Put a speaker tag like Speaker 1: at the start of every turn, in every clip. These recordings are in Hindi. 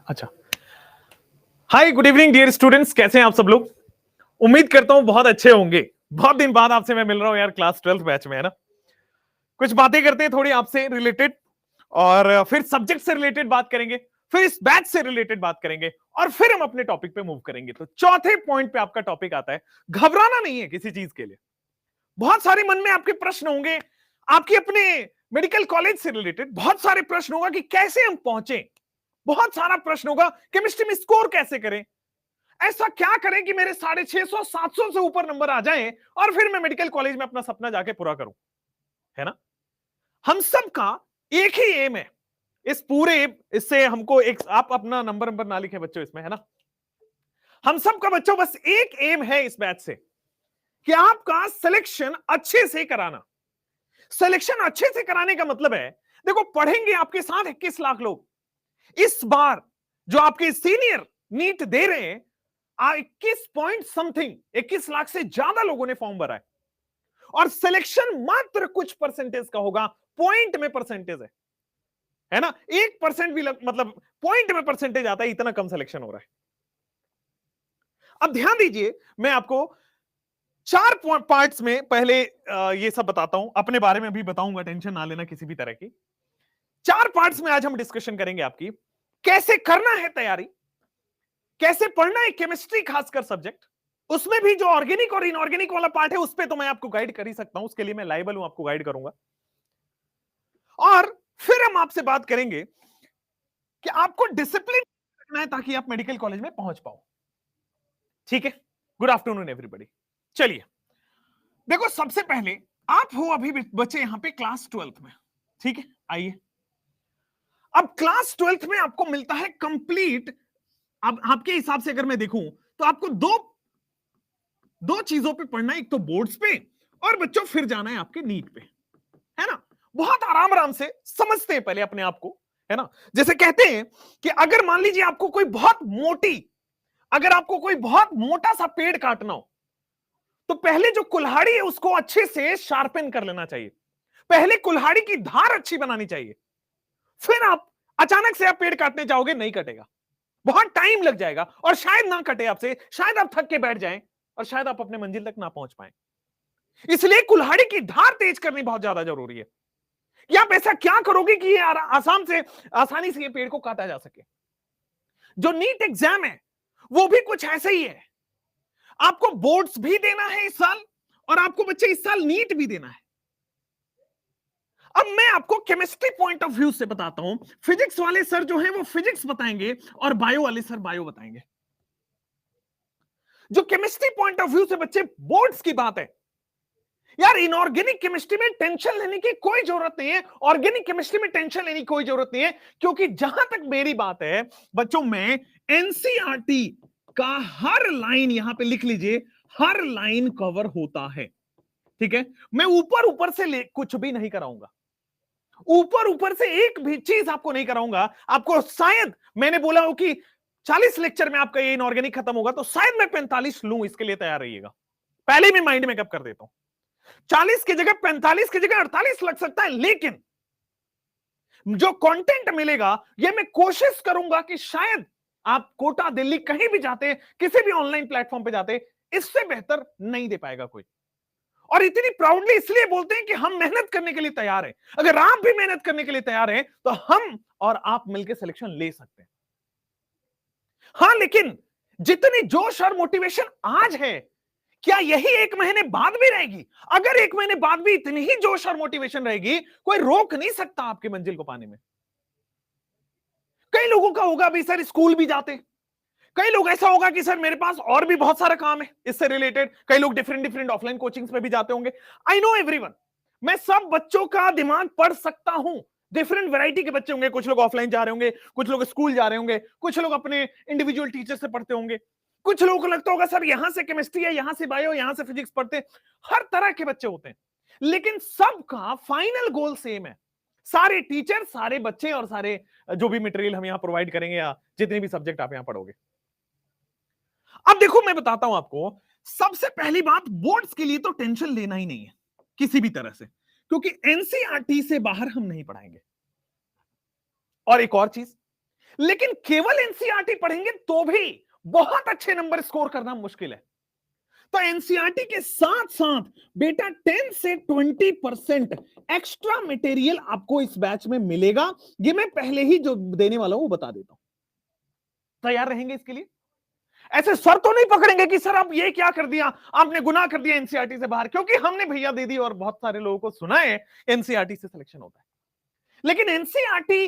Speaker 1: अच्छा। हाय, गुड इवनिंग डियर स्टूडेंट्स, कैसे हैं आप सब लोग? उम्मीद करता हूं बहुत अच्छे होंगे। बहुत दिन बाद आपसे मैं मिल रहा हूं यार, क्लास 12th बैच में, है ना? कुछ बातें करते हैं थोड़ी आपसे रिलेटेड, और फिर सब्जेक्ट से रिलेटेड बात करेंगे, फिर इस बैच से रिलेटेड बात करेंगे, और फिर हम अपने टॉपिक पे मूव करेंगे। तो चौथे पॉइंट पे आपका टॉपिक आता है, घबराना नहीं है किसी चीज के लिए। बहुत सारे मन में आपके प्रश्न होंगे, आपके अपने मेडिकल कॉलेज से रिलेटेड बहुत सारे प्रश्न होगा कि कैसे हम पहुंचे। बहुत सारा प्रश्न होगा केमिस्ट्री में स्कोर कैसे करें, ऐसा क्या करें कि मेरे 650 700 से ऊपर नंबर आ जाएं और फिर मैं मेडिकल कॉलेज में अपना सपना जाके पूरा करूं, है ना? हम सब का एक ही एम है इस पूरे, इससे हमको एक, आप अपना नंबर नंबर ना लिखे बच्चों इसमें, है ना? हम सब का बच्चों बस एक एम है इस बैच से कि आपका सिलेक्शन अच्छे से कराना। सिलेक्शन अच्छे से कराने का मतलब है, देखो पढ़ेंगे आपके साथ 21 लाख लोग। इस बार जो आपके सीनियर नीट दे रहे हैं, 21 पॉइंट समथिंग 21 लाख से ज्यादा लोगों ने फॉर्म भरा है, और सिलेक्शन मात्र कुछ परसेंटेज का होगा। पॉइंट में परसेंटेज है ना? 1% भी मतलब पॉइंट में परसेंटेज आता है, इतना कम सिलेक्शन हो रहा है। अब ध्यान दीजिए, मैं आपको चार पार्ट्स में पहले ये सब बताता हूं, अपने बारे में भी बताऊंगा, टेंशन ना लेना किसी भी तरह की। चार पार्ट्स में आज हम डिस्कशन करेंगे आपकी कैसे करना है तैयारी, कैसे पढ़ना है केमिस्ट्री खासकर सब्जेक्ट, उसमें भी जो ऑर्गेनिक और इनऑर्गेनिक वाला पार्ट है उस पे तो मैं आपको गाइड कर ही सकता हूं, उसके लिए मैं लायबल हूं, आपको गाइड करूंगा। और फिर हम आपसे बात करेंगे कि आपको डिसिप्लिन रखना है ताकि आप मेडिकल कॉलेज में पहुंच पाओ। ठीक है? Good afternoon everybody. चलिए, देखो सबसे पहले आप हो अभी बच्चे यहां पे क्लास 12th में, ठीक है? आइए, अब क्लास 12th में आपको मिलता है कंप्लीट, अब आपके हिसाब से अगर मैं देखूं तो आपको दो दो चीजों पे पढ़ना है, एक तो बोर्ड्स पे, और बच्चों फिर जाना है आपके नीट पे, है ना? बहुत आराम आराम से समझते हैं पहले अपने आप को, है ना? जैसे कहते हैं कि अगर मान लीजिए आपको कोई बहुत मोटी, अगर आपको कोई बहुत मोटा सा पेड़ काटना हो, तो पहले जो कुल्हाड़ी है उसको अच्छे से शार्पन कर लेना चाहिए। पहले कुल्हाड़ी की धार अच्छी बनानी चाहिए, फिर आप अचानक से आप पेड़ काटने जाओगे, नहीं कटेगा, बहुत टाइम लग जाएगा, और शायद ना कटे आपसे, शायद आप थक के बैठ जाएं, और शायद आप अपने मंजिल तक ना पहुंच पाए। इसलिए कुल्हाड़ी की धार तेज करनी बहुत ज्यादा जरूरी है। कि आप ऐसा क्या करोगे कि ये आसानी से ये पेड़ को काटा जा सके। जो नीट एग्जाम है वो भी कुछ ऐसे ही है, आपको बोर्ड्स भी देना है इस साल, और आपको बच्चे इस साल नीट भी देना है। अब मैं आपको केमिस्ट्री पॉइंट ऑफ व्यू से बताता हूं। फिजिक्स वाले सर जो हैं वो फिजिक्स बताएंगे, और बायो वाले सर बायो बताएंगे। जो केमिस्ट्री पॉइंट ऑफ व्यू से बच्चे, बोर्ड्स की बात है यार, इनऑर्गेनिक केमिस्ट्री में टेंशन लेने की कोई जरूरत नहीं है, ऑर्गेनिक केमिस्ट्री में टेंशन लेने की कोई जरूरत नहीं है, क्योंकि जहां तक मेरी बात है बच्चों, मैं एनसीईआरटी का हर लाइन यहां पे लिख लीजिए, हर लाइन कवर होता है। ठीक है? मैं ऊपर ऊपर से कुछ भी नहीं कराऊंगा, ऊपर ऊपर से एक भी चीज आपको नहीं कराऊंगा। आपको शायद मैंने बोला हो कि 40 लेक्चर में आपका ये इनऑर्गेनिक खत्म होगा, तो शायद मैं 45 लूं, इसके लिए तैयार रहिएगा। पहले भी माइंड में कब कर देता हूं, 40 की जगह 45 की जगह 48 लग सकता है, लेकिन जो कंटेंट मिलेगा ये मैं कोशिश करूंगा कि शायद आप कोटा दिल्ली कहीं भी जाते, किसी भी ऑनलाइन प्लेटफॉर्म पे जाते, इससे बेहतर नहीं दे पाएगा कोई। और इतनी प्राउडली इसलिए बोलते हैं कि हम मेहनत करने के लिए तैयार हैं। अगर आप भी मेहनत करने के लिए तैयार हैं तो हम और आप मिलकर सिलेक्शन ले सकते हैं। हां, लेकिन जितनी जोश और मोटिवेशन आज है, क्या यही एक महीने बाद भी रहेगी? अगर एक महीने बाद भी इतनी ही जोश और मोटिवेशन रहेगी, कोई रोक नहीं सकता आपकी मंजिल को पाने में। कई लोगों का होगा अभी सर स्कूल भी जाते, कई लोग ऐसा होगा कि सर मेरे पास और भी बहुत सारा काम है इससे रिलेटेड, कई लोग डिफरेंट डिफरेंट ऑफलाइन कोचिंग्स में भी जाते होंगे। आई नो एवरीवन, मैं सब बच्चों का दिमाग पढ़ सकता हूं। डिफरेंट वैरायटी के बच्चे होंगे, कुछ लोग ऑफलाइन जा रहे होंगे, कुछ लोग स्कूल जा रहे होंगे, कुछ लोग अपने इंडिविजुअल टीचर से पढ़ते होंगे, कुछ लोगों को लगता होगा सर यहां से केमिस्ट्री है, यहां से बायो, यहां से फिजिक्स पढ़ते हैं। हर तरह के बच्चे होते हैं, लेकिन सबका फाइनल गोल सेम है। सारे टीचर, सारे बच्चे, और सारे जो भी मटेरियल हम यहां प्रोवाइड करेंगे, या जितने भी सब्जेक्ट आप यहां पढ़ोगे। अब देखो मैं बताता हूं आपको, सबसे पहली बात, बोर्ड्स के लिए तो टेंशन लेना ही नहीं है किसी भी तरह से, क्योंकि एनसीईआरटी से बाहर हम नहीं पढ़ाएंगे। और एक और चीज, लेकिन केवल एनसीईआरटी पढ़ेंगे तो भी बहुत अच्छे नंबर स्कोर करना मुश्किल है। तो एनसीईआरटी के साथ साथ बेटा 10 से 20% एक्स्ट्रा मटेरियल आपको इस बैच में मिलेगा। ये मैं पहले ही जो देने वाला हूं वो बता देता हूं। तैयार रहेंगे इसके लिए? ऐसे सर तो नहीं पकड़ेंगे कि सर आप ये क्या कर दिया, आपने गुनाह कर दिया एनसीईआरटी से बाहर, क्योंकि हमने भैया दे दी और बहुत सारे लोगों को सुना है एनसीईआरटी से सिलेक्शन होता है। लेकिन एनसीईआरटी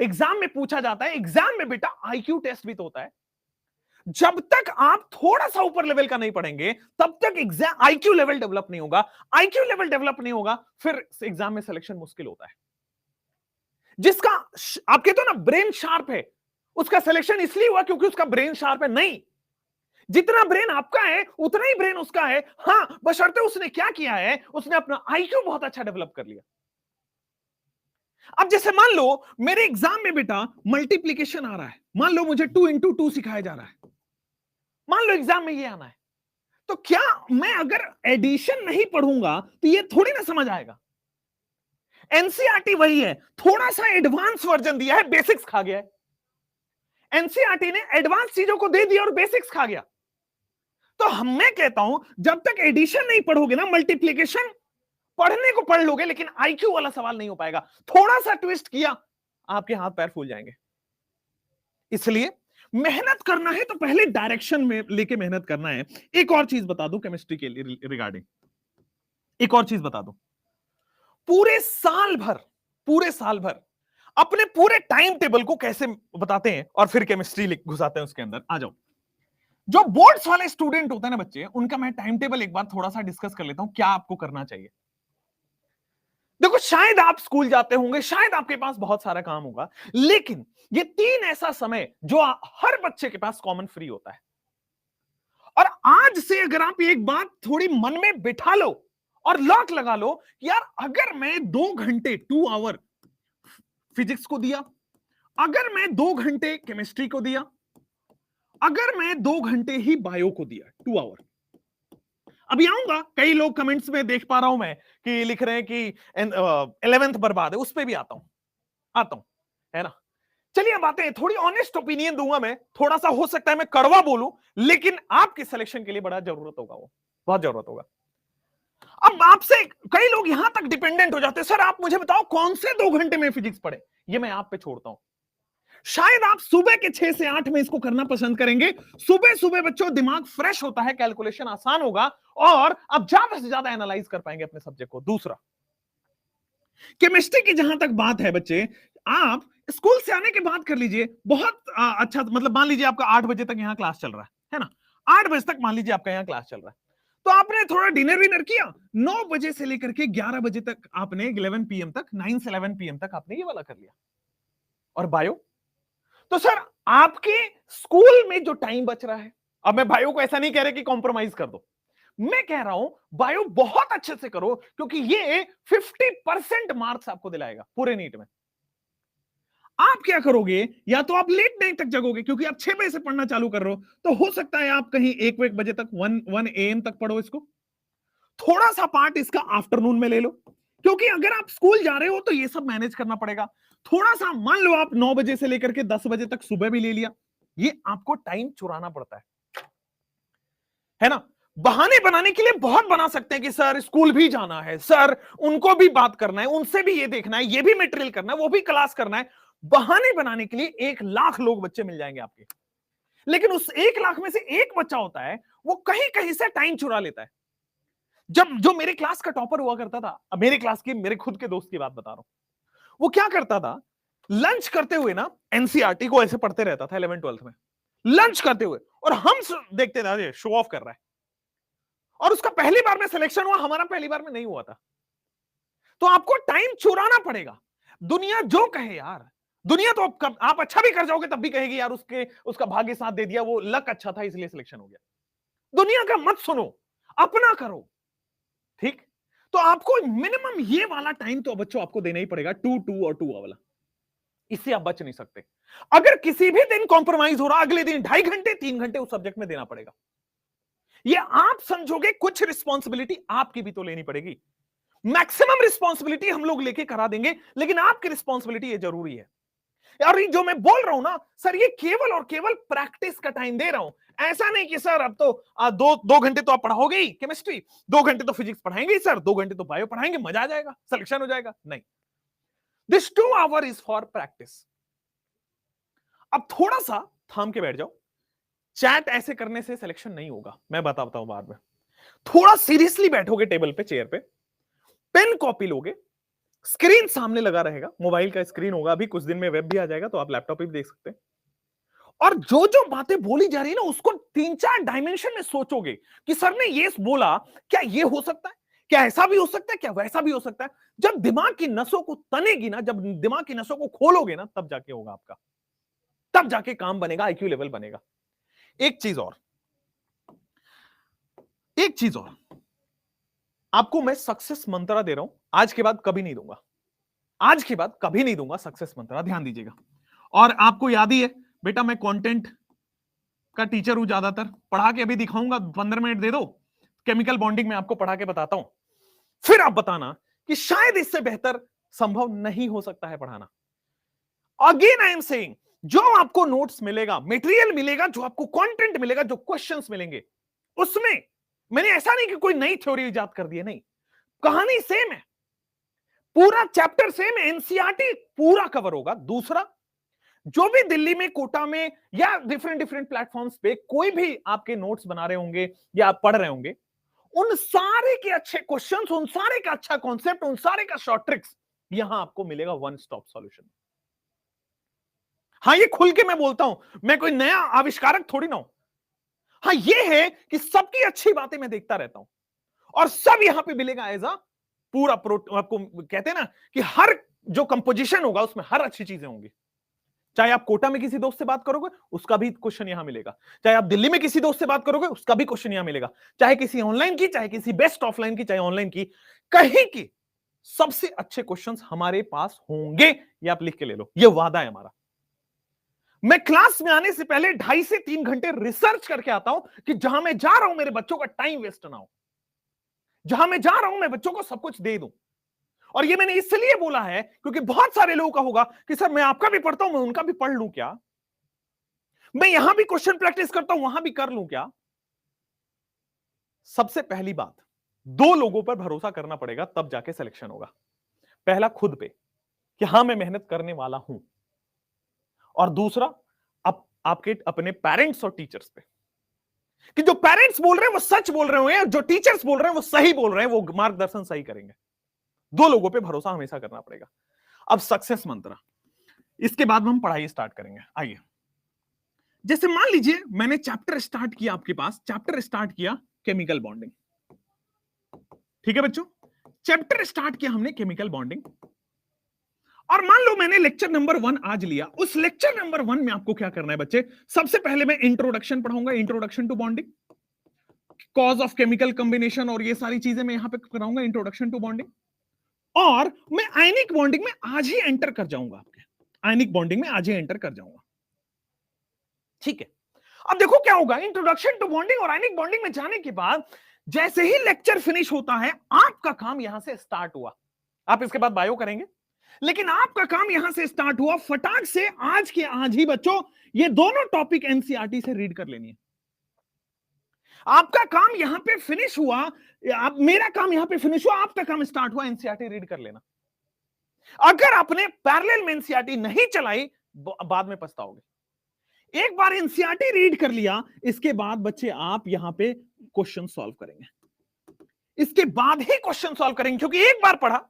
Speaker 1: एग्जाम में पूछा जाता है, एग्जाम में बेटा आईक्यू टेस्ट भी तो होता है। जब तक आप थोड़ा सा ऊपर लेवल का नहीं पढ़ेंगे तब तक एग्जाम आईक्यू लेवल डेवलप नहीं होगा। आईक्यू लेवल डेवलप नहीं होगा फिर एग्जाम में सिलेक्शन मुश्किल होता है। जिसका आप कहते हो ना ब्रेन शार्प है, उसका सिलेक्शन इसलिए हुआ क्योंकि उसका ब्रेन शार्प है? नहीं, जितना ब्रेन आपका है उतना ही ब्रेन उसका है। हां, बशर्ते उसने क्या किया है, उसने अपना आईक्यू बहुत अच्छा डेवलप कर लिया। अब जैसे मान लो मेरे एग्जाम में बेटा मल्टीप्लीकेशन आ रहा है, मान लो मुझे 2 इंटू 2 सिखाया जा रहा है, मान लो एग्जाम में ये आना है, तो क्या मैं अगर एडिशन नहीं पढ़ूंगा तो ये थोड़ी ना समझ आएगा। एनसीईआरटी वही है, थोड़ा सा एडवांस वर्जन दिया है, बेसिक्स खा गया है। एनसीईआरटी ने एडवांस चीजों को दे दिया और बेसिक्स खा गया। तो मैं कहता हूं जब तक एडिशन नहीं पढ़ोगे ना, मल्टीप्लीकेशन पढ़ने को पढ़ लोगे लेकिन आईक्यू वाला सवाल नहीं हो पाएगा। थोड़ा सा ट्विस्ट किया आपके हाथ पैर फूल जाएंगे। इसलिए मेहनत करना है तो पहले डायरेक्शन में लेके मेहनत करना है। एक और चीज बता दूं केमिस्ट्री के लिए रिगार्डिंग, एक और चीज बता दूं, पूरे साल भर अपने पूरे टाइम टेबल को कैसे बताते हैं और फिर केमिस्ट्री घुसाते हैं उसके अंदर। आ जाओ, जो बोर्ड्स वाले स्टूडेंट होते हैं ना बच्चे, उनका मैं टाइम टेबल एक बार थोड़ा सा डिस्कस कर लेता हूं, क्या आपको करना चाहिए। देखो, शायद आप स्कूल जाते होंगे, शायद आपके पास बहुत सारा काम होगा, लेकिन ये 3 ऐसा समय जो हर बच्चे के पास कॉमन फ्री होता है। और आज से अगर आप एक बात थोड़ी मन में बिठा लो और लॉक लगा लो कि यार अगर मैं 2 घंटे 2 आवर फिजिक्स को दिया, अगर मैं 2 घंटे केमिस्ट्री को दिया, अगर मैं 2 घंटे ही बायो को दिया 2 आवर। अभी आऊंगा, कई लोग कमेंट्स में देख पा रहा हूं मैं कि लिख रहे हैं कि 11th बर्बाद है, उस पर भी आता हूं, है ना। चलिए अब आते हैं, थोड़ी ऑनेस्ट ओपिनियन दूंगा मैं, थोड़ा सा हो सकता है मैं कड़वा बोलूं, लेकिन आपके सिलेक्शन के लिए बड़ा जरूरत होगा, वो बहुत जरूरत होगा। अब आपसे कई लोग यहां तक डिपेंडेंट हो जाते हैं, सर आप मुझे बताओ कौन से 2 घंटे में फिजिक्स पढ़े। ये मैं आप पे छोड़ता हूं। शायद आप सुबह के 6 से 8 में इसको करना पसंद करेंगे। सुबह सुबह बच्चों दिमाग फ्रेश होता है, कैलकुलेशन आसान होगा और आप ज्यादा से ज्यादा एनालाइज कर पाएंगे अपने सब्जेक्ट को। दूसरा, केमिस्ट्री की जहां तक बात है बच्चे, आप स्कूल से आने के बाद कर लीजिए, बहुत अच्छा, मतलब मान लीजिए आपका 8 बजे तक यहां क्लास चल रहा है ना, 8 बजे तक मान लीजिए आपका यहां क्लास चल रहा है, तो आपने थोड़ा डिनर विनर किया, 9 बजे से लेकर के 11 बजे तक आपने 11 पीएम तक, 9 से 11 पीएम तक आपने ये वाला कर लिया। और बायो, तो सर आपके स्कूल में जो टाइम बच रहा है, अब मैं बायो को ऐसा नहीं कह रहा कि कॉम्प्रोमाइज कर दो, मैं कह रहा हूं बायो बहुत अच्छे से करो, क्योंकि ये 50% मार्क्स आपको दिलाएगा पूरे नीट में। आप क्या करोगे, या तो आप लेट नाइट तक जगोगे, क्योंकि आप 6 बजे से पढ़ना चालू कर रहे हो, तो हो सकता है आप कहीं 1 बजे तक 1 AM तक पढ़ो इसको। थोड़ा सा पार्ट इसका आफ्टरनून में ले लो, क्योंकि अगर आप स्कूल जा रहे हो तो ये सब मैनेज करना पड़ेगा। थोड़ा सा मान लो आप 9 बजे से लेकर के 10 बजे तक सुबह भी ले लिया, ये आपको टाइम चुराना पड़ता है ना। बहाने बनाने के लिए बहुत बना सकते हैं कि सर स्कूल भी जाना है, सर उनको भी बात करना है, उनसे भी ये देखना है, ये भी मटेरियल करना है, वो भी क्लास करना है। बहाने बनाने के लिए 1 लाख लोग बच्चे मिल जाएंगे आपके, लेकिन उस 1 लाख में से एक बच्चा होता है वो कहीं कहीं से टाइम चुरा लेता है। जब जो मेरे क्लास का टॉपर हुआ करता था, अब मेरे क्लास की, मेरे खुद के दोस्त की बात बता रहा हूं, वो क्या करता था, लंच करते हुए ना एनसीईआरटी को ऐसे पढ़ते रहता था 11 12th में, लंच करते हुए, और हम देखते थे शो ऑफ कर रहा है, और उसका पहली बार में सिलेक्शन हुआ, हमारा पहली बार में नहीं हुआ था। तो आपको टाइम चुराना पड़ेगा। दुनिया जो कहे यार, दुनिया तो आप अच्छा भी कर जाओगे तब भी कहेगी यार उसका भाग्य साथ दे दिया, वो लक अच्छा था इसलिए सिलेक्शन हो गया। दुनिया का मत सुनो, अपना करो, ठीक। तो आपको मिनिमम ये वाला टाइम तो बच्चों आपको देना ही पड़ेगा, 2 और 2 वाला, इससे आप बच नहीं सकते। अगर किसी भी दिन कॉम्प्रोमाइज हो रहा, अगले दिन 2.5 घंटे 3 घंटे उस सब्जेक्ट में देना पड़ेगा। ये आप समझोगे, कुछ रिस्पॉन्सिबिलिटी आपकी भी तो लेनी पड़ेगी। मैक्सिमम रिस्पॉन्सिबिलिटी हम लोग लेके करा देंगे, लेकिन आपकी रिस्पॉन्सिबिलिटी ये जरूरी है। और ये जो मैं बोल रहा हूं ना सर, ये केवल और केवल प्रैक्टिस का टाइम दे रहा हूं। ऐसा नहीं कि सर अब तो दो घंटे तो आप पढ़ाओगे ही केमिस्ट्री, 2 घंटे तो फिजिक्स पढ़ाएंगे ही सर, 2 घंटे तो बायो पढ़ाएंगे, मजा आ जाएगा, सिलेक्शन हो जाएगा। नहीं, this 2 our is for practice. अब थोड़ा सा थाम के बैठ जाओ। चैट ऐसे करने से सिलेक्शन नहीं होगा, मैं बताता हूं बाद में। थोड़ा सीरियसली बैठोगे टेबल पे, चेयर पे, पेन कॉपी लोगे, स्क्रीन सामने लगा रहेगा, मोबाइल का स्क्रीन होगा, अभी कुछ दिन में वेब भी आ जाएगा तो आप लैपटॉप पे भी देख सकते हैं। और जो जो बातें बोली जा रही है ना, उसको 3-4 डायमेंशन में सोचोगे कि सर ने ये बोला, क्या ये हो सकता है, क्या ऐसा भी हो सकता है, क्या वैसा भी हो सकता है। जब दिमाग की नसों को तनेगी ना, जब दिमाग की नसों को खोलोगे ना, तब जाके होगा आपका, तब जाके काम बनेगा, आईक्यू लेवल बनेगा। एक चीज और, एक चीज और, आपको मैं सक्सेस मंत्रा दे रहा हूं, आज के बाद कभी नहीं दूंगा, आज के बाद कभी नहीं दूंगा सक्सेस मंत्रा, ध्यान दीजिएगा। और आपको याद ही है बेटा, मैं कंटेंट का टीचर हूं, ज्यादातर पढ़ा के अभी दिखाऊंगा, 15 मिनट दे दो, केमिकल बॉन्डिंग में आपको पढ़ा के बताता हूं, फिर आप बताना कि शायद इससे बेहतर संभव नहीं हो सकता है पढ़ाना। अगेन आई एम सेइंग, जो आपको नोट्स मिलेगा, मटेरियल मिलेगा, जो आपको कंटेंट मिलेगा, जो क्वेश्चंस मिलेंगे, उसमें मैंने ऐसा नहीं कि कोई नई थ्योरी इजाद कर दी है, नहीं, कहानी सेम है, पूरा चैप्टर सेम है, एनसीईआरटी पूरा कवर होगा। दूसरा, जो भी दिल्ली में, कोटा में या डिफरेंट डिफरेंट प्लेटफॉर्म्स पे कोई भी आपके नोट्स बना रहे होंगे या आप पढ़ रहे होंगे, उन सारे के अच्छे क्वेश्चंस, उन सारे का अच्छा कॉन्सेप्ट, उन सारे का शॉर्ट ट्रिक्स यहां आपको मिलेगा वन स्टॉप सॉल्यूशन। हाँ, ये खुल के मैं बोलता हूं, मैं कोई नया आविष्कारक थोड़ी ना हूं। हाँ, ये है कि सबकी अच्छी बातें मैं देखता रहता हूं और सब यहां पे मिलेगा एज अ पूरा आपको कहते हैं ना कि हर जो कंपोजिशन होगा उसमें हर अच्छी चीजें होंगी। चाहे आप कोटा में किसी दोस्त से बात करोगे, उसका भी क्वेश्चन यहां मिलेगा, चाहे आप दिल्ली में किसी दोस्त से बात करोगे, उसका भी क्वेश्चन यहां मिलेगा, चाहे किसी ऑनलाइन की, चाहे किसी बेस्ट ऑफलाइन की, चाहे ऑनलाइन की, कहीं की सबसे अच्छे क्वेश्चंस हमारे पास होंगे। ये आप लिख के ले लो, ये वादा है हमारा। मैं क्लास में आने से पहले 2.5 से 3 घंटे रिसर्च करके आता हूं कि जहां मैं जा रहा हूं मेरे बच्चों का टाइम वेस्ट ना हो, जहां मैं जा रहा हूं मैं बच्चों को सब कुछ दे दूं। और ये मैंने इसलिए बोला है क्योंकि बहुत सारे लोगों का होगा कि सर मैं आपका भी पढ़ता हूं, मैं उनका भी पढ़ लूं क्या, मैं यहां भी क्वेश्चन प्रैक्टिस करता हूं, वहां भी कर लूं क्या। सबसे पहली बात, 2 लोगों पर भरोसा करना पड़ेगा, तब जाके सिलेक्शन होगा। पहला खुद पे कि हां मैं मेहनत करने वाला हूं, और दूसरा आपके अपने पेरेंट्स और टीचर्स पे कि जो पेरेंट्स बोल रहे हैं वो सच बोल रहे होंगे, जो टीचर्स बोल रहे हैं वो सही बोल रहे हैं, वो मार्गदर्शन सही करेंगे। 2 लोगों पे भरोसा हमेशा करना पड़ेगा। अब सक्सेस मंत्र, इसके बाद हम पढ़ाई स्टार्ट करेंगे। आइए, जैसे मान लीजिए मैंने चैप्टर स्टार्ट किया, आपके पास चैप्टर स्टार्ट किया केमिकल बॉन्डिंग, ठीक है बच्चों, चैप्टर स्टार्ट किया हमने केमिकल बॉन्डिंग, और मान लो मैंने लेक्चर नंबर 1 आज लिया। उस लेक्चर नंबर 1 में आपको क्या करना है बच्चे, सबसे पहले मैं इंट्रोडक्शन पढ़ाऊंगा, introduction to bonding, cause of chemical combination, और ये सारी चीजें मैं यहां पे कराऊंगा, इंट्रोडक्शन टू बॉन्डिंग। और मैं आयनिक बॉन्डिंग में आज ही एंटर कर जाऊंगा, आपके आयनिक बॉन्डिंग में आज ही एंटर कर जाऊंगा, ठीक है। अब देखो क्या होगा, इंट्रोडक्शन टू बॉन्डिंग और आयनिक बॉन्डिंग में जाने के बाद जैसे ही लेक्चर फिनिश होता है, आपका काम यहां से स्टार्ट हुआ। आप इसके बाद बायो करेंगे, लेकिन आपका काम यहां से स्टार्ट हुआ, फटाक से आज के आज ही बच्चों ये दोनों टॉपिक एनसीईआरटी से रीड कर लेनी है। आपका काम यहां पे फिनिश हुआ, मेरा काम यहां पे फिनिश हुआ, आपका काम स्टार्ट हुआ, एनसीईआरटी रीड कर लेना। अगर आपने पैरेलल में एनसीईआरटी नहीं चलाई, बाद में पछताओगे। एक बार एनसीईआरटी रीड कर लिया, इसके बाद बच्चे आप यहां पे क्वेश्चन सॉल्व करेंगे, इसके बाद ही क्वेश्चन सॉल्व करेंगे, क्योंकि एक बार पढ़ा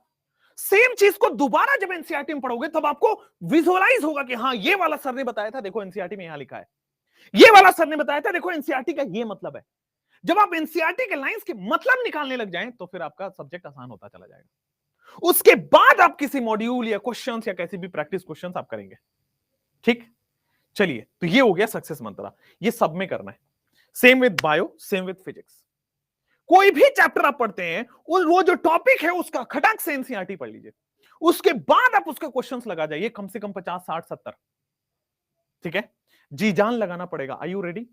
Speaker 1: सेम चीज को दोबारा जब एनसीईआरटी में पढ़ोगे तब आपको विजुअलाइज होगा कि हाँ ये वाला सर ने बताया था, देखो एनसीईआरटी में यहां लिखा है, ये वाला सर ने बताया था, देखो एनसीईआरटी का ये मतलब है। जब आप एनसीईआरटी के लाइंस के मतलब निकालने लग जाएं तो फिर आपका सब्जेक्ट आसान होता चला जाएगा। उसके बाद आप किसी मॉड्यूल या क्वेश्चंस या कैसी भी प्रैक्टिस क्वेश्चंस आप करेंगे, ठीक। चलिए, तो ये हो गया सक्सेस मंत्रा, ये सब में करना है। Same with bio, same with physics. कोई भी चैप्टर आप पढ़ते हैं, वो जो टॉपिक है उसका खटाक से एनसीईआरटी पढ़ लीजिए, उसके बाद आप उसके क्वेश्चंस लगा जाइए, कम से कम 50, 60, 70, ठीक है। जी जान लगाना पड़ेगा। Are you ready?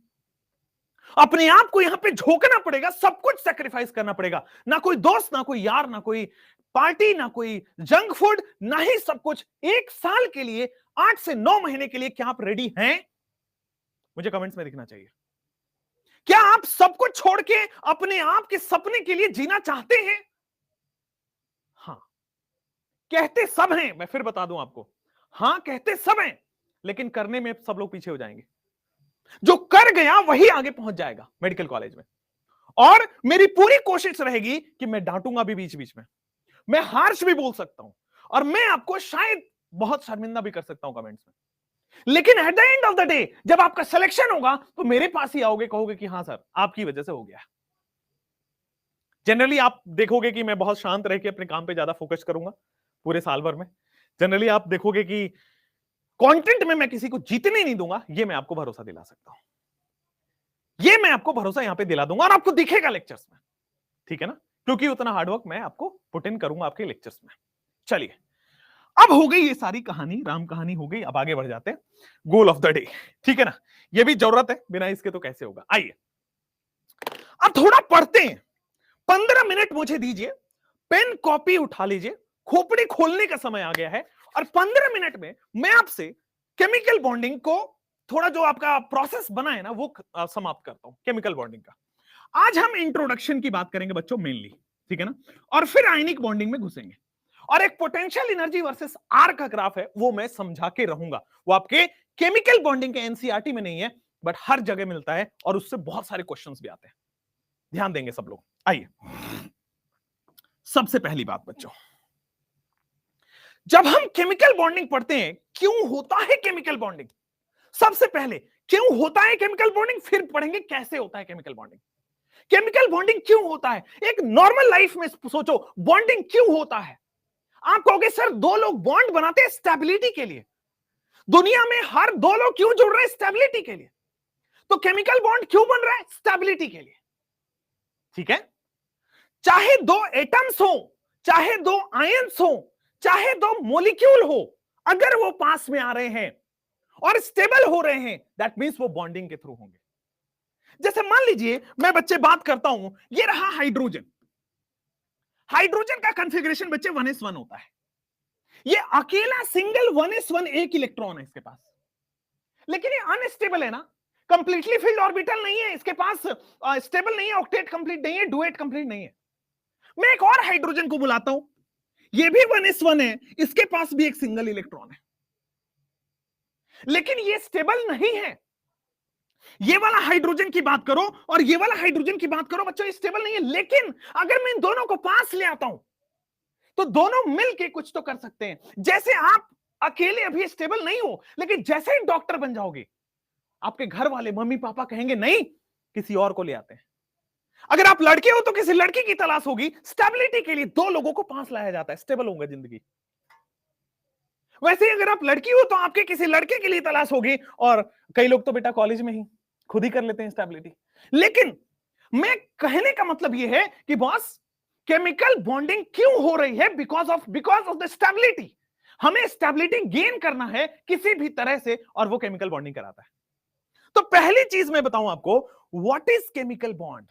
Speaker 1: अपने आप को यहां पे झोंकना पड़ेगा, सब कुछ सैक्रिफाइस करना पड़ेगा। ना कोई दोस्त, ना कोई यार, ना कोई पार्टी, ना कोई जंक फूड, ना ही सब कुछ। 1 साल के लिए, 8 से 9 महीने के लिए क्या आप रेडी हैं? मुझे कमेंट्स में दिखना चाहिए। क्या आप सब कुछ छोड़ के अपने आप के सपने के लिए जीना चाहते हैं? हां, कहते सब हैं, मैं फिर बता दूं आपको। हां, कहते सब हैं, लेकिन करने में सब लोग पीछे हो जाएंगे। जो कर गया वही आगे पहुंच जाएगा मेडिकल कॉलेज में। और मेरी पूरी कोशिश रहेगी कि मैं डांटूंगा भी बीच बीच में, मैं हार्श भी बोल सकता हूं, और मैं आपको शायद बहुत शर्मिंदा भी कर सकता हूं कमेंट्स में। लेकिन at the end of the day जब आपका सिलेक्शन होगा तो मेरे पास ही आओगे, कहोगे कि हाँ सर आपकी वजह से हो गया। जनरली आप देखोगे कि मैं बहुत शांत रह के अपने काम पे ज्यादा फोकस करूंगा पूरे साल भर में। जनरली आप देखोगे कि कंटेंट में मैं किसी को जीतने नहीं दूंगा, ये मैं आपको भरोसा दिला सकता हूं। ये मैं आपको भरोसा यहां पे दिला दूंगा, और आपको दिखेगा लेक्चर्स में, ठीक है ना, क्योंकि उतना हार्डवर्क मैं आपको पुट इन करूंगा आपके लेक्चर्स में। चलिए, अब हो गई ये सारी कहानी, राम कहानी हो गई। अब आगे बढ़ जाते हैं गोल ऑफ द डे, ठीक है ना, ये भी जरूरत है, बिना इसके तो कैसे होगा। आइए अब थोड़ा पढ़ते हैं। 15 मिनट मुझे दीजिए, पेन कॉपी उठा लीजिए, खोपड़ी खोलने का समय आ गया है, और 15 मिनट में मैं आपसे केमिकल बॉन्डिंग को, थोड़ा जो आपका प्रोसेस बना है ना, वो समाप्त करता हूं केमिकल बॉन्डिंग का। आज हम इंट्रोडक्शन की बात करेंगे बच्चों मेनली, ठीक है ना, और फिर आयनिक बॉन्डिंग में घुसेंगे, और एक पोटेंशियल एनर्जी वर्सेस आर का ग्राफ है वो मैं समझा के रहूंगा। वो आपके केमिकल बॉन्डिंग के एनसीईआरटी में नहीं है, बट हर जगह मिलता है, और उससे बहुत सारे क्वेश्चंस भी आते हैं। ध्यान देंगे सब लोग। आइए, सबसे पहली बात बच्चों, जब हम केमिकल बॉन्डिंग पढ़ते हैं, क्यों होता है केमिकल बॉन्डिंग? सबसे पहले क्यों होता है केमिकल बॉन्डिंग, फिर पढ़ेंगे कैसे होता है केमिकल बॉन्डिंग। केमिकल बॉन्डिंग क्यों होता है? एक नॉर्मल लाइफ में सोचो, बॉन्डिंग क्यों होता है? आप कहोगे सर दो लोग बॉन्ड बनाते हैं स्टेबिलिटी के लिए। दुनिया में हर दो लोग क्यों जुड़ रहे हैं? स्टेबिलिटी के लिए। तो केमिकल बॉन्ड क्यों बन रहा है? स्टेबिलिटी के लिए, ठीक है। चाहे दो एटम्स हो, चाहे दो आयंस हो, चाहे दो मॉलिक्यूल हो, अगर वो पास में आ रहे हैं और स्टेबल हो रहे हैं, दैट मींस वो बॉन्डिंग के थ्रू होंगे। जैसे मान लीजिए मैं बच्चे बात करता हूं, ये रहा हाइड्रोजन। हाइड्रोजन का कॉन्फ़िगरेशन बच्चे 1s1 होता है। ये अकेला सिंगल 1s1 एक इलेक्ट्रॉन है इसके पास, लेकिन ये अनस्टेबल है ना, कंप्लीटली फील्ड ऑर्बिटल नहीं है इसके पास, स्टेबल नहीं है, ऑक्टेट कंप्लीट नहीं है, डुएट कंप्लीट नहीं है। मैं एक और हाइड्रोजन को बुलाता हूं, ये भी 1s1 है, इसके पास भी एक सिंगल इलेक्ट्रॉन है, लेकिन ये स्टेबल नहीं है। ये वाला हाइड्रोजन की बात करो और ये वाला हाइड्रोजन की बात करो बच्चों, ये स्टेबल नहीं है। लेकिन अगर मैं इन दोनों को पास ले आता हूं तो दोनों मिलके कुछ तो कर सकते हैं। जैसे आप अकेले अभी स्टेबल नहीं हो, लेकिन जैसे ही डॉक्टर बन जाओगे, आपके घर वाले मम्मी पापा कहेंगे नहीं, किसी और को ले आते हैं। अगर आप लड़के हो तो किसी लड़की की तलाश होगी। स्टेबिलिटी के लिए दो लोगों को पास लाया जाता है, स्टेबल होगा जिंदगी। वैसे ही अगर आप लड़की हो तो आपके किसी लड़के के लिए तलाश होगी, और कई लोग तो बेटा कॉलेज में ही खुद ही कर लेते हैं स्टेबिलिटी। लेकिन मैं कहने का मतलब यह है कि बॉस, केमिकल बॉन्डिंग क्यों हो रही है? Because of the stability. हमें स्टेबिलिटी गेन करना है किसी भी तरह से, और वो केमिकल बॉन्डिंग कराता है। तो पहली चीज मैं बताऊं आपको, व्हाट इज केमिकल बॉन्ड।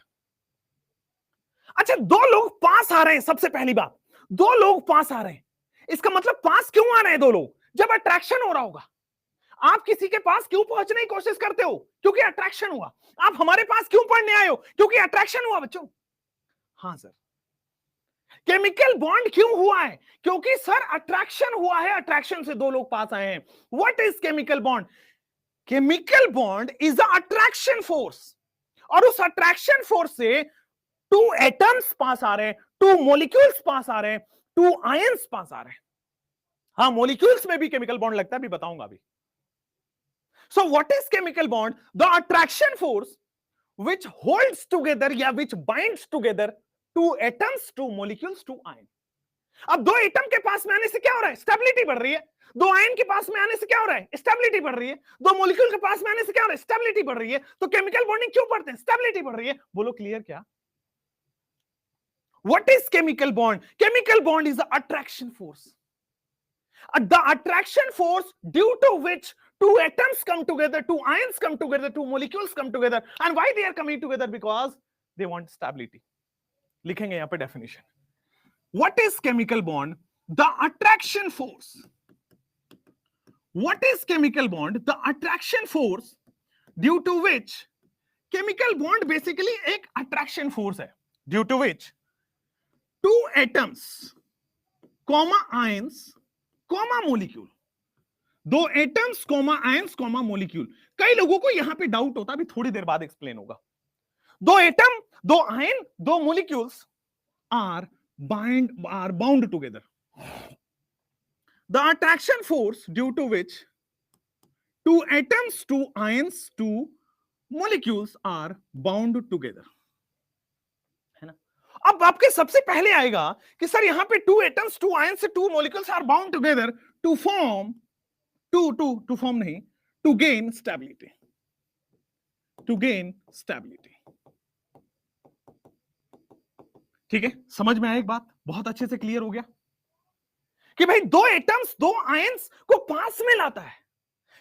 Speaker 1: अच्छा, दो लोग पास आ रहे हैं, सबसे पहली बात, दो लोग पास आ रहे हैं, इसका मतलब पास क्यों आ रहे हैं दो लोग? जब अट्रैक्शन हो रहा होगा। आप किसी के पास क्यों पहुंचने की कोशिश करते हो? क्योंकि अट्रैक्शन हुआ। आप हमारे पास क्यों पढ़ने आए हो? क्योंकि अट्रैक्शन हुआ बच्चों। हां सर, केमिकल बॉन्ड क्यों हुआ है? क्योंकि सर अट्रैक्शन हुआ है, अट्रैक्शन से दो लोग पास आए हैं। What is chemical bond? Chemical bond is a attraction force, और उस अट्रैक्शन फोर्स से टू एटम्स पास आ रहे हैं, टू मॉलिक्यूल्स पास आ रहे हैं, टू आयंस पास आ रहे हैं। हां, मॉलिक्यूल्स में भी केमिकल बॉन्ड लगता है, भी बताऊंगा अभी। So what is chemical bond? The attraction force which holds together या which binds together two atoms, two molecules, two ion। अब दो एटम के पास में आने से क्या हो रहा है? स्टेबिलिटी बढ़ रही है। दो आयन के पास में आने से क्या हो रहा है? स्टेबिलिटी बढ़ रही है। दो मॉलिक्यूल के पास में आने से क्या हो रहा है? स्टेबिलिटी बढ़ रही है। तो केमिकल बॉन्डिंग क्यों पढ़ते हैं? स्टेबिलिटी बढ़ रही है। बोलो क्लियर क्या? What is chemical bond? Chemical bond is the attraction force. The attraction force due to which two atoms come together, two ions come together, two molecules come together. And why they are coming together? Because they want stability. लिखेंगे यहां पे definition. What is chemical bond? The attraction force. What is chemical bond? The attraction force due to which chemical bond basically एक attraction force है, due to which two atoms, comma ions, comma molecule, दो atoms comma ions comma molecule. कई लोगों को यहां पे डाउट होता है, अभी थोड़ी देर बाद एक्सप्लेन होगा. दो एटम, दो आयन, दो molecules are bound together. The attraction force due to which two atoms, two ions, two molecules are bound together. है ना? अब आपके सबसे पहले आएगा कि सर यहां पे two atoms, two ions, two molecules are bound together to form to form नहीं, to gain stability. To gain stability. ठीक है, समझ में आया एक बात? बहुत अच्छे से क्लियर हो गया कि भाई दो एटम्स, दो आयंस को पास में लाता है.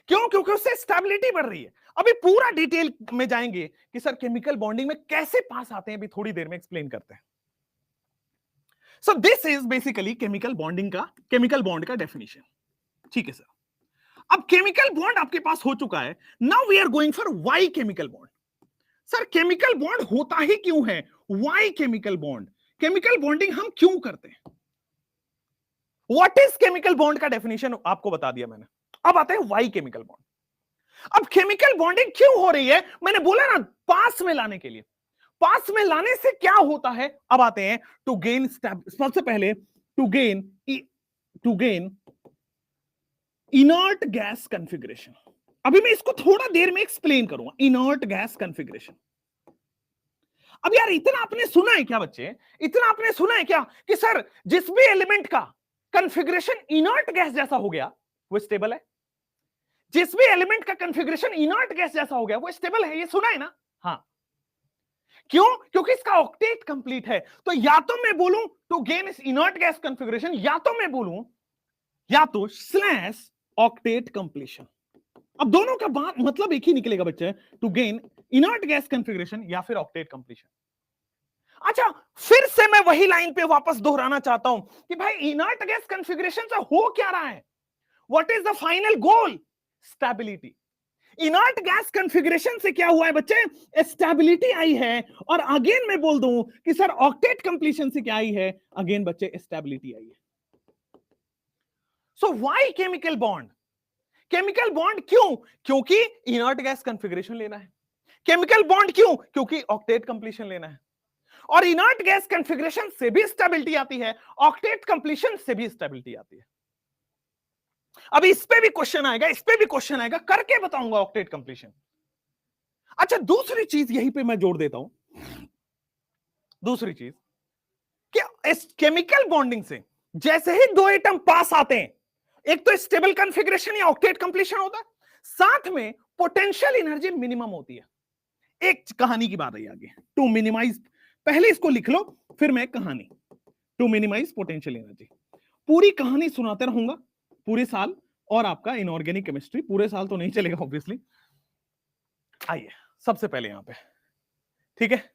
Speaker 1: क्यों? क्योंकि उससे स्टेबिलिटी बढ़ रही है. अभी पूरा डिटेल में जाएंगे कि सर केमिकल बॉन्डिंग में कैसे पास आते हैं, अभी थोड़ी देर में एक्सप्लेन करते हैं. So this is basically chemical bonding का, केमिकल बॉन्ड का डेफिनेशन. ठीक है सर. अब केमिकल बॉन्ड आपके पास हो चुका है. Now we are going for why chemical bond. Sir chemical bond होता ही क्यों है? Why chemical bond. Chemical bonding हम क्यों करते हैं? व्हाट इज केमिकल बॉन्ड का डेफिनेशन आपको बता दिया मैंने. अब आते हैं वाई केमिकल बॉन्ड. अब केमिकल बॉन्डिंग क्यों हो रही है? मैंने बोला ना, पास में लाने के लिए. पास में लाने से क्या होता है? अब आते हैं टू गेन. सबसे पहले to gain inert gas configuration. अभी मैं इसको थोड़ा देर में एक्सप्लेन करूंगा. Inert gas configuration. अब यार इतना आपने सुना है क्या बच्चे? इतना आपने सुना है क्या कि सर जिस भी एलिमेंट का कॉन्फ़िगरेशन इनर्ट गैस जैसा हो गया वो स्टेबल है. जिस भी एलिमेंट का कॉन्फ़िगरेशन इनर्ट गैस जैसा हो गया वो स्टेबल है. ये सुना है ना? हाँ. क्यों? क्योंकि इसका ऑक्टेट कंप्लीट है. तो या तो मैं बोलूं टू गेन इस इनर्ट गैस कॉन्फ़िगरेशन, या तो मैं बोलूं या तो स्लैश ऑक्टेट कंप्लीशन. अब दोनों का बात मतलब एक ही निकलेगा बच्चे, to gain inert gas configuration या फिर ऑक्टेट कंप्लीशन. अच्छा, फिर से मैं वही लाइन पे वापस दोहराना चाहता हूं कि भाई इनर्ट गैस कॉन्फ़िगरेशन से हो क्या रहा है? What is the final goal? Stability. Inert gas configuration से क्या हुआ है बच्चे? स्टेबिलिटी आई है. और अगेन मैं बोल दूं कि सर ऑक्टेट कंप्लीशन से क्या आई है? अगेन बच्चे स्टेबिलिटी आई है. So why chemical bond? Chemical bond क्यों? क्योंकि इनर्ट गैस कॉन्फ़िगरेशन लेना है. केमिकल बॉन्ड क्यों? क्योंकि ऑक्टेट कंप्लीशन लेना है. और इनर्ट गैस कॉन्फ़िगरेशन से भी स्टेबिलिटी आती है, ऑक्टेट कंप्लीशन से भी स्टेबिलिटी आती है. अभी इस पे भी क्वेश्चन आएगा, इस पे भी क्वेश्चन आएगा, करके बताऊंगा ऑक्टेट कंप्लीशन. अच्छा, दूसरी चीज यहीं पे मैं जोड़ देता हूं. दूसरी चीज कि इस केमिकल बॉन्डिंग से जैसे ही दो एटम पास आते हैं, एक तो स्टेबल कॉन्फ़िगरेशन या ऑक्टेट कंप्लीशन होता है, साथ में पोटेंशियल एनर्जी मिनिमम होती है. एक कहानी की बात है आगे. टू मिनिमाइज, पहले इसको लिख लो फिर मैं कहानी. To minimize potential energy. पूरी कहानी सुनाते रहूंगा पूरे साल. और आपका इनऑर्गेनिक केमिस्ट्री पूरे साल तो नहीं चलेगा ऑब्वियसली. आइए सबसे पहले यहां पे, ठीक है,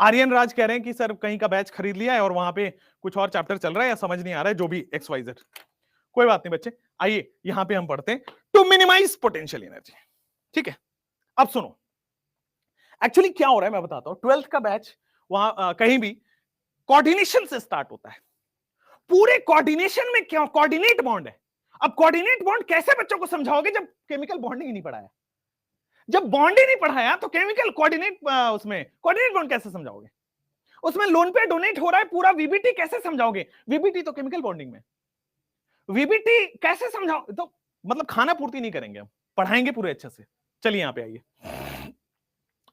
Speaker 1: आर्यन राज कह रहे हैं कि सर कहीं का बैच खरीद लिया है और वहां पे कुछ और चैप्टर चल रहा है या समझ नहीं आ रहा है, जो भी XYZ. कोई बात नहीं बच्चे, आइए यहां पे हम पढ़ते हैं टू मिनिमाइज पोटेंशियल एनर्जी. ठीक है, अब सुनो एक्चुअली क्या हो रहा है मैं बताता हूं. 12th का बैच वहां कहीं भी कोऑर्डिनेशन से स्टार्ट होता है. पूरे कोऑर्डिनेशन में क्या कोऑर्डिनेट बॉन्ड है. अब कोऑर्डिनेट बॉन्ड कैसे बच्चों को समझाओगे जब केमिकल बॉन्डिंग ही नहीं पढ़ाया? जब बॉन्ड ही नहीं पढ़ाया तो केमिकल कोऑर्डिनेट, उसमें कोऑर्डिनेट बॉन्ड कैसे समझाओगे? उसमें लोन पे डोनेट हो रहा है पूरा VBT कैसे समझाओगे? VBT तो केमिकल बॉन्डिंग में. VBT कैसे समझाओ? तो मतलब खाना पूर्ति नहीं करेंगे हम, पढ़ाएंगे पूरे अच्छे से. चलिए यहां पे आइए,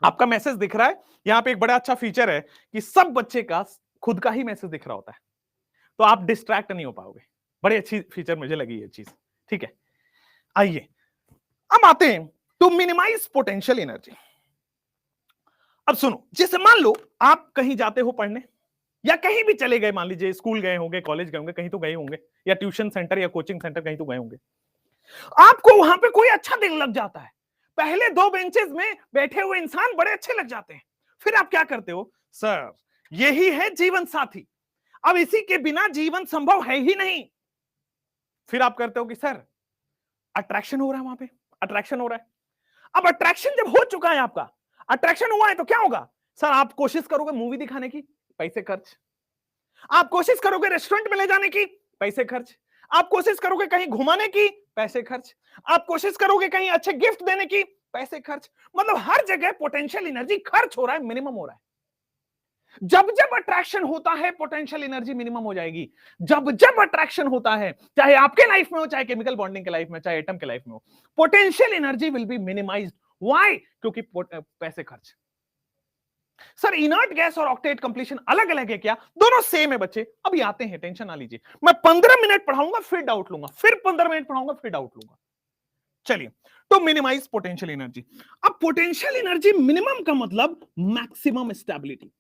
Speaker 1: आपका मैसेज दिख रहा है यहां पे. एक बड़ा अच्छा फीचर है कि सब बच्चे का खुद का ही मैसेज दिख रहा होता है, तो आप डिस्ट्रैक्ट नहीं हो पाओगे. बड़ी अच्छी फीचर मुझे लगी ये चीज. ठीक है, आइए अब आते हैं टू मिनिमाइज पोटेंशियल एनर्जी. अब सुनो, जैसे मान लो आप कहीं जाते हो पढ़ने, या कहीं भी चले गए, मान लीजिए स्कूल गए होंगे, कॉलेज गए होंगे, कहीं तो गए होंगे, या ट्यूशन सेंटर या कोचिंग सेंटर कहीं तो गए होंगे, आपको वहां पे कोई अच्छा दिल लग जाता है, पहले दो बेंचेस में बैठे हुए इंसान बड़े अच्छे लग जाते हैं, फिर आप क्या करते हो, सर यही है जीवन साथी, अब इसी के बिना जीवन संभव है ही नहीं। फिर आप करते हो कि सर अट्रैक्शन हो रहा है, वहां पे अट्रैक्शन हो रहा है। अब अट्रैक्शन जब हो चुका है, आपका अट्रैक्शन हुआ है, तो क्या होगा सर, आप कोशिश करोगे मूवी दिखाने की, पैसे खर्च, आप कोशिश करोगे रेस्टोरेंट में ले जाने की, पैसे खर्च, आप कोशिश करोगे कहीं घुमाने की, पैसे खर्च, आप कोशिश करोगे कहीं अच्छे गिफ्ट देने की, पैसे खर्च, मतलब हर जगह पोटेंशियल एनर्जी खर्च हो रहा है, मिनिमम हो रहा है। जब जब अट्रैक्शन होता है पोटेंशियल एनर्जी मिनिमम हो जाएगी। जब जब अट्रैक्शन होता है, चाहे आपके लाइफ में हो, चाहे केमिकल बॉन्डिंग के लाइफ में, चाहे एटम के लाइफ में हो, potential energy will be minimised. Why? क्योंकि पैसे खर्च। सर इनर्ट गैस और ऑक्टेट कंप्लीशन अलग अलग है क्या? दोनों सेम है बच्चे। अभी आते हैं, टेंशन ना लीजिए, मैं 15 मिनट पढ़ाऊंगा फिर डाउट लूंगा, फिर 15 मिनट पढ़ाऊंगा फिर डाउट लूंगा। चलिए, तो मिनिमाइज पोटेंशियल एनर्जी। अब पोटेंशियल एनर्जी मिनिमम का मतलब मैक्सिमम स्टेबिलिटी।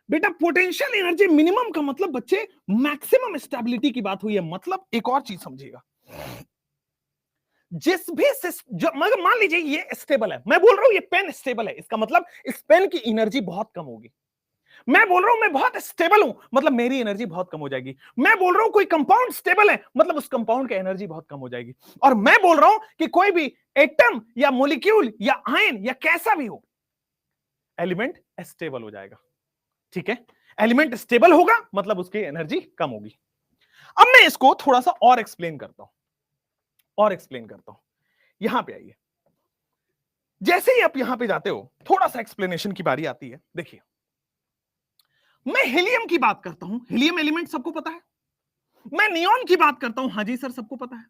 Speaker 1: बेटा पोटेंशियल एनर्जी मिनिमम का मतलब बच्चे मैक्सिमम स्टेबिलिटी की बात हुई है। मतलब एक और चीज समझिएगा, जिस भी मगर मान लीजिए ये स्टेबल है, मैं बोल रहा हूं ये पेन स्टेबल है, इसका मतलब इस पेन की एनर्जी बहुत कम होगी। मैं बोल रहा हूं मैं बहुत स्टेबल हूं, मतलब मेरी एनर्जी बहुत कम हो जाएगी। मैं बोल रहा हूं कोई कंपाउंड स्टेबल है, मतलब उस कंपाउंड की एनर्जी बहुत कम हो जाएगी। और मैं बोल रहा हूं कि कोई भी एटम या मॉलिक्यूल या आयन या कैसा भी हो, एलिमेंट स्टेबल हो जाएगा। ठीक है, एलिमेंट स्टेबल होगा मतलब उसकी एनर्जी कम होगी। अब मैं इसको थोड़ा सा और एक्सप्लेन करता हूं, यहां पे आइए। जैसे ही आप यहां पे जाते हो, थोड़ा सा एक्सप्लेनेशन की बारी आती है। देखिए, मैं हीलियम की बात करता हूं, हीलियम एलिमेंट सबको पता है। मैं नियॉन की बात करता हूं, हाँ जी सर सबको पता है।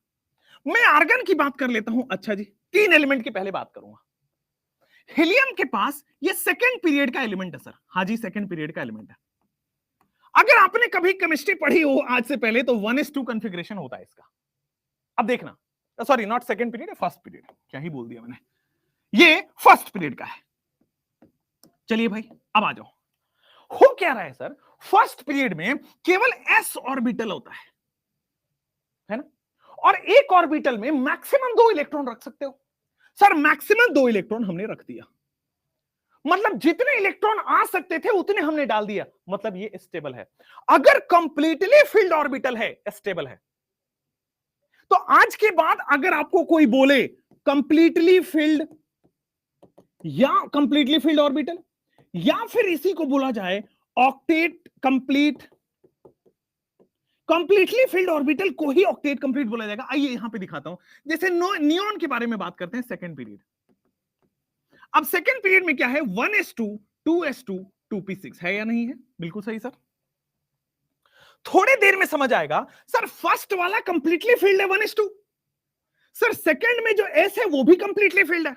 Speaker 1: मैं आर्गन की बात कर लेता हूं, अच्छा जी, तीन एलिमेंट की पहले बात करूंगा। हीलियम के पास ये सेकंड पीरियड का एलिमेंट है सर, हाँ जी सेकंड पीरियड का एलिमेंट है। अगर आपने कभी केमिस्ट्री पढ़ी हो आज से पहले, तो 1:2 कॉन्फ़िगरेशन होता है इसका। अब देखना, sorry not second period, first period, क्या ही बोल दिया मैंने, ये फर्स्ट पीरियड का है। चलिए भाई अब आ जाओ, हो क्या रहा है सर, फर्स्ट पीरियड में केवल s ऑर्बिटल होता है ना, और एक ऑर्बिटल में मैक्सिमम 2 इलेक्ट्रॉन रख सकते हो। सर मैक्सिमम 2 इलेक्ट्रॉन हमने रख दिया, मतलब जितने इलेक्ट्रॉन आ सकते थे उतने हमने डाल दिया, मतलब ये स्टेबल है। अगर कंप्लीटली फिल्ड ऑर्बिटल है, स्टेबल है। तो आज के बाद अगर आपको कोई बोले कंप्लीटली फिल्ड या कंप्लीटली फिल्ड ऑर्बिटल, या फिर इसी को बोला जाए octet complete, completely filled orbital को ही ऑक्टेट कंप्लीट बोला जाएगा। आइए यहां पे दिखाता हूं, जैसे नियॉन के बारे में बात करते हैं, सेकंड पीरियड। अब सेकंड पीरियड में क्या है, 1s2 2s2 2p6 है या नहीं है? बिल्कुल सही सर, थोड़ी देर में समझ आएगा। सर फर्स्ट वाला कंप्लीटली फील्ड है 1s2, सर सेकंड में जो s है वो भी कंप्लीटली फील्ड है,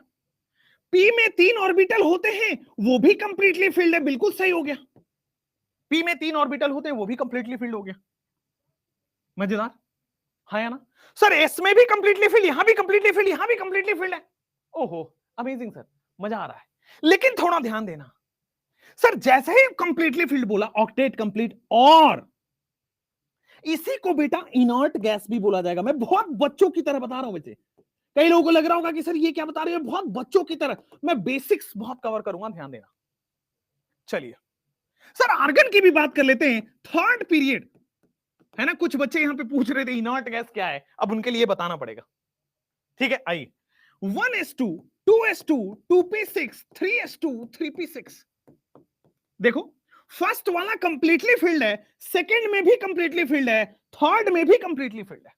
Speaker 1: p में 3 ऑर्बिटल होते हैं वो भी कंप्लीटली फील्ड है, बिल्कुल सही हो गया। p में 3 ऑर्बिटल होते हैं वो भी कंप्लीटली फील्ड हो गया, मजेदार है ना। सर s में भी कंप्लीटली फील्ड, यहां भी कंप्लीटली फील्ड, यहां भी कंप्लीटली फील्ड है। ओहो अमेजिंग सर, मजा आ रहा है। लेकिन थोड़ा ध्यान देना, सर जैसे ही कंप्लीटली फील्ड बोला ऑक्टेट कंप्लीट, और इसी को बेटा इनर्ट गैस भी बोला जाएगा। मैं बहुत बच्चों की तरह बता रहा हूं बच्चे, कई लोगों को लग रहा होगा कि सर ये क्या बता रहे हैं, बहुत बच्चों की तरह। मैं बेसिक्स बहुत कवर करूंगा, ध्यान देना। चलिए सर आर्गन की भी बात कर लेते हैं, थर्ड पीरियड है ना। कुछ बच्चे यहां पे पूछ रहे थे इनर्ट गैस क्या है, अब उनके लिए बताना पड़ेगा। ठीक है आइए, 1s2 2s2 2p6 3s2 3p6। देखो फर्स्ट वाला कंप्लीटली फील्ड है, सेकंड में भी कंप्लीटली फील्ड है, थर्ड में भी कंप्लीटली फील्ड है।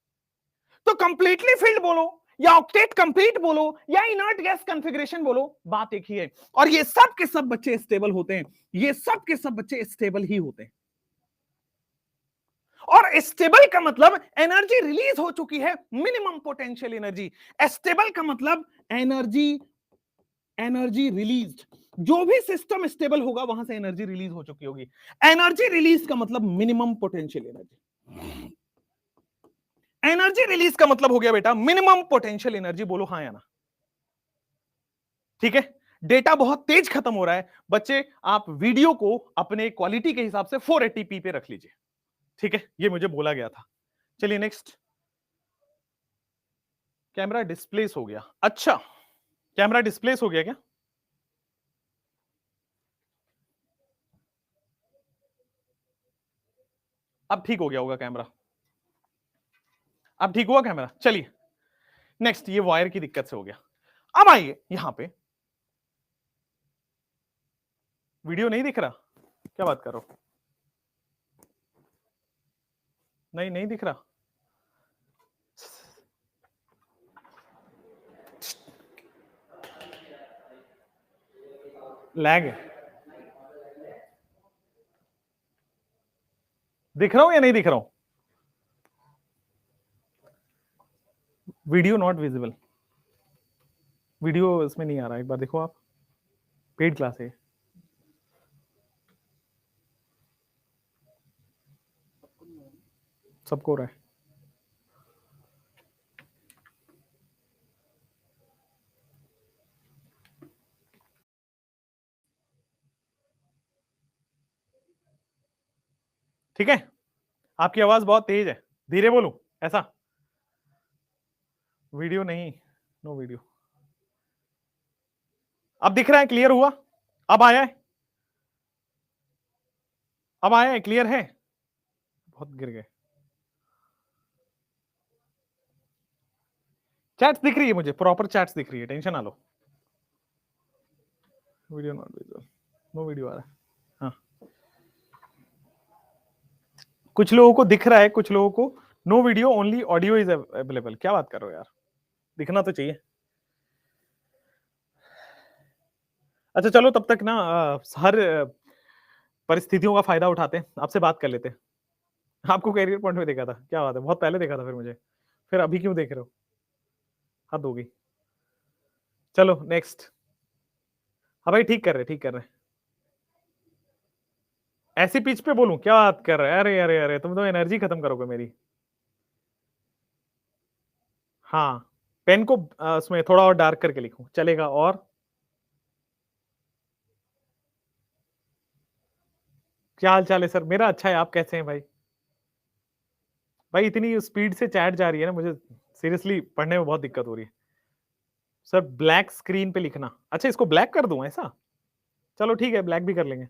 Speaker 1: तो कंप्लीटली फील्ड बोलो या ऑक्टेट कंप्लीट बोलो या इनर्ट गैस कॉन्फ़िगरेशन बोलो, बात एक ही है। और ये सब के सब बच्चे स्टेबल होते हैं, ये सब के सब बच्चे स्टेबल ही होते हैं। और स्टेबल का मतलब एनर्जी रिलीज हो चुकी है, मिनिमम पोटेंशियल एनर्जी। स्टेबल का मतलब एनर्जी रिलीज्ड, जो भी सिस्टम स्टेबल होगा वहां से एनर्जी रिलीज हो चुकी होगी। एनर्जी रिलीज का मतलब minimum potential energy, energy release का मतलब हो गया बेटा मिनिमम पोटेंशियल एनर्जी। बोलो हाँ या ना, ठीक है। डेटा बहुत तेज खत्म हो रहा है बच्चे, आप वीडियो को अपने क्वालिटी के हिसाब से 480p पे रख लीजिए, ठीक है, ये मुझे बोला गया था। चलिए नेक्स्ट, कैमरा डिस्प्लेस हो गया। अच्छा, कैमरा डिस्प्लेस हो गया क्या? अब ठीक हो गया होगा कैमरा, अब ठीक हुआ कैमरा। चलिए नेक्स्ट, ये वायर की दिक्कत से हो गया। अब आइए यहां पे, वीडियो नहीं दिख रहा, क्या बात कर रहा हूं? नहीं नहीं दिख रहा, लैग है। दिख रहा हूं या नहीं दिख रहा हूं? वीडियो नॉट विजिबल, वीडियो इसमें नहीं आ रहा, एक बार देखो आप, पेड क्लास है। सबको हो रहा है। ठीक है, आपकी आवाज बहुत तेज है, धीरे बोलूं ऐसा? वीडियो नहीं, नो वीडियो। अब दिख रहा है, क्लियर हुआ? अब आया है, अब आया है, क्लियर है? बहुत गिर गए। चैट्स दिख रही है मुझे, प्रॉपर चैट्स दिख रही है, टेंशन ना लो। Video not visible, no video आ रहा है। हाँ, कुछ लोगों को दिख रहा है, कुछ लोगों को no video only audio is available. क्या बात कर रहे हो यार, दिखना तो चाहिए। अच्छा चलो, तब तक ना हर परिस्थितियों का फायदा उठाते हैं, आपसे बात कर लेते हैं। आपको कैरियर पॉइंट में देखा था, क्या बात है, बहुत पहले देखा था, फिर अभी क्यों देख रहे हो? हद होगी। चलो नेक्स्ट। हाँ भाई, ठीक कर रहे, ठीक कर रहे। ऐसी पिच पे बोलूं, क्या बात कर रहे हैं? अरे अरे अरे, तुम तो एनर्जी खत्म करोगे मेरी। हाँ, पेन को उसमें थोड़ा और डार्क करके लिखूं, चलेगा? और क्या हाल चाल है सर? मेरा अच्छा है, आप कैसे हैं भाई? भाई इतनी स्पीड से चैट जा रही है ना, मुझे सीरियसली पढ़ने में बहुत दिक्कत हो रही है। सर ब्लैक स्क्रीन पे लिखना, अच्छा इसको ब्लैक कर दूं ऐसा? चलो ठीक है, ब्लैक भी कर लेंगे।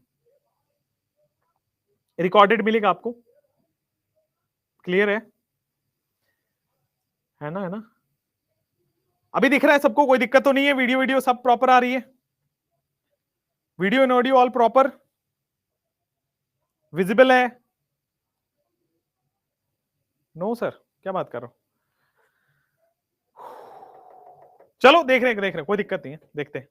Speaker 1: रिकॉर्डेड मिलेगा आपको, क्लियर है ना? है ना? अभी दिख रहा है सबको, कोई दिक्कत तो नहीं है? वीडियो वीडियो सब प्रॉपर आ रही है? Video and audio all proper visible है? नो सर, क्या बात कर रहा हूं? चलो देख रहे हैं, देख रहे हैं, कोई दिक्कत नहीं है, देखते हैं।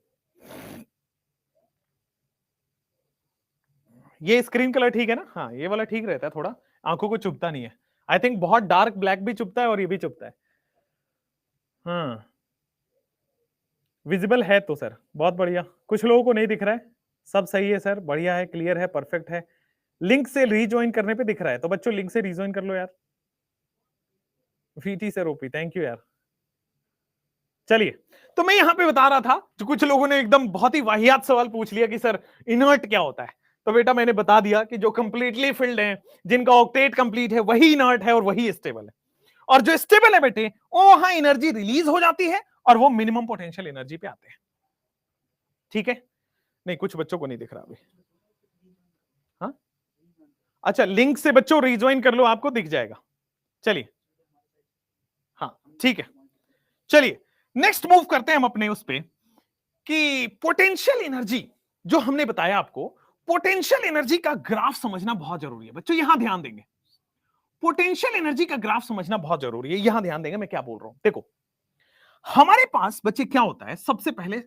Speaker 1: ये स्क्रीन कलर ठीक है ना? हाँ, ये वाला ठीक रहता है, थोड़ा आंखों को चुभता नहीं है। आई थिंक बहुत डार्क ब्लैक भी चुभता है और ये भी चुभता है। हाँ, विजिबल है तो सर बहुत बढ़िया। कुछ लोगों को नहीं दिख रहा है, सब सही है सर, बढ़िया है, क्लियर है, परफेक्ट है। लिंक से रीजॉइन करने पे दिख रहा है, तो बच्चों लिंक से रीजॉइन कर लो यार। वीटी से रोपी, थैंक यू यार। चलिए, तो मैं यहां पे बता रहा था, जो कुछ लोगों ने एकदम बहुत ही वाहियात सवाल पूछ लिया कि सर इनर्ट क्या होता है, तो बेटा मैंने बता दिया कि जो कंप्लीटली फिल्ड है, जिनका ऑक्टेट कंप्लीट है, वही इनर्ट है और वही स्टेबल है। और जो स्टेबल है बेटे, वो वहां एनर्जी रिलीज हो जाती है और वो मिनिमम पोटेंशियल एनर्जी पे आते हैं। ठीक है? नहीं, कुछ बच्चों को नहीं दिख रहा अभी। हाँ, अच्छा, लिंक से बच्चों रिज्वाइन कर लो, आपको दिख जाएगा। चलिए, हाँ ठीक है। चलिए नेक्स्ट मूव करते हैं हम अपने उस पे कि पोटेंशियल एनर्जी, जो हमने बताया आपको, पोटेंशियल एनर्जी का ग्राफ समझना बहुत जरूरी है बच्चों, यहां ध्यान देंगे। पोटेंशियल एनर्जी का ग्राफ समझना बहुत जरूरी है, यहां ध्यान देंगे मैं क्या बोल रहा हूं। देखो, हमारे पास बच्चे क्या होता है, सबसे पहले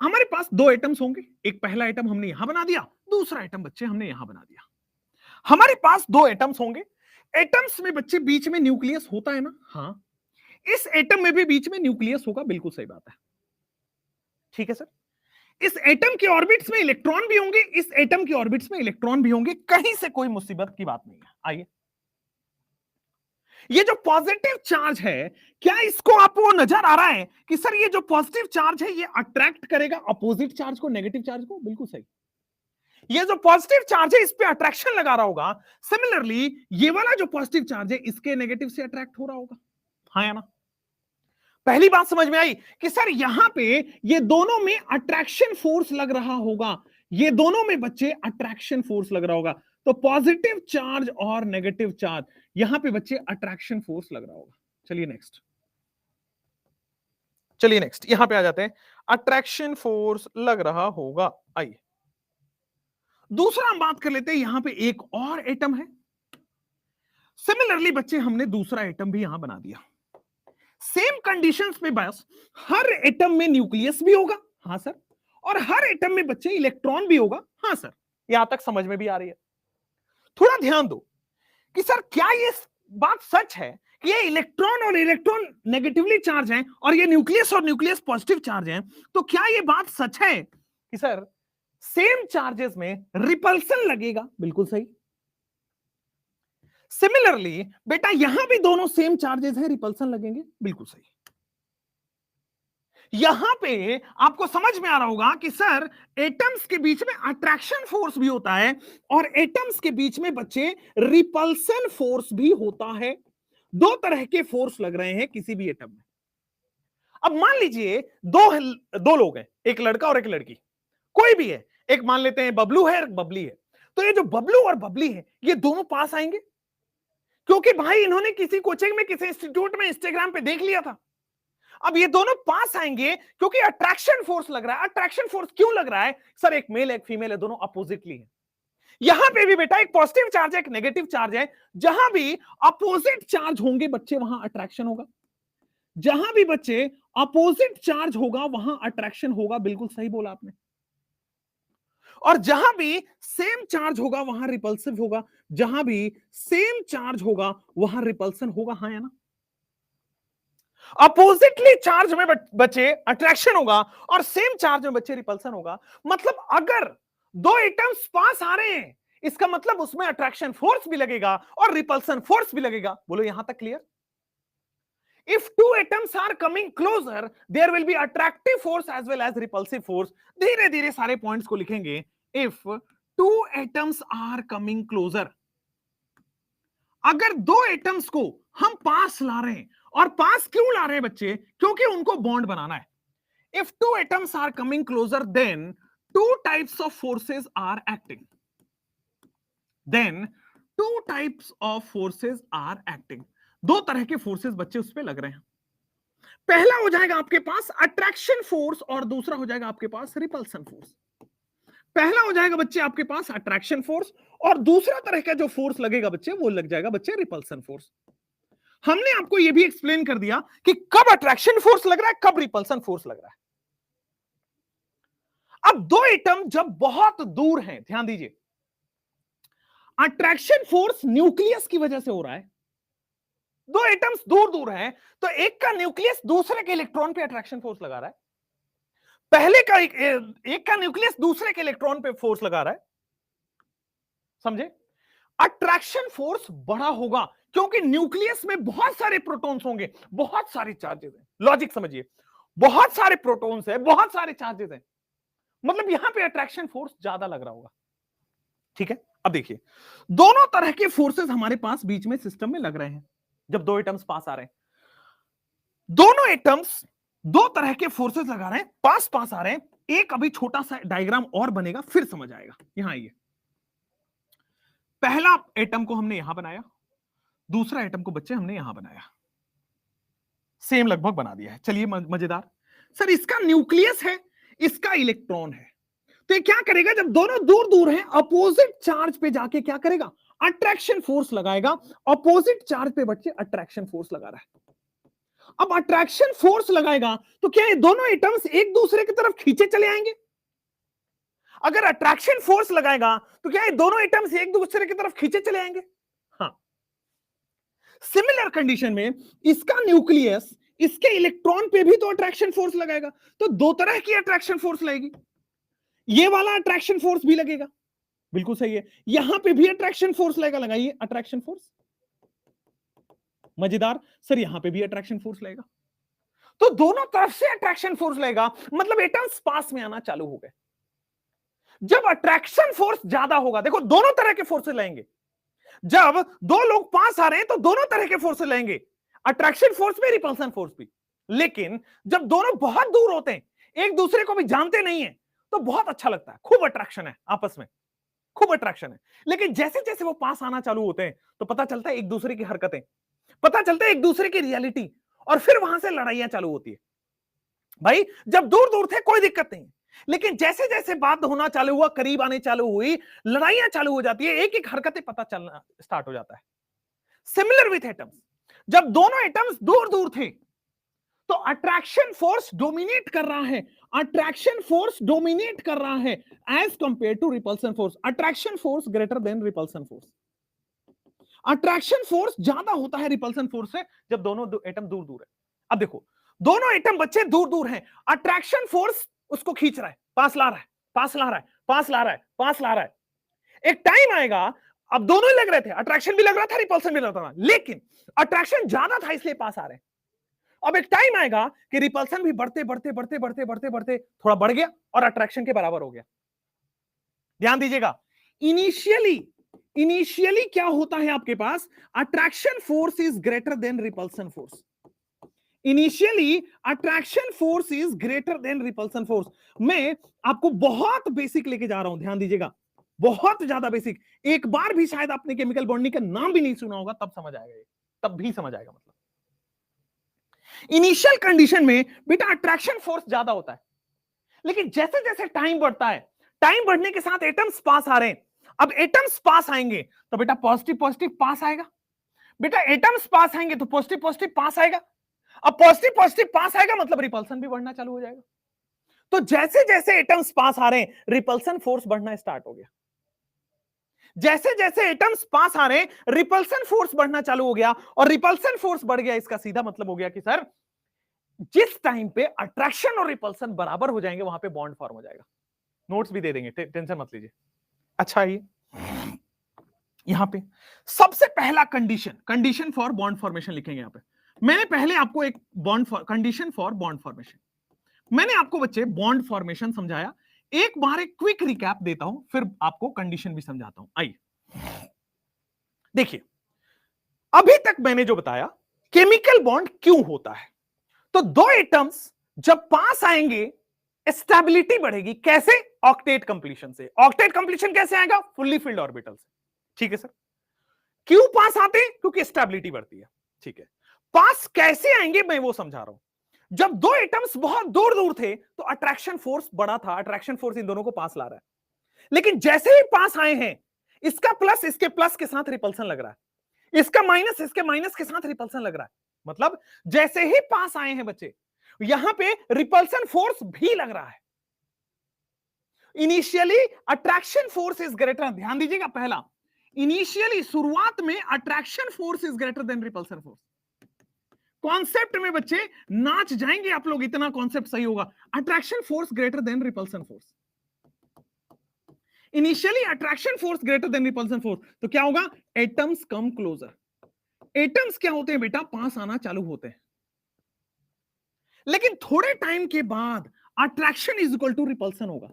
Speaker 1: हमारे पास दो एटम्स होंगे, एक पहला एटम हमने यहां बना दिया, दूसरा एटम बच्चे हमने यहां बना दिया। हमारे पास दो एटम्स होंगे, एटम्स में बच्चे बीच में न्यूक्लियस होता है ना? हाँ, इस एटम में भी बीच में न्यूक्लियस होगा, बिल्कुल सही बात है। ठीक है सर, इस एटम के ऑर्बिट्स में इलेक्ट्रॉन भी होंगे, इस एटम के ऑर्बिट्स में इलेक्ट्रॉन भी होंगे, कहीं से कोई मुसीबत की बात नहीं है। आइए, ये जो पॉजिटिव चार्ज है, क्या इसको आपको नजर आ रहा है कि सर ये जो पॉजिटिव चार्ज है ये अट्रैक्ट करेगा अपोजिट चार्ज को, नेगेटिव चार्ज को? बिल्कुल सही। ये जो पॉजिटिव चार्ज है इस पे अट्रैक्शन लगा रहा होगा, सिमिलरली ये वाला जो पॉजिटिव चार्ज है इसके नेगेटिव से अट्रैक्ट हो रहा होगा। हाँ या ना? पहली बात समझ में आई कि सर यहां पे ये दोनों में अट्रैक्शन फोर्स लग रहा होगा, ये दोनों में बच्चे अट्रैक्शन फोर्स लग रहा होगा। तो पॉजिटिव चार्ज और नेगेटिव चार्ज, यहां पे बच्चे अट्रैक्शन फोर्स लग रहा होगा। चलिए नेक्स्ट, चलिए नेक्स्ट यहां पे आ जाते हैं। अट्रैक्शन फोर्स लग रहा होगा। आइए दूसरा हम बात कर लेते हैं, यहां पे एक और एटम है। सिमिलरली बच्चे हमने दूसरा एटम भी यहां बना दिया। सेम कंडीशंस पे बस हर एटम में न्यूक्लियस भी होगा, हाँ सर, और हर एटम में बच्चे इलेक्ट्रॉन भी होगा, हाँ सर। यहां तक समझ में भी आ रही है? थोड़ा ध्यान दो कि सर क्या ये बात सच है कि ये इलेक्ट्रॉन और इलेक्ट्रॉन नेगेटिवली चार्ज हैं और ये न्यूक्लियस और न्यूक्लियस पॉजिटिव चार्ज हैं? तो क्या ये बात सच है कि सर सेम चार्जेस में रिपल्सन लगेगा? बिल्कुल सही। सिमिलरली बेटा यहां भी दोनों सेम चार्जेस हैं, रिपल्सन लगेंगे? बिल्कुल सही। यहां पे आपको समझ में आ रहा होगा कि सर एटम्स के बीच में अट्रैक्शन फोर्स भी होता है और एटम्स के बीच में बच्चे रिपल्सन फोर्स भी होता है। दो तरह के फोर्स लग रहे हैं किसी भी एटम में। अब मान लीजिए दो लोग हैं, एक लड़का और एक लड़की, कोई भी है, एक मान लेते हैं बबलू है, एक बबली है। तो ये जो बबलू और बबली है ये दोनों पास आएंगे, क्योंकि भाई इन्होंने किसी कोचिंग में, किसी इंस्टीट्यूट में, इंस्टाग्राम पे देख लिया था। अब ये दोनों पास आएंगे क्योंकि अट्रैक्शन फोर्स लग रहा है। अट्रैक्शन फोर्स क्यों लग रहा है? सर एक मेल एक फीमेल है, दोनों अपोजिटली है। यहां पे भी बेटा एक पॉजिटिव चार्ज है, एक नेगेटिव चार्ज है। जहां भी अपोजिट चार्ज होंगे बच्चे वहां अट्रैक्शन होगा। जहां भी बच्चे अपोजिट चार्ज होगा वहां अट्रैक्शन होगा। बिल्कुल सही बोला आपने। और जहां भी सेम चार्ज होगा वहां रिपल्सिव होगा। जहां भी सेम चार्ज होगा वहां रिपल्सन होगा। हाँ या ना? अपोजिटली चार्ज में बच्चे अट्रैक्शन होगा और सेम चार्ज में बच्चे रिपल्सन होगा। मतलब अगर दो एटम्स पास आ रहे हैं इसका मतलब उसमें अट्रैक्शन फोर्स भी लगेगा और रिपल्सन फोर्स भी लगेगा। बोलो यहां तक clear? If two atoms are coming closer, there will be attractive force as well as repulsive force. धीरे धीरे सारे पॉइंट्स को लिखेंगे। If two atoms are coming closer, अगर दो एटम्स को हम पास ला रहे हैं, और पास क्यों ला रहे हैं बच्चे? क्योंकि उनको बॉन्ड बनाना है। If two atoms are coming closer, then two types of forces are acting. Then two types of forces are acting. दो तरह के फोर्सेस बच्चे उस पे लग रहे हैं। पहला हो जाएगा आपके पास अट्रैक्शन फोर्स और दूसरा हो जाएगा आपके पास रिपल्सन फोर्स। पहला हो जाएगा बच्चे आपके पास अट्रैक्शन फोर्स और दूसरा तरह का जो फोर्स लगेगा बच्चे वो लग जाएगा बच्चे रिपल्सन फोर्स। हमने आपको यह भी एक्सप्लेन कर दिया कि कब अट्रैक्शन फोर्स लग रहा है, कब रिपल्सन फोर्स लग रहा है। अब दो एटम जब बहुत दूर हैं, ध्यान दीजिए, अट्रैक्शन फोर्स न्यूक्लियस की वजह से हो रहा है। दो एटम्स दूर दूर हैं तो एक का न्यूक्लियस दूसरे के इलेक्ट्रॉन पे अट्रैक्शन फोर्स लगा रहा है। पहले का एक का न्यूक्लियस दूसरे के इलेक्ट्रॉन पे फोर्स लगा रहा है। समझे? अट्रैक्शन फोर्स बड़ा होगा क्योंकि न्यूक्लियस में बहुत सारे प्रोटॉन्स होंगे, बहुत सारे चार्जेस हैं। लॉजिक समझिए, बहुत सारे प्रोटॉन्स हैं, बहुत सारे चार्जेस हैं, मतलब यहां पे अट्रैक्शन फोर्स ज्यादा लग रहा होगा। ठीक है? अब देखिए, दोनों तरह के फोर्सेस हमारे पास बीच में सिस्टम में लग रहे हैं जब दो एटम्स पास आ रहे हैं। दोनों एटम्स दो तरह के फोर्सेस लगा रहे हैं, पास पास आ रहे हैं। एक अभी छोटा सा डायग्राम और बनेगा फिर समझ आएगा। यहां आइए, पहला एटम को हमने यहां बनाया, दूसरा एटम को बच्चे हमने यहां बनाया, सेम लगभग बना दिया है। चलिए मजेदार, सर इसका न्यूक्लियस है, इसका इलेक्ट्रॉन है, तो ये क्या करेगा? जब दोनों दूर दूर हैं अपोजिट चार्ज पे जाके क्या करेगा? अट्रैक्शन फोर्स लगाएगा। अपोजिट चार्ज पे बच्चे अट्रैक्शन फोर्स लगा रहा है। अब अट्रैक्शन फोर्स लगाएगा तो क्या ये दोनों एटम्स एक दूसरे की तरफ खींचे चले आएंगे? अगर अट्रैक्शन फोर्स लगाएगा तो क्या ये दोनों एटम्स एक दूसरे की तरफ खींचे चले आएंगे? हाँ। सिमिलर कंडीशन में इसका न्यूक्लियस इसके इलेक्ट्रॉन पे भी तो अट्रैक्शन फोर्स लगाएगा, तो दो तरह की अट्रैक्शन फोर्स लगेगी। ये वाला अट्रैक्शन फोर्स भी लगेगा, बिल्कुल सही है। यहां पे भी अट्रैक्शन फोर्स लगेगा, लगाइए अट्रैक्शन फोर्स। मजेदार सर, यहां पे भी अट्रैक्शन फोर्स लगेगा, तो दोनों तरफ से अट्रैक्शन फोर्स लगेगा, मतलब एटम्स पास में आना चालू हो गए। जब अट्रैक्शन फोर्स ज्यादा होगा, देखो दोनों तरह के फोर्सेस लगेंगे, जब दो लोग पास आ रहे हैं तो दोनों तरह के फोर्सेस लगेंगे, अट्रैक्शन फोर्स भी, रिपल्सन फोर्स भी। लेकिन जब दोनों बहुत दूर होते हैं, एक दूसरे को भी जानते नहीं है, तो बहुत अच्छा लगता है, खूब अट्रैक्शन है आपस में, खूब अट्रैक्शन है। लेकिन जैसे जैसे वो पास आना चालू होते हैं, तो पता चलता है एक दूसरे की हरकतें, पता चलता है एक दूसरे की रियलिटी, और फिर वहां से लड़ाइयां चालू होती है। भाई जब दूर दूर थे कोई दिक्कत नहीं, लेकिन जैसे जैसे बात होना चालू हुआ, करीब आने चालू हुई, लड़ाइयां चालू हो जाती है, एक एक हरकतें पता चलना स्टार्ट हो जाता है। सिमिलर विथ एटम्स, जब दोनों एटम्स दूर दूर थे, तो अट्रैक्शन फोर्स डोमिनेट कर रहा है, अट्रैक्शन फोर्स डोमिनेट कर रहा है as compared to repulsion force, attraction force greater than repulsion force. Attraction force ज्यादा होता है रिपल्सन फोर्स से जब दोनों एटम दूर दूर है। अब देखो, दोनों एटम बच्चे दूर दूर हैं, अट्रैक्शन फोर्स उसको खींच रहा है, पास ला रहा है, पास ला रहा है, पास ला रहा है, पास ला रहा है। एक टाइम आएगा, अब दोनों ही लग रहे थे, अट्रैक्शन भी लग रहा था, रिपल्सन भी लग रहा था, लेकिन अट्रैक्शन ज्यादा था इसलिए पास आ रहे हैं। अब एक टाइम आएगा कि रिपल्सन भी बढ़ते बढ़ते बढ़ते बढ़ते बढ़ते बढ़ते थोड़ा बढ़ गया और अट्रैक्शन के बराबर हो गया। ध्यान दीजिएगा, इनिशियली क्या होता है आपके पास, attraction force is greater than repulsion force. Initially attraction force is greater than repulsion force. मैं आपको बहुत बेसिक लेके जा रहा हूं, ध्यान दीजिएगा, बहुत ज्यादा बेसिक। एक बार भी शायद आपने केमिकल बॉन्डिंग का नाम भी नहीं सुना होगा, तब समझ आएगा ये, तब भी समझ आएगा। मतलब इनिशियल कंडीशन में बेटा अट्रैक्शन फोर्स ज्यादा होता है, लेकिन जैसे जैसे टाइम बढ़ता है, टाइम बढ़ने के साथ एटम्स पास आ रहे हैं। अब एटम्स पास आएंगे तो बेटा पॉजिटिव पॉजिटिव पास आएगा, बेटा एटम्स पास आएंगे तो पॉजिटिव पॉजिटिव पास आएगा। अब पॉजिटिव पॉजिटिव पास आएगा मतलब रिपल्सन भी बढ़ना चालू हो जाएगा। तो जैसे जैसे एटम्स पास आ रहे हैं, रिपल्सन फोर्स बढ़ना स्टार्ट हो गया। जैसे जैसे एटम्स पास आ रहे हैं, रिपल्सन फोर्स बढ़ना चालू हो गया, और रिपल्सन फोर्स बढ़ गया, इसका सीधा मतलब हो गया कि सर जिस टाइम पे अट्रैक्शन और रिपल्सन बराबर हो जाएंगे, वहां पे बॉन्ड फॉर्म हो जाएगा। नोट्स भी दे देंगे, टेंशन मत लीजिए। अच्छा, ये यहां पे सबसे पहला कंडीशन फॉर बॉन्ड फॉर्मेशन लिखेंगे। यहां पे मैंने पहले आपको एक कंडीशन फॉर बॉन्ड फॉर्मेशन, मैंने आपको बच्चे बॉन्ड फॉर्मेशन समझाया, एक बार एक क्विक रिकैप देता हूं, फिर आपको कंडीशन भी समझाता हूं। आइए देखिए, अभी तक मैंने जो बताया केमिकल बॉन्ड क्यों होता है, तो दो एटम्स जब पास आएंगे स्टेबिलिटी बढ़ेगी। कैसे? ऑक्टेट कंप्लीशन से। ऑक्टेट कंप्लीशन कैसे आएगा? फुल्ली फिल्ड ऑर्बिटल से। ठीक है सर, क्यों पास आते हैं? क्योंकि स्टेबिलिटी बढ़ती है। ठीक है, पास कैसे आएंगे मैं वो समझा रहा हूं। जब दो एटम्स बहुत दूर दूर थे तो अट्रैक्शन फोर्स बड़ा था, अट्रैक्शन फोर्स इन दोनों को पास ला रहा है, लेकिन जैसे ही पास आए हैं, इसका प्लस इसके प्लस के साथ रिपल्सन लग रहा है, इसका माइनस इसके माइनस के साथ रिपल्सन लग रहा है। मतलब जैसे ही पास आए हैं बच्चे, यहां पे रिपल्सन फोर्स भी लग रहा है। Initially attraction force is greater, ध्यान दीजिएगा, पहला इनिशियली शुरुआत में attraction force is greater than repulsion force. Concept में बच्चे नाच जाएंगे आप लोग, इतना कॉन्सेप्ट सही होगा। Attraction force greater than repulsion force, initially attraction force greater than repulsion force, तो क्या होगा? Atoms come closer. एटम्स क्या होते हैं बेटा? पास आना चालू होते हैं, लेकिन थोड़े टाइम के बाद attraction is equal to repulsion होगा।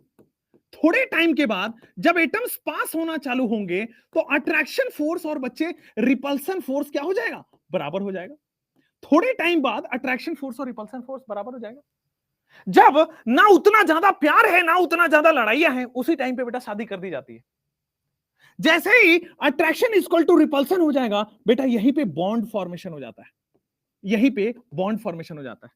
Speaker 1: थोड़े टाइम के बाद जब एटम्स पास होना चालू होंगे, तो अट्रैक्शन फोर्स और बच्चे रिपल्सन फोर्स क्या हो जाएगा? बराबर हो जाएगा। थोड़े टाइम बाद अट्रैक्शन फोर्स और रिपल्सन फोर्स बराबर हो जाएगा। जब ना उतना ज्यादा प्यार है ना उतना ज्यादा लड़ाइयां हैं, उसी टाइम पे बेटा शादी कर दी जाती है। जैसे ही अट्रैक्शन इक्वल टू रिपल्सन हो जाएगा बेटा, यहीं पे बॉन्ड फॉर्मेशन हो जाता है, यहीं पे बॉन्ड फॉर्मेशन हो जाता है।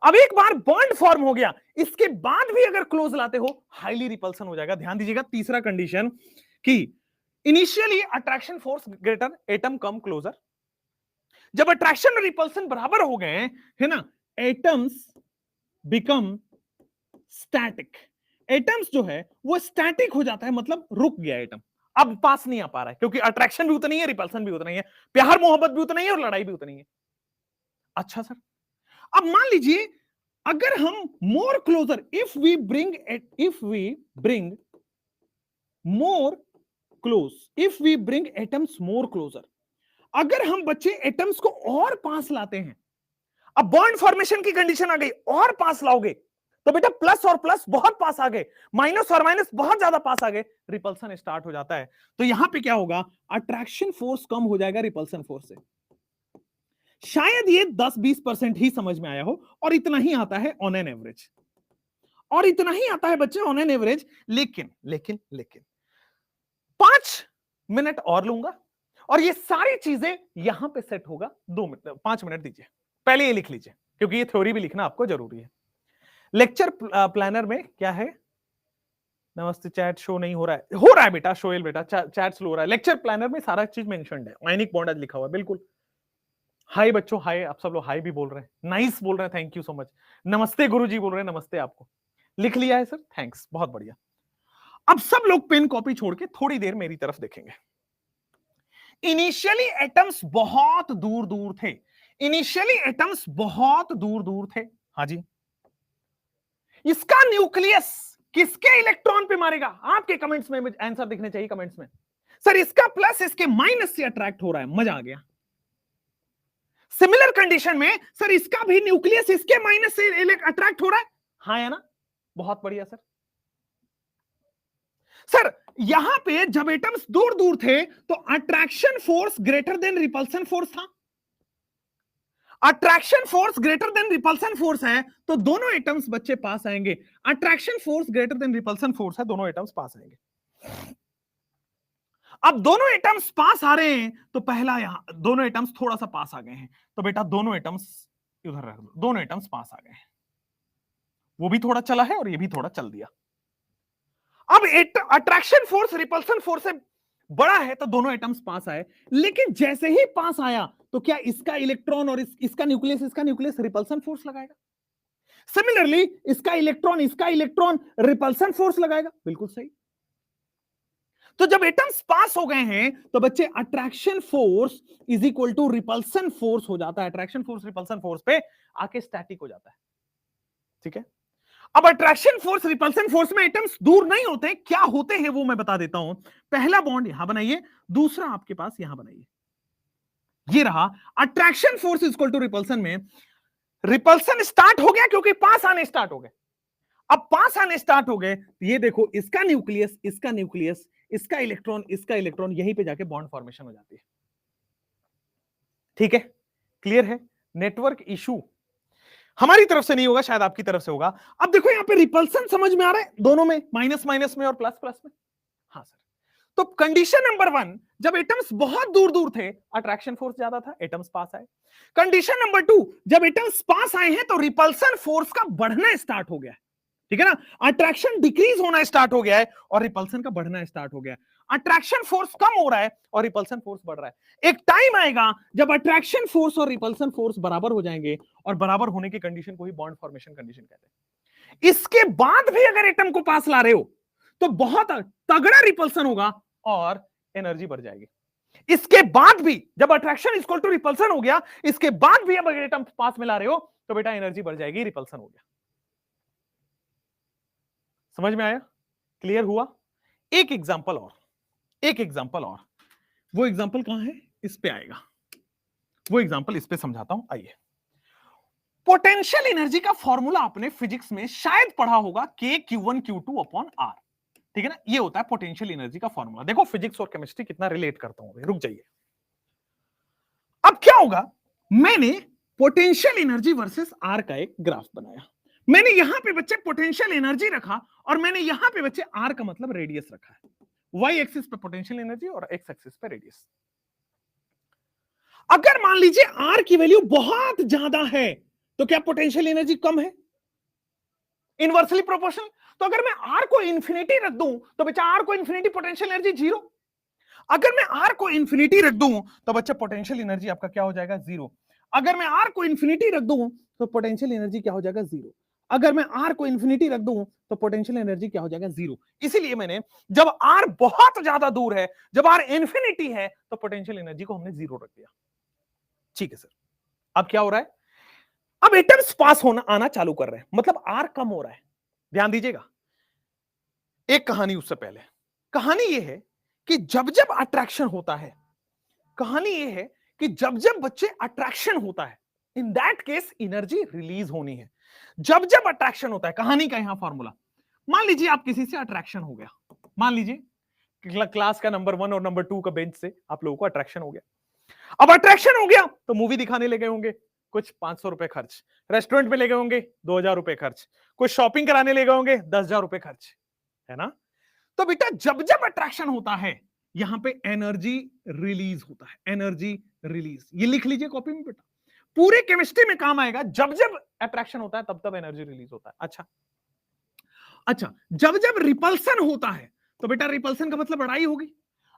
Speaker 1: अब एक बार बॉन्ड फॉर्म हो गया, इसके बाद भी अगर क्लोज लाते हो, हाईली रिपल्सन हो जाएगा। ध्यान दीजिएगा, तीसरा कंडीशन कि initially attraction force greater, atom कम क्लोजर। जब अट्रैक्शन और रिपल्सन बराबर हो गए है ना, एटम्स बिकम स्टैटिक। एटम्स जो है वो स्टैटिक हो जाता है, मतलब रुक गया एटम, अब पास नहीं आ पा रहा है, क्योंकि अट्रैक्शन भी उतनी है, रिपल्सन भी उतनी है, प्यार मोहब्बत भी उतनी है और लड़ाई भी उतनी है। अच्छा सर, अब मान लीजिए अगर हम more closer, if we bring more close, if we bring atoms more closer, अगर हम बच्चे एटम्स को और पास लाते हैं, अब बॉन्ड फॉर्मेशन की कंडीशन आ गई, और पास लाओगे तो बेटा प्लस और प्लस बहुत पास आ गए, माइनस और माइनस बहुत ज्यादा पास आ गए, रिपल्सन स्टार्ट हो जाता है। तो यहां पे क्या होगा, अट्रैक्शन फोर्स कम हो जाएगा रिपल्सन फोर्स से। शायद ये 10-20% ही समझ में आया हो, और इतना ही आता है ऑन एन एवरेज, और इतना ही आता है बच्चे ऑन एन एवरेज। लेकिन लेकिन लेकिन 5 मिनट और लूंगा और ये सारी चीजें यहां पे सेट होगा। 2 मिनट 5 मिनट दीजिए, पहले ये लिख लीजिए क्योंकि ये थ्योरी भी लिखना आपको जरूरी है। लेक्चर प्लानर में क्या है, नमस्ते चैट शो नहीं हो रहा है बेटा, शोएल बेटा चैट स्लो हो रहा है। लेक्चर प्लानर में सारा चीज मेंशन्ड है, आयनिक बॉन्ड आज लिखा हुआ है बिल्कुल। हाय बच्चों, हाय, आप सब लोग हाय भी बोल रहे हैं, नाइस बोल रहे हैं, थैंक यू सो मच। नमस्ते गुरुजी बोल रहे हैं, नमस्ते आपको, लिख लिया है सर, थैंक्स, बहुत बढ़िया। अब सब लोग पेन कॉपी छोड़ के थोड़ी देर मेरी तरफ देखेंगे। इनिशियली एटम्स बहुत दूर दूर थे, इनिशियली एटम्स बहुत दूर दूर थे। हाँ जी, इसका न्यूक्लियस किसके इलेक्ट्रॉन पे मारेगा? आपके कमेंट्स में आंसर दिखने चाहिए कमेंट्स में। सर इसका प्लस इसके माइनस से अट्रैक्ट हो रहा है, मजा आ गया। सिमिलर कंडीशन में सर इसका भी न्यूक्लियस इसके माइनस से अट्रैक्ट हो रहा है, हाँ है ना, बहुत बढ़िया सर। सर यहां पे जब एटम्स दूर दूर थे तो attraction force greater than repulsion force था। Attraction force greater than repulsion force है तो दोनों एटम्स बच्चे पास आएंगे। Attraction force greater than repulsion force है, दोनों एटम्स पास आएंगे। अब दोनों एटम्स पास आ रहे हैं तो पहला यहां दोनों एटम्स थोड़ा सा पास आ गए हैं, तो बेटा दोनों एटम्स उधर रख दो, दोनों एटम्स पास आ गए हैं। वो भी थोड़ा चला है और ये भी थोड़ा चल दिया। अब अट्रैक्शन फोर्स रिपल्सन फोर्स से बड़ा है तो दोनों एटम्स पास आए, लेकिन जैसे ही पास आया तो क्या इसका इलेक्ट्रॉन और इसका न्यूक्लियस रिपल्सन फोर्स लगाएगा? सिमिलरली इसका इलेक्ट्रॉन रिपल्सन फोर्स लगाएगा, बिल्कुल सही। तो जब एटम्स पास हो गए हैं तो बच्चे attraction force is equal to repulsion force हो जाता है। अट्रैक्शन फोर्स रिपल्सन फोर्स पे आके स्टैटिक हो जाता है, ठीक है। अब अट्रैक्शन फोर्स रिपल्सन फोर्स में एटम्स दूर नहीं होते, क्या होते हैं वो मैं बता देता हूं। पहला बॉन्ड यहां बनाइए, दूसरा आपके पास यहां बनाइए, ये रहा। Attraction force equal to repulsion में रिपल्सन स्टार्ट हो गया क्योंकि पास आने स्टार्ट हो गए। अब पास आने स्टार्ट हो गए, ये देखो इसका न्यूक्लियस इसका इलेक्ट्रॉन यहीं पे जाके बॉन्ड फॉर्मेशन हो जाती है, ठीक है, क्लियर है। नेटवर्क इशू हमारी तरफ से नहीं होगा, शायद आपकी तरफ से होगा। अब देखो यहां पे रिपल्सन समझ में आ रहा है, दोनों में, माइनस माइनस में और प्लस प्लस में। हाँ सर, तो कंडीशन नंबर 1, जब एटम्स बहुत दूर दूर थे अट्रैक्शन फोर्स ज्यादा था, एटम्स पास आए। कंडीशन नंबर 2, जब एटम्स पास आए हैं तो रिपल्सन फोर्स का बढ़ना स्टार्ट हो गया है, ठीक है ना। अट्रैक्शन डिक्रीज होना स्टार्ट हो गया है और रिपल्सन का बढ़ना स्टार्ट हो गया है। अट्रैक्शन फोर्स कम हो रहा है और रिपल्सन फोर्स बढ़ रहा है। एक टाइम आएगा जब अट्रैक्शन फोर्स और रिपल्सन फोर्स बराबर हो जाएंगे, और बराबर होने की कंडीशन को ही बॉन्ड फॉर्मेशन कंडीशन कहते हैं। इसके बाद भी अगर एटम को पास ला रहे हो तो बहुत तगड़ा रिपल्सन होगा और एनर्जी बढ़ जाएगी। इसके बाद भी जब अट्रैक्शन इक्वल टू रिपल्सन हो गया, इसके बाद भी अब अगर एटम पास में ला रहे हो तो बेटा एनर्जी बढ़ जाएगी, रिपल्सन हो गया। समझ में आया, क्लियर हुआ। एक एग्जांपल और, वो एग्जांपल कहां है, इस पे आएगा, वो एग्जांपल इस पे समझाता हूं, आइए। पोटेंशियल एनर्जी का फॉर्मूला आपने फिजिक्स में शायद पढ़ा होगा, K(Q1Q2)R, ठीक है ना, ये होता है पोटेंशियल एनर्जी का फॉर्मूला। देखो फिजिक्स और केमिस्ट्री कितना रिलेट करता हूं, रुक जाइए। अब क्या होगा, मैंने पोटेंशियल एनर्जी वर्सेस आर का एक ग्राफ बनाया, मैंने यहां पे बच्चे पोटेंशियल एनर्जी रखा और मैंने यहां पे बच्चे आर का मतलब रेडियस रखा है। वाई एक्सिस पे पोटेंशियल एनर्जी और एक्स एक्सिस पे रेडियस। अगर मान लीजिए आर की वैल्यू बहुत ज्यादा है तो क्या पोटेंशियल एनर्जी कम है? Inversely proportional. तो अगर मैं आर को इंफिनिटी रख दूं तो बच्चा आर को इंफिनिटी, पोटेंशियल एनर्जी 0। अगर मैं आर को इंफिनिटी रख दूं तो बच्चा पोटेंशियल एनर्जी आपका क्या हो जाएगा, 0। अगर मैं आर को इंफिनिटी रख दूं तो पोटेंशियल एनर्जी क्या हो जाएगा, 0। अगर मैं आर को इंफिनिटी रख दूं तो पोटेंशियल एनर्जी क्या हो जाएगा, 0। इसीलिए मैंने जब आर बहुत ज्यादा दूर है, जब आर इंफिनिटी है, तो पोटेंशियल एनर्जी को हमने 0 रख दिया, ठीक है सर। अब क्या हो रहा है, अब एटम्स पास होना आना चालू कर रहे हैं, मतलब आर कम हो रहा है। ध्यान दीजिएगा, एक कहानी उससे पहले, कहानी यह है कि जब जब अट्रैक्शन होता है, कहानी यह है कि जब जब बच्चे अट्रैक्शन होता है, in that case energy release होनी है। जब जब अट्रैक्शन होता है, कहानी का यहां फॉर्मूला, मान लीजिए आप किसी से अट्रैक्शन हो गया, मान लीजिए क्लास का नंबर 1 और नंबर 2 का बेंच से आप लोगों को अट्रैक्शन हो गया। अब अट्रैक्शन हो गया तो मूवी दिखाने ले गए होंगे, कुछ 500 रुपए खर्च, रेस्टोरेंट में ले गए होंगे 2000 रुपए खर्च, कुछ शॉपिंग कराने ले गए होंगे 10,000 रुपए खर्च, है ना। तो बेटा जब जब अट्रैक्शन होता है यहां पे एनर्जी रिलीज होता है, एनर्जी रिलीज, ये लिख लीजिए कॉपी में बेटा, पूरे केमिस्ट्री में काम आएगा। जब जब अट्रैक्शन होता है तब तब एनर्जी रिलीज होता है। अच्छा, जब जब रिपल्सन होता है तो बेटा रिपल्सन का मतलब लड़ाई होगी।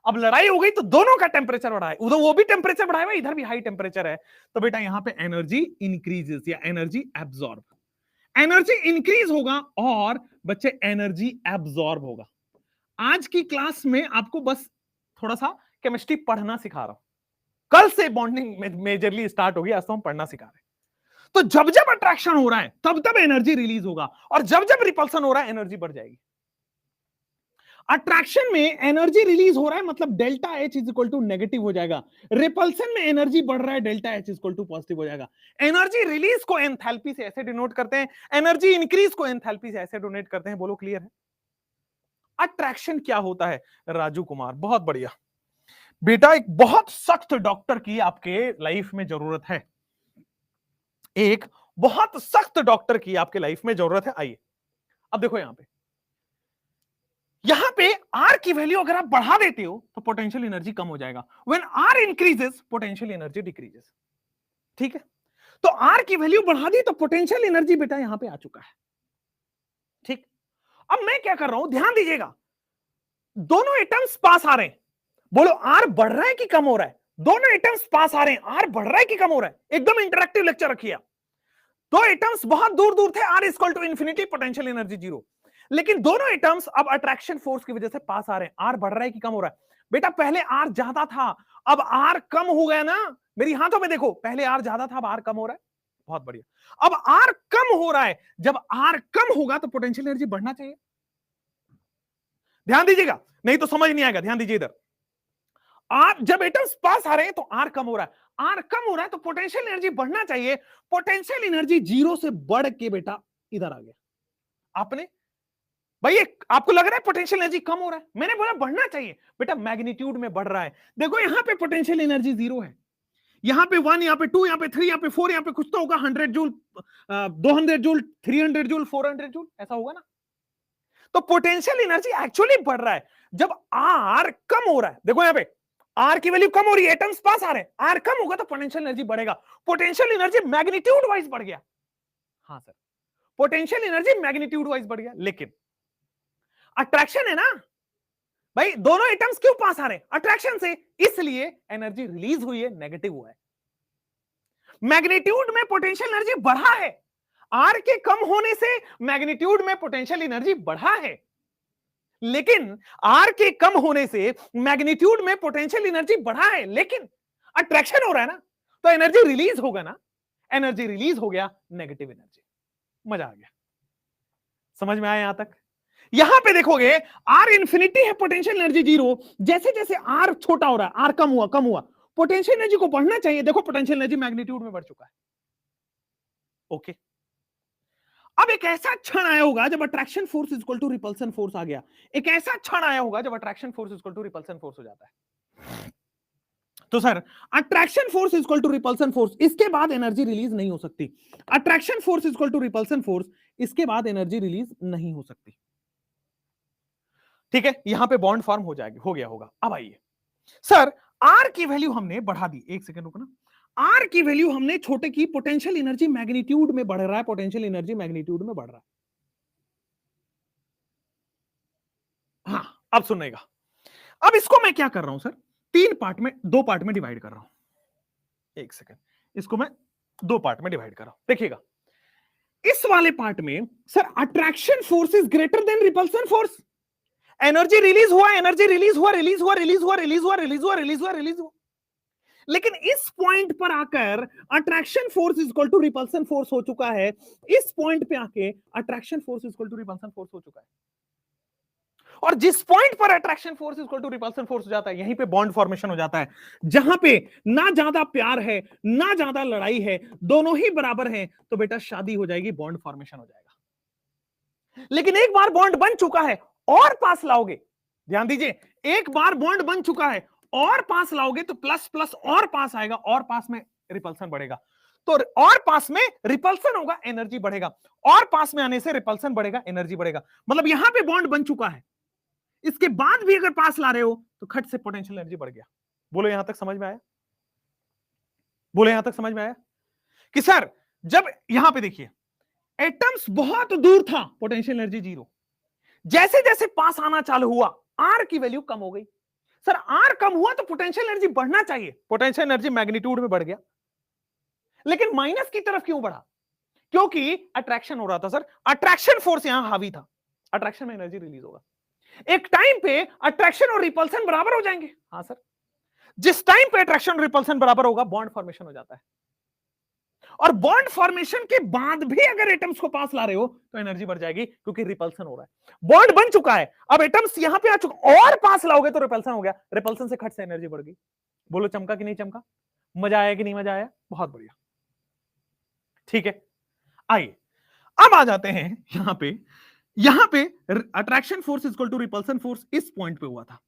Speaker 1: अब लड़ाई हो गई तो दोनों का टेम्परेचर बढ़ा है, उधर वो भी टेम्परेचर बढ़ाया, इधर भी हाई टेम्परेचर है, तो बेटा यहां पे एनर्जी इंक्रीजेस या एनर्जी एब्जॉर्ब, एनर्जी इंक्रीज होगा और बच्चे एनर्जी एब्जॉर्ब होगा। आज की क्लास में आपको बस थोड़ा सा केमिस्ट्री पढ़ना सिखा रहा हूं, कल से बॉन्डिंग मेजरली स्टार्ट होगी, आज तो हम पढ़ना सिखा रहे हैं। तो जब जब अट्रैक्शन हो रहा है तब तब एनर्जी रिलीज होगा, और जब जब रिपल्सन हो रहा है एनर्जी बढ़ जाएगी। अट्रैक्शन में एनर्जी रिलीज हो रहा है मतलब delta H is equal to negative हो जाएगा, रिपल्सन में एनर्जी बढ़ रहा है delta H is equal to positive हो जाएगा। एनर्जी रिलीज को एंथैल्पी से ऐसे डिनोट करते हैं, एनर्जी इंक्रीज को एंथैल्पी से ऐसे डोनेट करते हैं। बोलो क्लियर है? अट्रैक्शन क्या होता है राजू कुमार? बहुत बढ़िया बेटा, एक बहुत सख्त डॉक्टर की आपके लाइफ में जरूरत है, एक बहुत सख्त डॉक्टर की आपके लाइफ में जरूरत है। आइए अब देखो यहां पे आर की वैल्यू अगर आप बढ़ा देते हो तो पोटेंशियल एनर्जी कम हो जाएगा। When R increases potential energy decreases. ठीक है, तो आर की वैल्यू बढ़ा दी तो पोटेंशियल एनर्जी बेटा यहां पे आ चुका है। ठीक, अब मैं क्या कर रहा हूं, ध्यान दीजिएगा, दोनों एटम्स पास आ रहे हैं। बोलो आर बढ़ रहा है कि कम हो रहा है? दोनों एटम्स पास आ रहे हैं, आर बढ़ रहा है कि कम हो रहा है? एकदम इंटरेक्टिव लेक्चर रखिए। दो एटम्स बहुत दूर दूर थे, R equal to infinity, potential energy zero, लेकिन दोनों एटम्स अब अट्रैक्शन फोर्स की वजह से पास आ रहे हैं। आर बढ़ रहा है कि कम हो रहा है? बेटा पहले आर ज्यादा था, अब आर कम हो गया ना। मेरी हाथों में देखो, पहले आर ज्यादा था, अब आर कम हो रहा है। बहुत बढ़िया, अब आर कम हो रहा है, जब आर कम होगा तो पोटेंशियल एनर्जी बढ़ना चाहिए। ध्यान दीजिएगा, नहीं तो समझ नहीं आएगा। ध्यान दीजिए इधर, आर जब एटम्स पास आ रहे हैं तो आर कम हो रहा है, आर कम हो रहा है तो पोटेंशियल एनर्जी बढ़ना चाहिए। पोटेंशियल एनर्जी जीरो से बढ़ के बेटा इधर आ गया। आपने भाई आपको लग रहा है पोटेंशियल एनर्जी कम हो रहा है, मैंने बोला बढ़ना चाहिए, बेटा मैग्नीट्यूड में बढ़ रहा है। देखो यहां पे पोटेंशियल एनर्जी जीरो है, यहां पे 1, यहां पे 2, यहां पे 3, यहां पे 4, यहां पे कुछ तो होगा, 100 जूल, 200 जूल, 300 जूल, 400 जूल, ऐसा होगा ना। तो पोटेंशियल एनर्जी एक्चुअली बढ़ रहा है जब आर कम हो रहा है। देखो यहां पे आर की वैल्यू कम हो रही है, एटम्स पास आ रहे हैं, आर कम होगा तो पोटेंशियल एनर्जी बढ़ेगा। पोटेंशियल एनर्जी मैग्नीट्यूड वाइज बढ़ गया। हाँ sir, potential energy magnitude wise बढ़ गया, लेकिन अट्रैक्शन है ना भाई, दोनों एटम्स क्यों पास आ रहे हैं? अट्रैक्शन से, इसलिए एनर्जी रिलीज हुई है, नेगेटिव हुआ है। मैग्नीट्यूड में पोटेंशियल एनर्जी बढ़ा है, आर के कम होने से मैग्नीट्यूड में पोटेंशियल एनर्जी बढ़ा है, लेकिन आर के कम होने से मैग्नीट्यूड में पोटेंशियल एनर्जी बढ़ा है, लेकिन अट्रैक्शन हो रहा है ना, तो एनर्जी रिलीज होगा ना। एनर्जी रिलीज हो गया, नेगेटिव एनर्जी। मजा आ गया, समझ में आया यहां तक? यहां पे देखोगे आर इंफिनिटी है, पोटेंशियल एनर्जी जीरो, जैसे जैसे आर छोटा हो रहा है, आर कम हुआ, पोटेंशियल एनर्जी को बढ़ना चाहिए। देखो पोटेंशियल एनर्जी मैग्नीट्यूड में बढ़ चुका है। ओके, अब एक ऐसा क्षण आया होगा जब attraction force equal to repulsion force आ गया। एक ऐसा क्षण आया होगा जब attraction force equal to repulsion force हो जाता है। तो sir attraction force equal to repulsion force, इसके बाद एनर्जी रिलीज नहीं हो सकती। Attraction force equal to repulsion force, इसके बाद एनर्जी रिलीज नहीं हो सकती। ठीक है, यहां पे बॉन्ड फॉर्म हो जाएगी, हो गया होगा। अब आइए सर, आर की वैल्यू हमने बढ़ा दी, एक सेकंड रुकना, आर की वैल्यू हमने छोटे की, पोटेंशियल एनर्जी मैग्नीट्यूड में बढ़ रहा है, पोटेंशियल एनर्जी मैग्नीट्यूड में बढ़ रहा है। हाँ, अब सुननेगा, अब इसको मैं क्या कर रहा हूं सर, दो पार्ट में डिवाइड कर रहा हूं। एक सेकंड, इसको मैं दो पार्ट में डिवाइड कर रहा हूं, देखिएगा। इस वाले पार्ट में sir attraction force is greater than repulsion force, energy release हुआ, एनर्जी रिलीज हुआ, रिलीज हुआ, रिलीज हुआ, रिलीज हुआ, रिलीज हुआ, रिलीज हुआ, रिलीज हुआ, लेकिन इस पॉइंट पर आकर attraction force equal to repulsion force हो चुका है। इस पॉइंट पे आके attraction force equal to repulsion force हो चुका है। और जिस पॉइंट पर attraction force equal to repulsion force हो जाता है, यहीं पे बॉन्ड फॉर्मेशन हो जाता है। जहां पे ना ज्यादा प्यार है ना ज्यादा लड़ाई है, दोनों ही बराबर हैं, तो बेटा शादी हो जाएगी, बॉन्ड फॉर्मेशन हो जाएगा। लेकिन एक बार बॉन्ड बन चुका है और पास लाओगे, ध्यान दीजिए, एक बार बॉन्ड बन चुका है और पास लाओगे तो प्लस प्लस और पास आएगा, और पास में रिपल्सन बढ़ेगा, तो और पास में रिपल्सन होगा, एनर्जी बढ़ेगा, और पास में आने से रिपल्सन बढ़ेगा, एनर्जी बढ़ेगा। मतलब यहां पे बॉन्ड बन चुका है, इसके बाद भी अगर पास ला रहे हो तो खट से पोटेंशियल एनर्जी बढ़ गया। बोलो यहां तक समझ में आया? बोलो यहां तक समझ में आया कि सर जब यहां पे देखिए एटम्स बहुत दूर था, पोटेंशियल एनर्जी जीरो, जैसे जैसे पास आना चालू हुआ आर की वैल्यू कम हो गई। सर आर कम हुआ तो पोटेंशियल एनर्जी बढ़ना चाहिए, पोटेंशियल एनर्जी मैग्नीट्यूड में बढ़ गया, लेकिन माइनस की तरफ क्यों बढ़ा? क्योंकि अट्रैक्शन हो रहा था सर, अट्रैक्शन फोर्स यहां हावी था, अट्रैक्शन में एनर्जी रिलीज होगा। एक टाइम पे अट्रैक्शन और रिपल्सन बराबर हो जाएंगे। हाँ सर, जिस टाइम पे अट्रैक्शन और रिपल्सन बराबर होगा बॉन्ड फॉर्मेशन हो जाता है, और बॉन्ड फॉर्मेशन के बाद भी अगर एटम्स को पास ला रहे हो तो एनर्जी बढ़ जाएगी, क्योंकि रिपल्सन हो रहा है। बॉन्ड बन चुका है, अब एटम्स यहां पे आ चुका, और पास लाओगे तो रिपल्सन हो गया, रिपल्सन से खट से एनर्जी बढ़ गई। बोलो चमका कि नहीं चमका? मजा आया कि नहीं मजा आया? बहुत बढ़िया, ठीक है। आइए अब आ जाते हैं यहां पे attraction force equal to repulsion force इस पॉइंट पे हुआ था,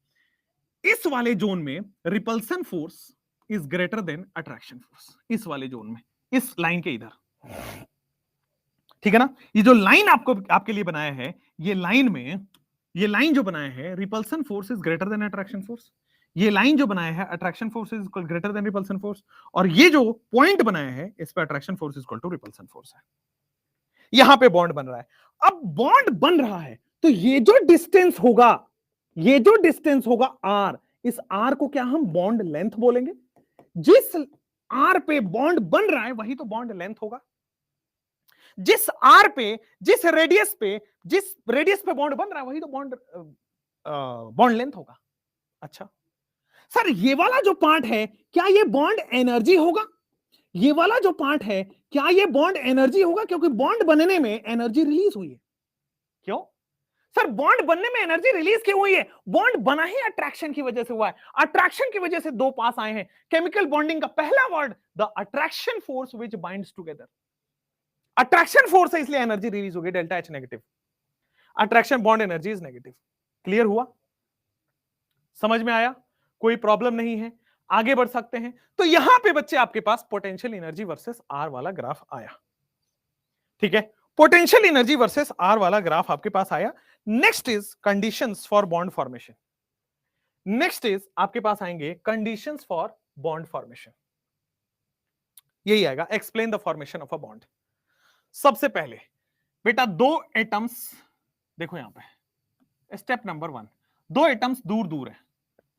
Speaker 1: इस वाले जोन में repulsion force is greater than attraction force, इस वाले जोन में, इस लाइन के इधर, ठीक है ना। ये जो लाइन आपको आपके लिए बनाया है, ये लाइन जो बनाया है, repulsion force is greater than attraction force, ये लाइन जो बनाया है attraction force is equal greater than repulsion force, और ये जो पॉइंट बनाया है इस पे attraction force is equal to repulsion force है। यहां पे बॉन्ड बन रहा है। अब बॉन्ड बन रहा है तो ये जो डिस्टेंस होगा आर, इस आर को क्या हम बॉन्ड लेंथ बोलेंगे? जिस आर पे बॉन्ड बन रहा है वही तो बॉन्ड लेंथ होगा। जिस आर पे, जिस रेडियस पे बॉन्ड बन रहा है वही तो बॉन्ड लेंथ होगा। अच्छा सर, ये वाला जो पार्ट है क्या ये बॉन्ड एनर्जी होगा? ये वाला जो पार्ट है क्या ये बॉन्ड एनर्जी होगा? क्योंकि बॉन्ड बनने में एनर्जी रिलीज हुई है। क्यों सर बॉन्ड बनने में एनर्जी रिलीज क्यों हुई है? बॉन्ड बना ही अट्रैक्शन की वजह से हुआ है, अट्रैक्शन की वजह से दो पास आए हैं। केमिकल बॉन्डिंग का पहला word the attraction force which binds together, attraction force है इसलिए एनर्जी रिलीज होगी, delta H negative, attraction bond energy is negative. Clear हुआ? समझ में आया? कोई प्रॉब्लम नहीं है, आगे बढ़ सकते हैं। तो यहां पे बच्चे आपके पास पोटेंशियल एनर्जी वर्सेस आर वाला ग्राफ आया, ठीक है, पोटेंशियल एनर्जी वर्सेस आर वाला ग्राफ आपके पास आया। Next is conditions for bond formation, next is आपके पास आएंगे कंडीशंस फॉर बॉन्ड फॉर्मेशन, यही आएगा, explain the formation of a bond. सबसे पहले बेटा दो एटम्स, देखो यहां पे स्टेप नंबर 1, दो एटम्स दूर दूर है,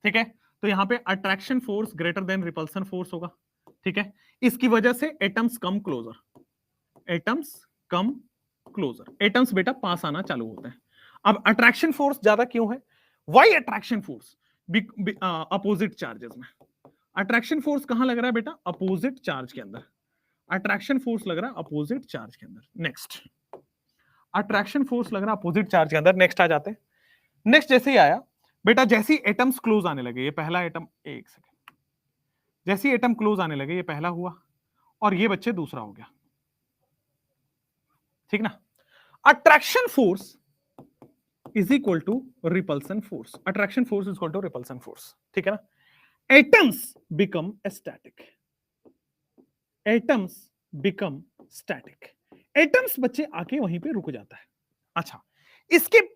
Speaker 1: ठीक है, तो यहां पे attraction force greater than repulsion force होगा, ठीक है, इसकी वजह से atoms come closer, atoms come closer, atoms बेटा पास आना चालू होते हैं। अब अट्रैक्शन फोर्स ज्यादा क्यों है? Why attraction force? Opposite charges में, अट्रैक्शन फोर्स कहां लग रहा है बेटा? अपोजिट चार्ज के अंदर, अट्रैक्शन फोर्स लग रहा है अपोजिट चार्ज के अंदर। नेक्स्ट अट्रैक्शन फोर्स लग रहा है अपोजिट चार्ज के अंदर। नेक्स्ट आ जाते हैं, नेक्स्ट जैसे ही आया बेटा, जैसे ही एटम्स क्लोज आने लगे, ये पहला एटम, एक सेकेंड, जैसे ही एटम क्लोज आने लगे, ये पहला हुआ और ये बच्चे दूसरा हो गया, ठीक ना। Attraction force is equal to repulsion force, attraction force is equal to repulsion force, ठीक है ना। Atoms become static, atoms become static, atoms बच्चे आके वहीं पे रुक जाता है। अच्छा, इसके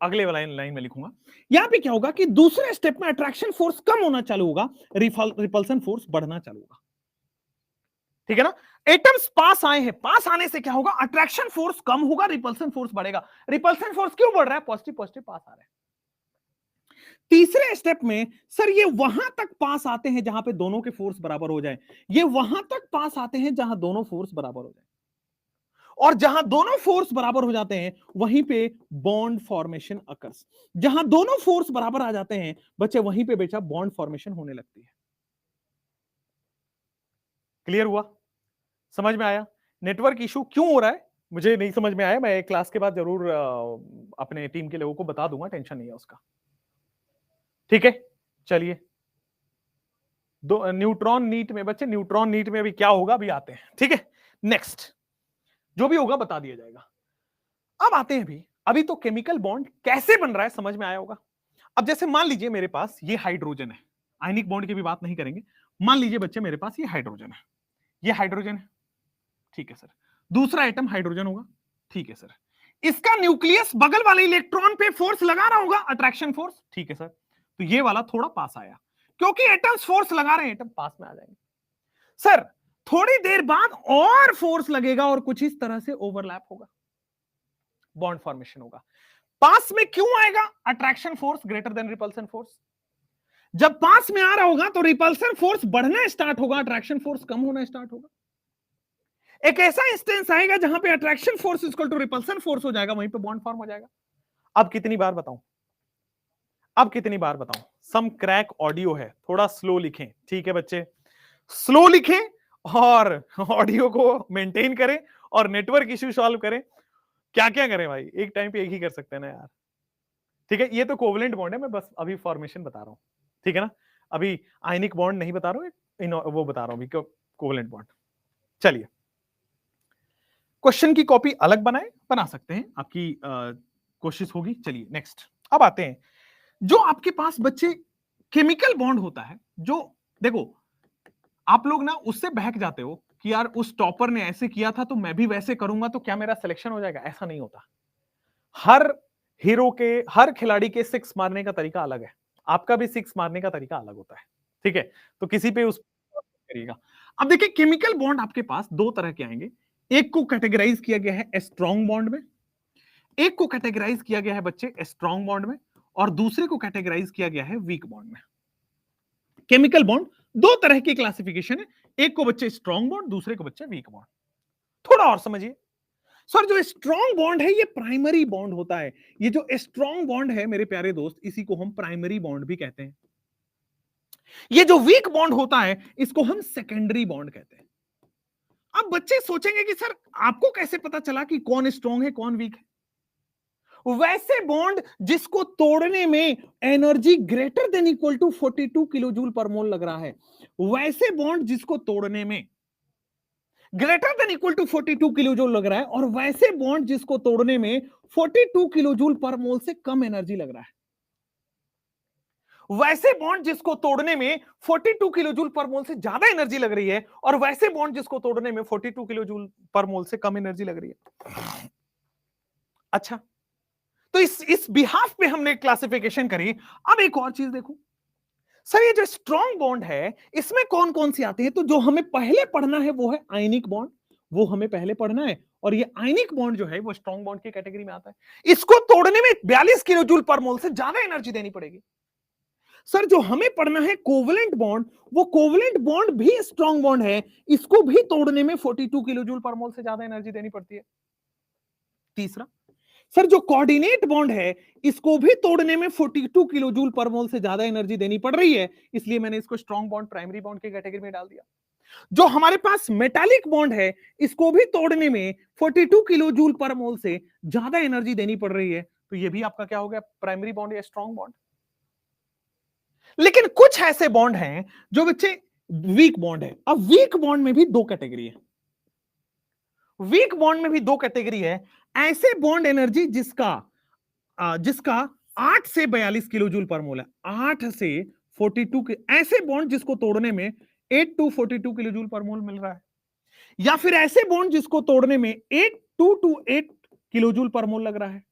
Speaker 1: अगले लाइन में लिखूंगा, यहां पे क्या होगा कि दूसरे स्टेप में अट्रैक्शन फोर्स कम होना चालू होगा, रिपल्सन फोर्स बढ़ना चालू होगा, ठीक है ना। एटम्स पास आए हैं, पास आने से क्या होगा? अट्रैक्शन फोर्स कम होगा, रिपल्सन फोर्स बढ़ेगा। रिपल्सन फोर्स क्यों बढ़ रहा है? पॉजिटिव पॉजिटिव पास आ रहा है। तीसरे स्टेप में सर ये वहां तक पास आते हैं जहां पे दोनों के फोर्स बराबर हो जाए, ये वहां तक पास आते हैं जहां दोनों फोर्स बराबर हो जाए, और जहां दोनों फोर्स बराबर हो जाते हैं वहीं पे बॉन्ड फॉर्मेशन अकर्स, जहां दोनों फोर्स बराबर आ जाते हैं बच्चे वहीं पे बेटा बॉन्ड फॉर्मेशन होने लगती है। क्लियर हुआ? समझ में आया? नेटवर्क इशू क्यों हो रहा है? मुझे नहीं समझ में आया, मैं क्लास के बाद जरूर अपने टीम के लोगों को बता दूंगा, टेंशन नहीं है उसका। ठीक है, चलिए। दो न्यूट्रॉन नीट में बच्चे, न्यूट्रॉन नीट में अभी क्या होगा अभी आते हैं, ठीक है। नेक्स्ट जो भी होगा बता दिया जाएगा। अब आते हैं अभी तो केमिकल बॉन्ड कैसे बन रहा है समझ में आया होगा। अब जैसे मान लीजिए मेरे पास ये हाइड्रोजन है, आयनिक बॉन्ड की भी बात नहीं करेंगे। मान लीजिए बच्चे मेरे पास ये हाइड्रोजन है, ये हाइड्रोजन है, ठीक है सर। दूसरा एटम हाइड्रोजन होगा, ठीक है सर। इसका न्यूक्लियस बगल वाले इलेक्ट्रॉन पे फोर्स लगा रहा होगा, अट्रैक्शन फोर्स, ठीक है सर। तो ये वाला थोड़ा पास आया, क्योंकि एटम्स फोर्स लगा रहे हैं, एटम पास में आ जाएंगे। सर थोड़ी देर बाद और फोर्स लगेगा और कुछ इस तरह से ओवरलैप होगा, बॉन्ड फॉर्मेशन होगा। पास में क्यों आएगा? Attraction force greater than repulsion force. जब पास में आ रहा होगा तो रिपल्सन फोर्स बढ़ना स्टार्ट होगा, अट्रैक्शन फोर्स कम होना स्टार्ट होगा। एक ऐसा इंस्टेंस आएगा जहां पे attraction force equal to repulsion force हो जाएगा, वहीं पे बॉन्ड फॉर्म हो जाएगा। अब कितनी बार बताऊं, अब कितनी बार बताऊं? सम क्रैक ऑडियो है, थोड़ा स्लो लिखें, ठीक है बच्चे, स्लो लिखें और ऑडियो को मेंटेन करें और नेटवर्क इश्यू सॉल्व करें। क्या क्या करें भाई, एक टाइम पे एक ही कर सकते हैं ना यार। ठीक है, ये तो कोवलेंट बॉन्ड है, मैं बस अभी फॉर्मेशन बता रहा हूं, ठीक है ना। अभी आयनिक बॉन्ड नहीं बता रहा हूं, वो बता रहा हूं अभी कोवलेंट बॉन्ड। चलिए, क्वेश्चन की कॉपी अलग बना सकते हैं, आपकी कोशिश होगी। चलिए नेक्स्ट, अब आते हैं जो आपके पास बच्चे केमिकल बॉन्ड होता है, जो देखो आप लोग ना उससे बहक जाते हो कि यार उस टॉपर ने ऐसे किया था तो मैं भी वैसे करूंगा तो क्या मेरा सिलेक्शन हो जाएगा। ऐसा नहीं होता। हर हीरो के, हर खिलाड़ी के सिक्स मारने का तरीका अलग है, आपका भी सिक्स मारने का तरीका अलग होता है, ठीक है। तो किसी पे उस करिएगा। अब देखिए केमिकल बॉन्ड आपके पास दो तरह के आएंगे, एक को कैटेगराइज किया गया है स्ट्रॉन्ग बॉन्ड में, एक को कैटेगराइज किया गया है बच्चे स्ट्रॉन्ग बॉन्ड में, और दूसरे को कैटेगराइज किया गया है वीक बॉन्ड में। केमिकल बॉन्ड दो तरह की क्लासिफिकेशन है, एक को बच्चे स्ट्रॉन्ग बॉन्ड, दूसरे को बच्चे वीक बॉन्ड। थोड़ा और समझिए सर, जो स्ट्रॉन्ग बॉन्ड है ये प्राइमरी बॉन्ड होता है। ये जो स्ट्रॉन्ग बॉन्ड है मेरे प्यारे दोस्त, इसी को हम प्राइमरी बॉन्ड भी कहते हैं। ये जो वीक बॉन्ड होता है इसको हम सेकेंडरी बॉन्ड कहते हैं। अब बच्चे सोचेंगे कि सर आपको कैसे पता चला कि कौन स्ट्रॉन्ग है कौन वीक है? वैसे बॉन्ड जिसको तोड़ने में energy greater than equal to 42 kilo joule per mole लग रहा है, वैसे बॉन्ड जिसको तोड़ने में greater than equal to 42 kilo joule लग रहा है, और वैसे बॉन्ड जिसको तोड़ने में 42 किलो जूल पर मोल से कम एनर्जी लग रहा है। वैसे बॉन्ड जिसको तोड़ने में 42 किलो जूल पर मोल से ज्यादा एनर्जी लग रही है, और वैसे बॉन्ड जिसको तोड़ने में 42 किलो जूल पर मोल से कम एनर्जी लग रही है। अच्छा, तो इस बिहाफ पे हमने क्लासिफिकेशन करी। अब एक और चीज देखो सर, ये जो स्ट्रॉन्ग बॉन्ड है इसमें कौन कौन सी आती है? तो जो हमें पहले पढ़ना है वो है आयनिक बॉन्ड, वो हमें पहले पढ़ना है। और ये आयनिक बॉन्ड जो है वो स्ट्रॉन्ग बॉन्ड की कैटेगरी में आता है। इसको तोड़ने में 42 किलो जूल पर मोल से ज्यादा एनर्जी देनी पड़ेगी। सर जो हमें पढ़ना है कोवलेंट बॉन्ड, वो कोवलेंट बॉन्ड भी स्ट्रॉन्ग बॉन्ड है, इसको भी तोड़ने में 42 किलो जूल पर मोल से ज्यादा एनर्जी देनी पड़ती है। तीसरा सर जो कोऑर्डिनेट बॉन्ड है इसको भी तोड़ने में 42 किलो जूल पर मोल से ज्यादा एनर्जी देनी पड़ रही है, इसलिए मैंने इसको स्ट्रॉन्ग बॉन्ड प्राइमरी बॉन्ड की कैटेगरी में डाल दिया। जो हमारे पास मेटालिक बॉन्ड है इसको भी तोड़ने में 42 किलो जूल पर मोल से ज्यादा एनर्जी देनी पड़ रही है, तो ये भी आपका क्या हो गया, प्राइमरी बॉन्ड या स्ट्रॉन्ग बॉन्ड। लेकिन कुछ ऐसे बॉन्ड हैं जो बच्चे वीक बॉन्ड है। अब वीक बॉन्ड में भी दो कैटेगरी है, वीक बॉन्ड में भी दो कैटेगरी है। ऐसे बॉन्ड एनर्जी जिसका 8 से 42 किलो जूल पर मोल है, 8 से 42 के, ऐसे बॉन्ड जिसको तोड़ने में 8 टू 42 किलो जूल पर मोल मिल रहा है, या फिर ऐसे बॉन्ड जिसको तोड़ने में 8 to 8 kilo joule per mole लग रहा है।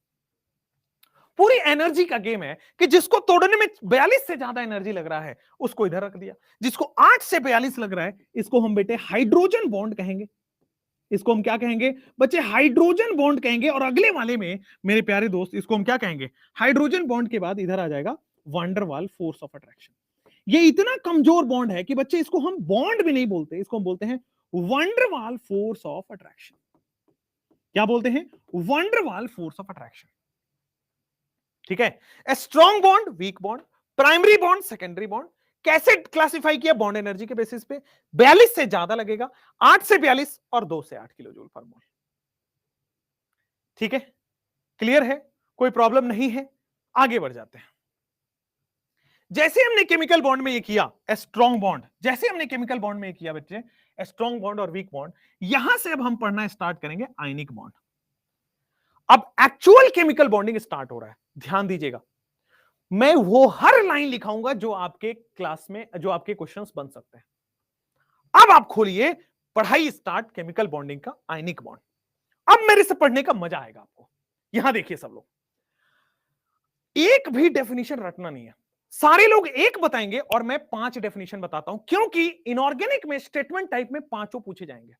Speaker 1: पूरी एनर्जी का गेम है कि जिसको तोड़ने में 42 से ज्यादा एनर्जी लग रहा है उसको इधर रख दिया, जिसको 8 से 42 लग रहा है इसको हम बेटे हाइड्रोजन बॉन्ड कहेंगे। इसको हम क्या कहेंगे बच्चे, हाइड्रोजन बॉन्ड कहेंगे। और अगले वाले में मेरे प्यारे दोस्त इसको हम क्या कहेंगे, हाइड्रोजन बॉन्ड के बाद इधर आ जाएगा वंडरवाल फोर्स ऑफ अट्रैक्शन। ये इतना कमजोर बॉन्ड है कि बच्चे इसको हम बॉन्ड भी नहीं बोलते, इसको हम बोलते हैं वंडरवाल फोर्स ऑफ अट्रैक्शन। क्या बोलते हैं, वंडरवाल फोर्स ऑफ अट्रैक्शन। ठीक है, strong bond, weak bond, primary bond, secondary bond. कैसे क्लासिफाई किया, बॉन्ड एनर्जी के बेसिस पे। 42 से ज्यादा लगेगा, 8 से 42 और 2 से 8 किलो जूल पर मोल। ठीक है, क्लियर है, कोई प्रॉब्लम नहीं है, आगे बढ़ जाते हैं। जैसे हमने केमिकल बॉन्ड में ये किया स्ट्रॉन्ग बॉन्ड, जैसे हमने केमिकल बॉन्ड में ये किया बच्चे स्ट्रॉन्ग बॉन्ड और वीक बॉन्ड, यहां से अब हम पढ़ना स्टार्ट करेंगे आयनिक बॉन्ड। अब एक्चुअल केमिकल बॉन्डिंग स्टार्ट हो रहा है, ध्यान दीजिएगा। मैं वो हर लाइन लिखाऊंगा जो आपके क्लास में, जो आपके क्वेश्चंस बन सकते हैं। अब आप खोलिए, पढ़ाई स्टार्ट केमिकल बॉन्डिंग का, आयनिक बॉन्ड। अब मेरे से पढ़ने का मजा आएगा आपको। यहां देखिए सब लोग, एक भी डेफिनेशन रटना नहीं है, सारे लोग एक बताएंगे और मैं 5 डेफिनेशन बताता हूं, क्योंकि इनऑर्गेनिक में स्टेटमेंट टाइप में 5 पूछे जाएंगे।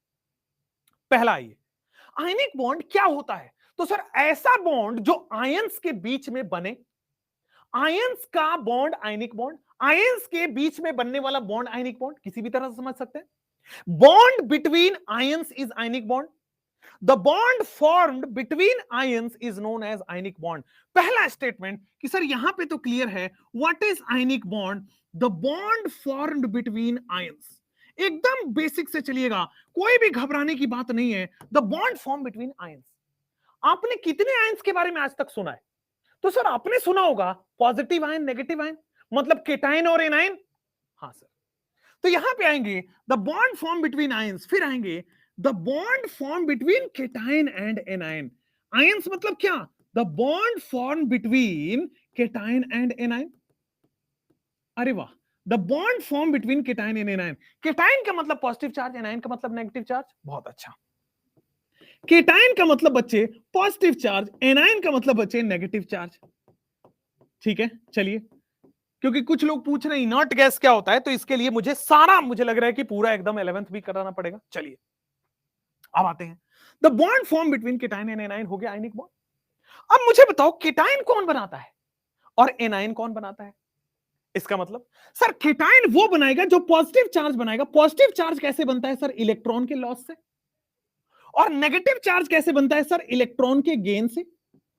Speaker 1: पहला आइए, आयनिक बॉन्ड क्या होता है? तो सर ऐसा बॉन्ड जो आयंस के बीच में बने, आयंस का बॉन्ड आयनिक बॉन्ड, आयंस के बीच में बनने वाला बॉन्ड आयनिक बॉन्ड, किसी भी तरह से समझ सकते हैं। Bond between ions is ionic bond, the bond formed between ions is known as ionic bond. पहला स्टेटमेंट कि सर यहां पे तो क्लियर है, what is ionic bond? The bond formed between ions. एकदम बेसिक से चलिएगा, कोई भी घबराने की बात नहीं है। The bond form between ions, आपने कितने आयंस के बारे में आज तक सुना है? तो सर आपने सुना होगा पॉजिटिव आयन, नेगेटिव आयन, मतलब केटाइन और एनायन। हाँ सर, तो यहां पे आएंगे the bond form between ions, फिर आएंगे the bond form between cation and anion. Ions मतलब क्या? The bond form between cation and anion. अरे वाह, the bond form between cation and anion. Cation का मतलब पॉजिटिव चार्ज, एनायन का मतलब नेगेटिव चार्ज। बहुत अच्छा, केटाइन का मतलब बच्चे पॉजिटिव चार्ज, एनायन का मतलब बच्चे नेगेटिव चार्ज। ठीक है, चलिए, क्योंकि कुछ लोग पूछ रहे हैं इनर्ट गैस क्या होता है, तो इसके लिए मुझे सारा, मुझे लग रहा है कि पूरा एकदम 11th भी कराना पड़ेगा। चलिए अब आते हैं, the bond form between cation and anion हो गया आयनिक बॉन्ड। अब मुझे बताओ केटाइन कौन बनाता है और एनायन कौन बनाता है? इसका मतलब सर केटाइन वो बनाएगा जो पॉजिटिव चार्ज बनाएगा। पॉजिटिव चार्ज कैसे बनता है सर? इलेक्ट्रॉन के लॉस से। और नेगेटिव चार्ज कैसे बनता है सर? इलेक्ट्रॉन के गेन से।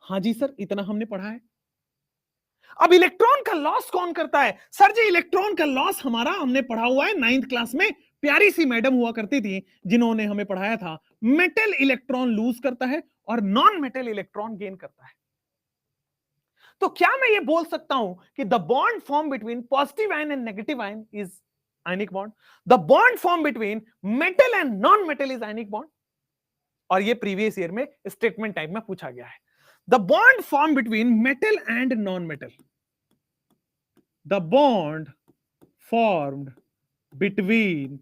Speaker 1: हाँ जी सर, इतना हमने पढ़ा है। अब इलेक्ट्रॉन का लॉस कौन करता है? सर जी इलेक्ट्रॉन का लॉस हमारा हमने पढ़ा हुआ है 9th क्लास में, प्यारी सी मैडम हुआ करती थी जिन्होंने हमें पढ़ाया था। मेटल इलेक्ट्रॉन लूज करता है और नॉन मेटल इलेक्ट्रॉन गेन करता है। तो क्या मैं ये बोल सकता हूं कि the bond form between positive ion and negative ion is ionic bond, the bond form between metal and non metal is ionic bond? और ये प्रीवियस ईयर में स्टेटमेंट टाइप में पूछा गया है। The bond form between metal and non metal, the bond formed between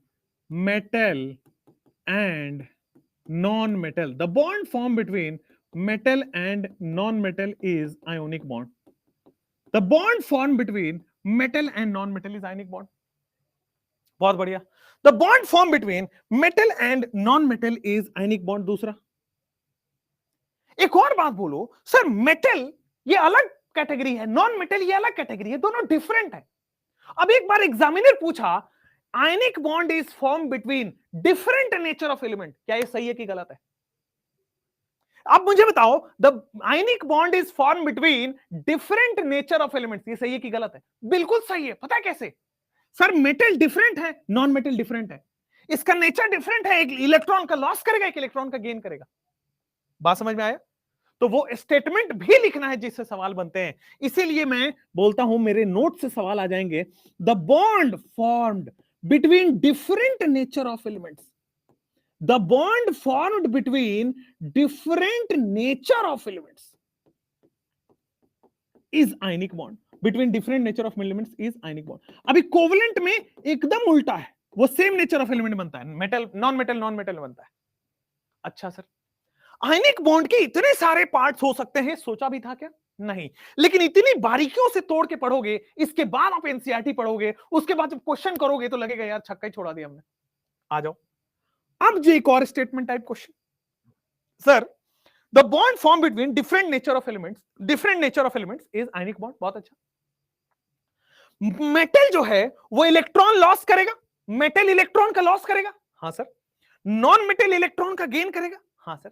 Speaker 1: metal and non-metal, the bond formed between metal and non-metal is ionic bond, the bond formed between metal and non-metal is ionic bond। बहुत बढ़िया, the bond formed between metal and non-metal is ionic bond। दूसरा, एक और बात बोलो सर, मेटल ये अलग कैटेगरी है, नॉन मेटल ये अलग कैटेगरी है, दोनों डिफरेंट है। अब एक बार एग्जामिनर पूछा ionic bond is form between different nature of element, क्या ये सही है कि गलत है? अब मुझे बताओ, the ionic bond is form between different nature of elements, ये सही है कि गलत है? बिल्कुल सही है। पता है कैसे? सर मेटल डिफरेंट है, नॉन मेटल डिफरेंट है, इसका नेचर डिफरेंट है, एक इलेक्ट्रॉन का लॉस करेगा, एक इलेक्ट्रॉन का गेन करेगा। बात समझ में आया? तो वो स्टेटमेंट भी लिखना है जिससे सवाल बनते हैं, इसीलिए मैं बोलता हूं मेरे नोट से सवाल आ जाएंगे। The bond formed between different nature of elements, the bond formed between different nature of elements is ionic bond, between different nature of elements is ionic bond. अभी कोवलेंट में एकदम उल्टा है, वो सेम नेचर ऑफ एलिमेंट बनता है, मेटल नॉन मेटल बनता है। अच्छा सर, आयनिक बॉन्ड के इतने सारे पार्ट्स हो सकते हैं, सोचा भी था क्या? नहीं, लेकिन इतनी बारीकियों से तोड़ के पढ़ोगे, इसके बाद आप एनसीईआरटी पढ़ोगे, उसके बाद जब क्वेश्चन करोगे तो लगेगा यार छक्का ही छोड़ा दिया हमने। आ जाओ, अब जो एक और statement type question, sir the bond form between different nature of elements is ionic bond. बहुत अच्छा, मेटल जो है वो इलेक्ट्रॉन लॉस करेगा, मेटल इलेक्ट्रॉन का लॉस करेगा। हाँ सर, नॉन मेटल इलेक्ट्रॉन का गेन करेगा। हाँ सर,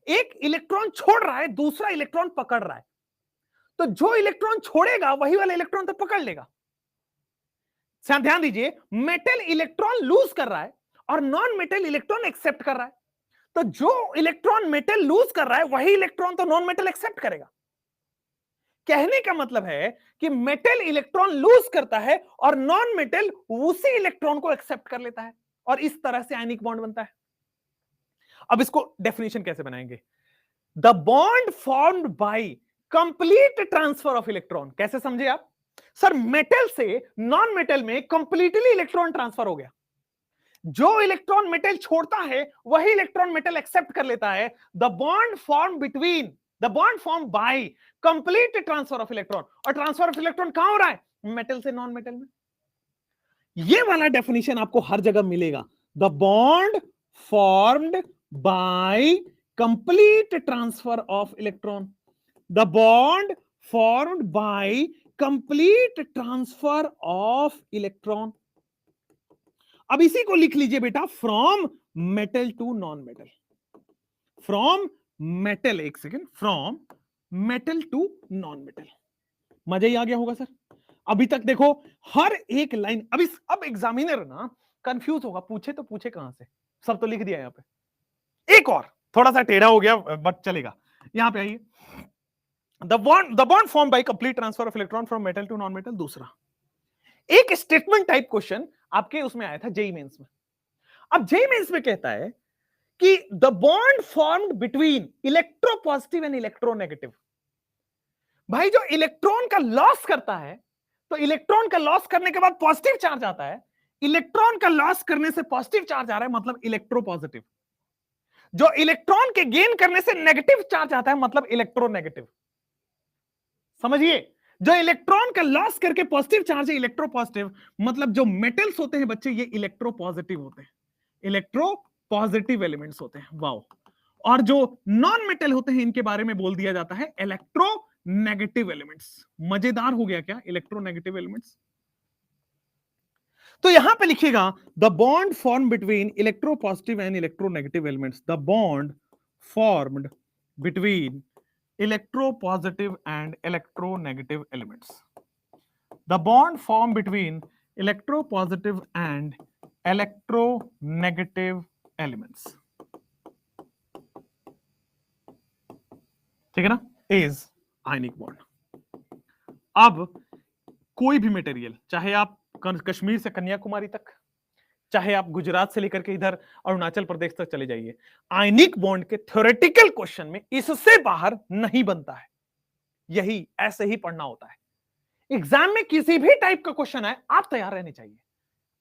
Speaker 1: एक इलेक्ट्रॉन छोड़ रहा है, दूसरा इलेक्ट्रॉन पकड़ रहा है, तो जो इलेक्ट्रॉन छोड़ेगा वही वाला इलेक्ट्रॉन तो पकड़ लेगा। ध्यान दीजिए, मेटल इलेक्ट्रॉन लूज कर रहा है और नॉन मेटल इलेक्ट्रॉन एक्सेप्ट कर रहा है, तो जो इलेक्ट्रॉन मेटल लूज कर रहा है वही इलेक्ट्रॉन तो नॉन मेटल एक्सेप्ट करेगा। कहने का मतलब है कि मेटल इलेक्ट्रॉन लूज करता है और नॉन मेटल उसी इलेक्ट्रॉन को एक्सेप्ट कर लेता है, और इस तरह से आयनिक बॉन्ड बनता है। अब इसको डेफिनेशन कैसे बनाएंगे? The bond formed by complete transfer of electron. कैसे समझे आप? सर मेटल से नॉन मेटल में कंप्लीटली इलेक्ट्रॉन ट्रांसफर हो गया। जो इलेक्ट्रॉन मेटल छोड़ता है वही इलेक्ट्रॉन मेटल एक्सेप्ट कर लेता है। The bond form by complete transfer of electron. और ट्रांसफर ऑफ इलेक्ट्रॉन कहां हो रहा है? मेटल से नॉन मेटल में। ये वाला डेफिनेशन आपको हर जगह मिलेगा। The bond formed by complete transfer of electron. The bond formed by complete transfer of electron. अब इसी को लिख लीजिए बेटा, from metal to non metal. From metal, एक second, from metal to non metal. मजा ही आ गया होगा सर। अभी तक देखो हर एक लाइन, अब एग्जामिनर ना कंफ्यूज होगा, पूछे तो पूछे कहां से, सब तो लिख दिया यहां पे। एक और थोड़ा सा टेढ़ा हो गया बट चलेगा। यहां पे आइए, the bond form by complete transfer of electron from metal to non metal. दूसरा एक स्टेटमेंट टाइप क्वेश्चन आपके उसमें आया था जेईई मेंस में। अब जेईई मेंस में कहता है कि the bond formed between electropositive and electronegative. भाई जो इलेक्ट्रॉन का लॉस करता है, तो इलेक्ट्रॉन का लॉस करने के बाद पॉजिटिव चार्ज आता है। इलेक्ट्रॉन का लॉस करने से पॉजिटिव चार्ज आ रहा है, मतलब इलेक्ट्रोपॉजिटिव। जो इलेक्ट्रॉन के गेन करने से नेगेटिव चार्ज आता है, मतलब इलेक्ट्रोनेगेटिव। समझिए, जो इलेक्ट्रॉन का लॉस करके पॉजिटिव चार्ज है इलेक्ट्रोपॉजिटिव, मतलब जो मेटल्स होते हैं बच्चे ये इलेक्ट्रोपॉजिटिव होते हैं, इलेक्ट्रोपॉजिटिव एलिमेंट्स होते हैं। वाओ। और जो नॉन मेटल होते हैं इनके बारे में बोल दिया जाता है इलेक्ट्रोनेगेटिव एलिमेंट्स। मजेदार हो गया क्या? Electronegative elements. तो यहां पे लिखिएगा the bond form between electropositive and electronegative elements. The bond formed between electropositive and electronegative elements. The bond formed between electropositive and electronegative elements. ठीक है ना? Is ionic bond. अब कोई भी मटेरियल, चाहे आप कश्मीर से कन्याकुमारी तक, चाहे आप गुजरात से लेकर के इधर अरुणाचल प्रदेश तक चले जाइए, आयनिक बॉन्ड के थ्योरेटिकल क्वेश्चन में इससे बाहर नहीं बनता है। यही ऐसे ही पढ़ना होता है। एग्जाम में किसी भी टाइप का क्वेश्चन आए, आप तैयार रहने चाहिए।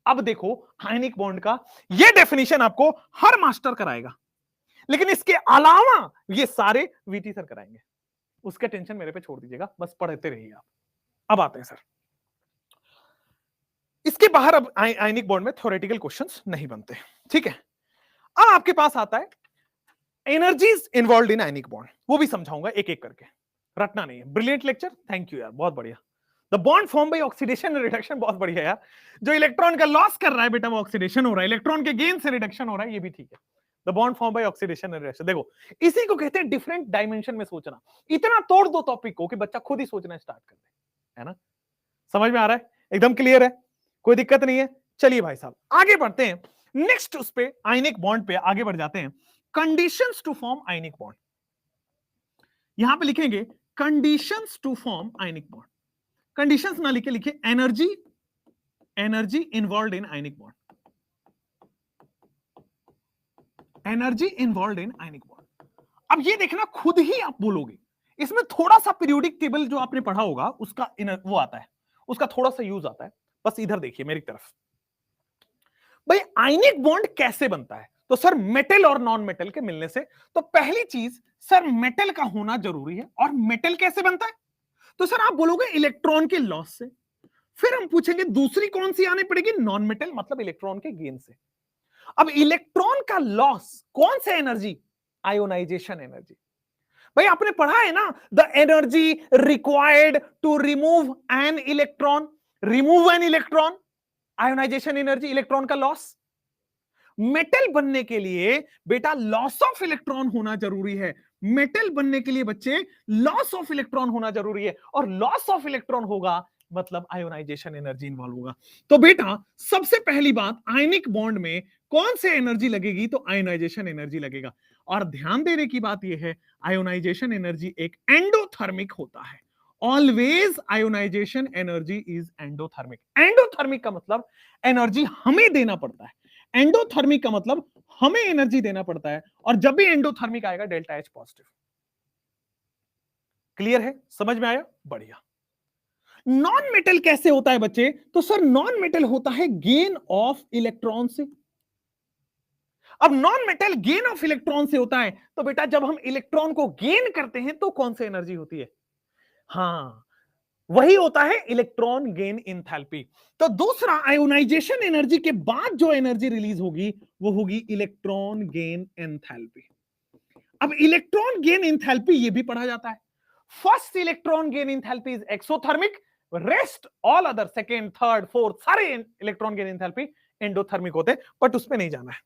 Speaker 1: अब देखो आयनिक बॉन्ड का ये डेफिनेशन आपको हर मास्टर कराएगा, लेकिन इसके अलावा ये सारे वीटी सर कराएंगे। उसका टेंशन मेरे पे छोड़ दीजिएगा, बस पढ़ते रहिए आप। अब आते हैं सर, इसके बाहर अब आयनिक बॉन्ड में थ्योरेटिकल क्वेश्चंस नहीं बनते। ठीक है, अब आपके पास आता है energies involve in ionic bond, वो भी समझाऊंगा एक एक करके, रटना नहीं है। ब्रिलियंट लेक्चर, थैंक यू यार, बहुत बढ़िया। The bond form bye oxidation and reduction, बहुत बढ़िया यार। जो इलेक्ट्रॉन का लॉस कर रहा है बेटा वो ऑक्सीडेशन हो रहा है, इलेक्ट्रॉन के गेन से रिडक्शन हो रहा है, ये भी ठीक है। The bond form bye oxidation and reduction, देखो इसी को कहते हैं डिफरेंट डायमेंशन में सोचना। इतना तोड़ दो टॉपिक को कि बच्चा खुद ही सोचना स्टार्ट कर दे, है ना? समझ में आ रहा है? एकदम क्लियर है, कोई दिक्कत नहीं है। चलिए भाई साहब आगे बढ़ते हैं नेक्स्ट, उस पे आयनिक बॉन्ड पे आगे बढ़ जाते हैं। Conditions to form ionic bond, यहां पे लिखेंगे conditions to form ionic bond. Conditions ना लिखे, लिखे energy involve in ionic bond, energy involve in ionic bond. अब ये देखना खुद ही आप बोलोगे, इसमें थोड़ा सा पीरियोडिक टेबल जो आपने पढ़ा होगा उसका वो आता है, उसका थोड़ा सा यूज आता है। बस इधर देखिए मेरी तरफ, भाई आयनिक बॉन्ड कैसे बनता है? तो सर मेटल और नॉन मेटल के मिलने से। तो पहली चीज सर मेटल का होना जरूरी है। और मेटल कैसे बनता है? तो सर आप बोलोगे इलेक्ट्रॉन के लॉस से। फिर हम पूछेंगे दूसरी कौन सी आनी पड़ेगी? नॉन मेटल, मतलब इलेक्ट्रॉन के गेन से। अब इलेक्ट्रॉन का लॉस कौन से एनर्जी? Ionisation energy. भाई आपने पढ़ा है ना, the energy required to remove an electron, remove an electron, ionization energy, electron का लॉस। मेटल बनने के लिए बेटा लॉस ऑफ इलेक्ट्रॉन होना जरूरी है। मेटल बनने के लिए बच्चे लॉस ऑफ इलेक्ट्रॉन होना जरूरी है, और लॉस ऑफ इलेक्ट्रॉन होगा मतलब आयोनाइजेशन एनर्जी इन्वॉल्व होगा। तो बेटा सबसे पहली बात, आयनिक बॉन्ड में कौन से एनर्जी लगेगी? तो आयोनाइजेशन एनर्जी लगेगा। और ध्यान देने की बात यह है, आयोनाइजेशन एनर्जी एक एंडोथर्मिक होता है। Always ionization energy is endothermic. Endothermic का मतलब एनर्जी हमें देना पड़ता है, एंडोथर्मिक का मतलब हमें एनर्जी देना पड़ता है। और जब भी एंडोथर्मिक आएगा डेल्टा एच पॉजिटिव। क्लियर है? समझ में आया? बढ़िया। नॉन मेटल कैसे होता है बच्चे? तो सर नॉन मेटल होता है गेन ऑफ इलेक्ट्रॉन से। अब non metal gain of electron से होता है, तो बेटा जब हम इलेक्ट्रॉन को गेन करते हैं तो कौन सी एनर्जी होती है? हाँ, वही होता है इलेक्ट्रॉन गेन इंथैल्पी। तो दूसरा, आयोनाइजेशन एनर्जी के बाद जो एनर्जी रिलीज होगी वो होगी इलेक्ट्रॉन गेन एंथैल्पी। अब इलेक्ट्रॉन गेन इंथैल्पी ये भी पढ़ा जाता है। First electron gain enthalpy is exothermic, rest all other second third fourth सारे इलेक्ट्रॉन गेन इंथैल्पी एंडोथर्मिक होते हैं। बट उस पे नहीं जाना है,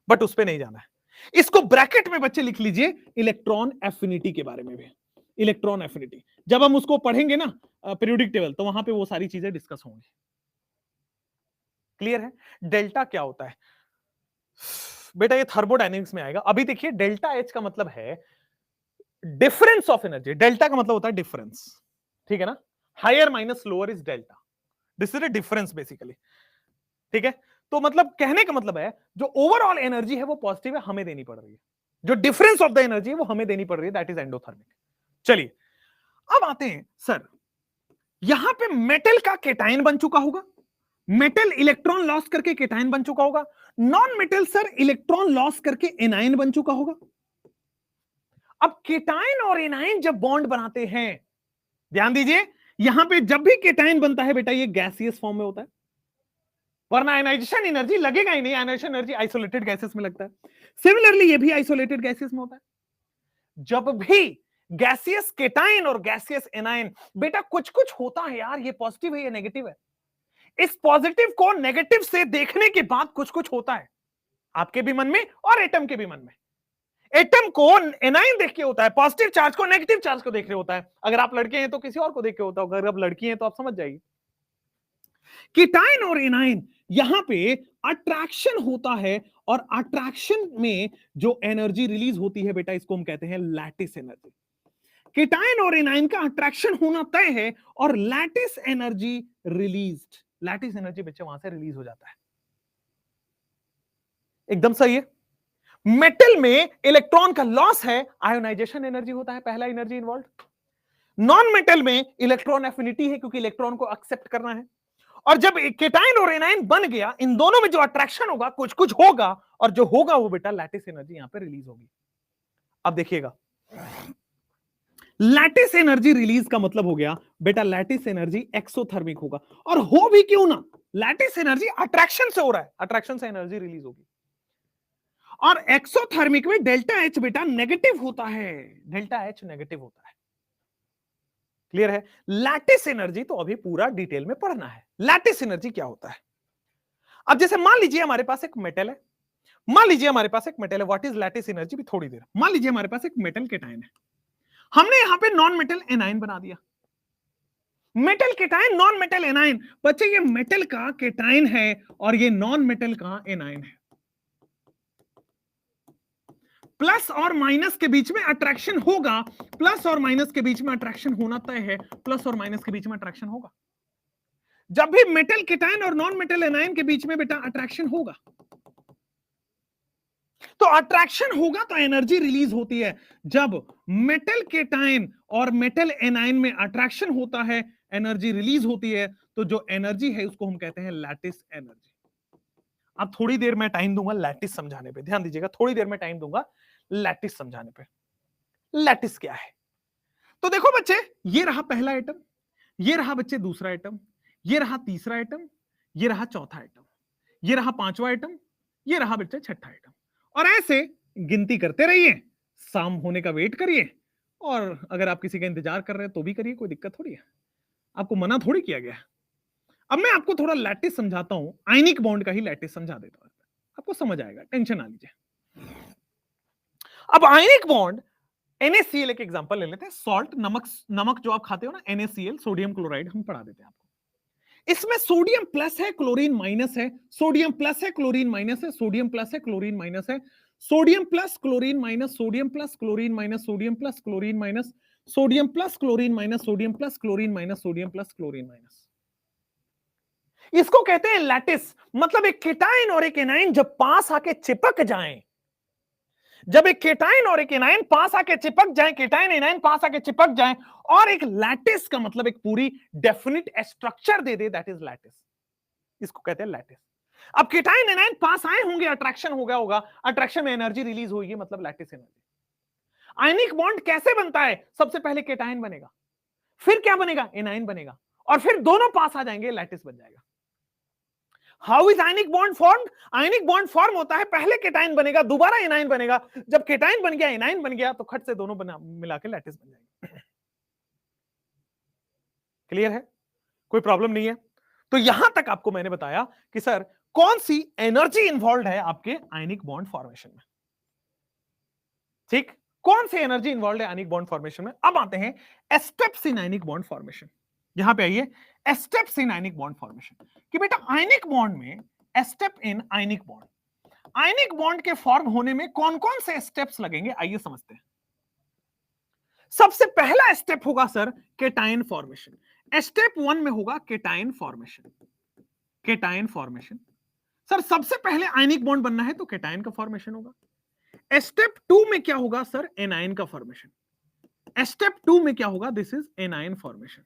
Speaker 1: बट उस पे नहीं जाना है। इसको ब्रैकेट में बच्चे लिख लीजिए, इलेक्ट्रॉन एफिनिटी के बारे में भी। इलेक्ट्रॉन एफिनिटी जब हम उसको पढ़ेंगे ना पीरियोडिक टेबल, तो वहां पे वो सारी चीजें डिस्कस होंगी। क्लियर है? डेल्टा क्या होता है बेटा? ये थर्मोडायनेमिक्स में आएगा। अभी देखिए, डेल्टा एच का मतलब है डिफरेंस ऑफ एनर्जी। डेल्टा का मतलब होता है डिफरेंस, ठीक है ना? Higher minus lower is delta, this is a difference basically, ठीक है? तो मतलब कहने का मतलब है जो ओवरऑल एनर्जी है वो पॉजिटिव है, हमें देनी पड़ रही है। जो डिफरेंस ऑफ द एनर्जी है वो हमें देनी पड़ रही है, दैट इज एंडोथर्मिक। चलिए अब आते हैं, सर यहां पे मेटल का केटाइन बन चुका होगा, मेटल इलेक्ट्रॉन लॉस करके केटाइन बन चुका होगा। Non metal sir electron loss करके एनाइन बन चुका होगा। अब केटाइन और एनाइन जब बॉन्ड बनाते हैं, ध्यान दीजिए, यहां पे जब भी केटाइन बनता है बेटा ये गैसियस फॉर्म में होता है, वरना आयनाइजेशन एनर्जी लगेगा ही नहीं। आयनाइजेशन एनर्जी आइसोलेटेड गैसेस में लगता है। सिमिलरली ये भी आइसोलेटेड गैसेस में होता है। जब भी गैसियस केटाइन और गैसियस एनाइन, बेटा कुछ कुछ होता है यार, ये पॉजिटिव है या नेगेटिव है। इस पॉजिटिव को नेगेटिव से देखने के बाद कुछ कुछ होता है आपके भी मन में और एटम के भी मन में। एटम को एनाइन देख के होता है, पॉजिटिव चार्ज को नेगेटिव चार्ज को देख रहे होता है। अगर आप लड़के हैं तो किसी और को देख के होता होगा, अगर आप लड़की हैं तो आप समझ जाइए। कीटाइन और एनाइन यहां पे अट्रैक्शन होता है, और अट्रैक्शन में जो एनर्जी रिलीज होती है बेटा, इसको हम कहते हैं लैटिस एनर्जी। कीटाइन और एनाइन का अट्रैक्शन होना तय है और lattice energy released, lattice energy बच्चे वहां से रिलीज हो जाता है। एकदम सही है। मेटल में इलेक्ट्रॉन का लॉस है, आयोनाइजेशन एनर्जी होता है पहला एनर्जी इन्वॉल्व। नॉन मेटल में इलेक्ट्रॉन एफिनिटी है, क्योंकि इलेक्ट्रॉन को एक्सेप्ट करना है। और जब केटाइन और एनाइन बन गया, इन दोनों में जो अट्रैक्शन होगा कुछ कुछ होगा, और जो होगा वो बेटा लैटिस एनर्जी यहां पे रिलीज होगी। अब देखिएगा, लैटिस एनर्जी रिलीज का मतलब हो गया बेटा लैटिस एनर्जी एक्सोथर्मिक होगा। और हो भी क्यों ना, लैटिस एनर्जी अट्रैक्शन से हो रहा है, अट्रैक्शन से एनर्जी रिलीज होगी। और एक्सोथर्मिक में डेल्टा एच बेटा नेगेटिव होता है, डेल्टा एच नेगेटिव होता है। क्लियर है? लैटिस एनर्जी तो अभी पूरा डिटेल में पढ़ना है, लैटिस एनर्जी क्या होता है। अब जैसे मान लीजिए हमारे पास एक मेटल है, मान लीजिए हमारे पास एक मेटल है, व्हाट इज लैटिस एनर्जी भी थोड़ी देर। मान लीजिए हमारे पास एक मेटल केटाइन है, हमने यहां पे नॉन मेटल एनाइन बना दिया। Metal cation non metal A9, बच्चे ये मेटल का केटाइन है और ये नॉन मेटल का एनाइन है। प्लस और माइनस के बीच में अट्रैक्शन होगा, प्लस और माइनस के बीच में अट्रैक्शन होना तय है, प्लस और माइनस के बीच में अट्रैक्शन होगा। जब भी मेटल केटाइन और नॉन मेटल एनाइन के बीच में बेटा अट्रैक्शन होगा, तो अट्रैक्शन होगा तो एनर्जी रिलीज होती है। जब मेटल केटाइन और मेटल एनाइन में अट्रैक्शन होता है, एनर्जी रिलीज होती है। तो जो एनर्जी है उसको हम कहते हैं लैटिस एनर्जी। अब थोड़ी देर में टाइम दूंगा लैटिस समझाने पे, ध्यान दीजिएगा, थोड़ी देर में टाइम दूंगा लैटिस समझाने पे। लैटिस क्या है? तो देखो बच्चे, ये रहा पहला एटम, ये रहा बच्चे दूसरा एटम, ये रहा तीसरा एटम, ये रहा चौथा एटम, ये रहा पांचवा एटम, ये रहा बच्चे छठा एटम। और ऐसे गिनती करते रहिए, शाम होने का वेट करिए, और अगर आप किसी का इंतजार कर रहे हैं तो भी करिए, कोई दिक्कत थोड़ी है, आपको मना थोड़ी किया गया। अब मैं आपको थोड़ा लैटिस समझाता हूं, आयनिक बॉन्ड का ही लैटिस समझा देता हूं, आपको समझ आएगा, टेंशन ना लीजिए। अब आयनिक बॉन्ड NaCl एक एग्जांपल ले लेते हैं, सॉल्ट, नमक जो आप खाते हो ना, NaCl, सोडियम क्लोराइड, हम पढ़ा देते हैं आपको। इसमें सोडियम प्लस है, क्लोरीन माइनस है, सोडियम प्लस है, क्लोरीन माइनस है, सोडियम प्लस है, क्लोरीन माइनस है, sodium plus chlorine minus, sodium plus chlorine minus, sodium plus chlorine minus, sodium plus chlorine minus, sodium plus chlorine minus, sodium plus chlorine minus. इसको कहते हैं लैटिस। मतलब एक केटाइन और एक एनाइन जब पास आके चिपक जाएं, जब एक केटाइन और एक एनाइन पास आके चिपक जाए, केटाइन एनाइन पास आके चिपक जाए और एक लैटिस का मतलब एक पूरी definite structure they they, that is lattice. इसको कहते हैं लैटिस। अब केटाइन एनाइन पास आए होंगे, अट्रैक्शन हो गया होगा, अट्रैक्शन में एनर्जी रिलीज होगी, मतलब लैटिस एनर्जी। आयनिक बॉन्ड कैसे बनता है? सबसे पहले केटाइन बनेगा, फिर क्या बनेगा? एनाइन बनेगा, और फिर दोनों पास आ जाएंगे, लैटिस बन जाएगा। How is ionic bond form? Ionic bond form होता है, पहले केटाइन बनेगा, दोबारा एनाइन बनेगा, जब केटाइन बन गया, एनाइन बन गया, तो खट से दोनों मिला के लैटिस बन जाएंगे। क्लियर है? कोई प्रॉब्लम नहीं है? तो यहां तक आपको मैंने बताया कि सर कौन सी एनर्जी इन्वॉल्व है आपके आयनिक बॉन्ड फॉर्मेशन में। ठीक, कौन सी एनर्जी इन्वॉल्व है आयनिक बॉन्ड फॉर्मेशन में? अब आते हैं steps in ionic bond formation. यहां पे आइए, steps in ionic bond formation, कि बेटा आयनिक बॉन्ड में step in ionic bond, ionic bond के फॉर्म होने में कौन कौन से स्टेप्स लगेंगे, आइए समझते हैं। सबसे पहला स्टेप होगा सर केटाइन फॉर्मेशन। स्टेप 1 में होगा cation formation. Cation formation, sir सबसे पहले आयनिक बॉन्ड बनना है तो केटाइन का फॉर्मेशन होगा। स्टेप 2 में क्या होगा सर? एनाइन का फॉर्मेशन। स्टेप 2 में क्या होगा? This is A9 formation.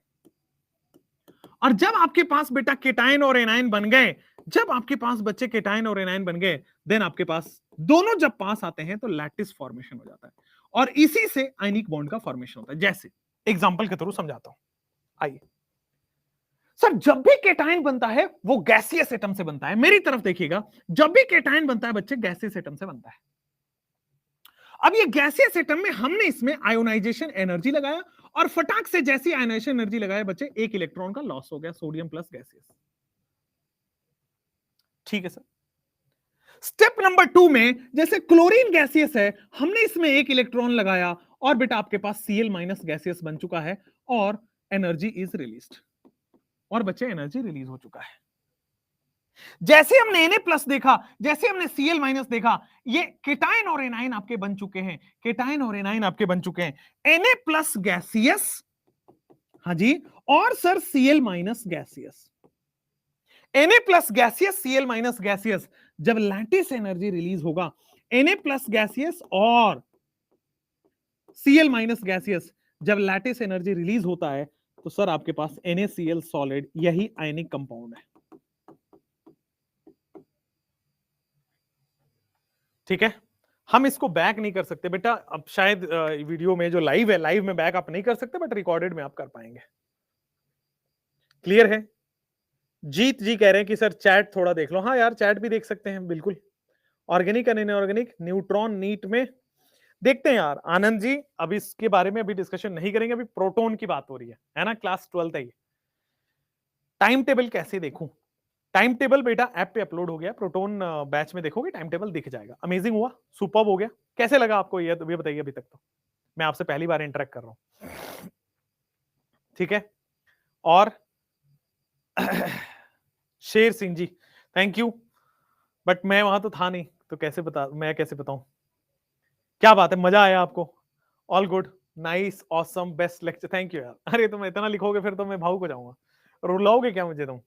Speaker 1: और जब आपके पास बेटा केटाइन और एनाइन बन गए, जब आपके पास बच्चे केटाइन और एनाइन बन गए, देन आपके पास दोनों जब पास आते हैं तो लैटिस फॉर्मेशन हो जाता है, और इसी से आयनिक बॉन्ड का फॉर्मेशन होता है। जैसे एग्जांपल के थ्रू समझाता हूं, आइए। सर जब भी केटाइन बनता है वो गैसियस एटम से बनता है। मेरी तरफ देखिएगा, जब भी केटाइन बनता है बच्चे, गैसियस एटम से बनता है। अब ये गैसियस एटम में हमने इसमें आयोनाइजेशन एनर्जी लगाया, और फटाक से जैसी आयोनाइजेशन एनर्जी लगाया बच्चे, एक इलेक्ट्रॉन का लॉस हो गया, सोडियम प्लस गैसियस। ठीक है सर। स्टेप नंबर 2 में जैसे क्लोरीन गैसियस है, हमने इसमें एक इलेक्ट्रॉन लगाया, और बेटा आपके पास Cl माइनस गैसियस बन चुका है, और एनर्जी इज रिलीज्ड, और बच्चे एनर्जी रिलीज हो चुका है। जैसे हमने Na प्लस देखा, जैसे हमने Cl माइनस देखा, ये केटाइन और एनाइन आपके बन चुके हैं, केटाइन और एनाइन आपके बन चुके हैं। Na प्लस गैसियस, हाँ जी, और sir Cl minus gaseous. Na plus gaseous, Cl minus gaseous, जब लैटिस एनर्जी रिलीज होगा, Na प्लस गैसियस और Cl माइनस गैसियस, जब लैटिस एनर्जी रिलीज होता है, तो सर आपके पास NaCl सॉलिड, यही आयनिक कंपाउंड है। ठीक है, हम इसको बैक नहीं कर सकते बेटा। अब शायद वीडियो में जो लाइव है, लाइव में बैक आप नहीं कर सकते, बट रिकॉर्डेड में आप कर पाएंगे। क्लियर है? जीत जी कह रहे हैं कि सर चैट थोड़ा देख लो। हाँ यार, चैट भी देख सकते हैं, बिल्कुल। Organic and inorganic, neutron NEET में देखते हैं यार। आनंद जी, अब इसके बारे में अभी डिस्कशन नहीं करेंगे, अभी प्रोटोन की बात हो रही है ना, क्लास 12th है ये। टाइम टेबल कैसे देखूं? टाइम टेबल बेटा ऐप पे अपलोड हो गया, प्रोटोन बैच में देखोगे टाइम टेबल दिख जाएगा। अमेजिंग हुआ, सुपर्ब हो गया। कैसे लगा आपको ये बताइए। अभी तक तो मैं आपसे पहली बार इंटरेक्ट कर रहा हूं, ठीक है। और Sher Singh ji, thank you, but मैं वहां तो था नहीं, तो कैसे मैं कैसे बताऊं? क्या बात है, मजा आया आपको? All good, nice, awesome, best lecture, thank you यार। अरे तुम इतना लिखोगे फिर तो मैं भावुक हो जाऊंगा। रुलाओगे क्या मुझे तुम,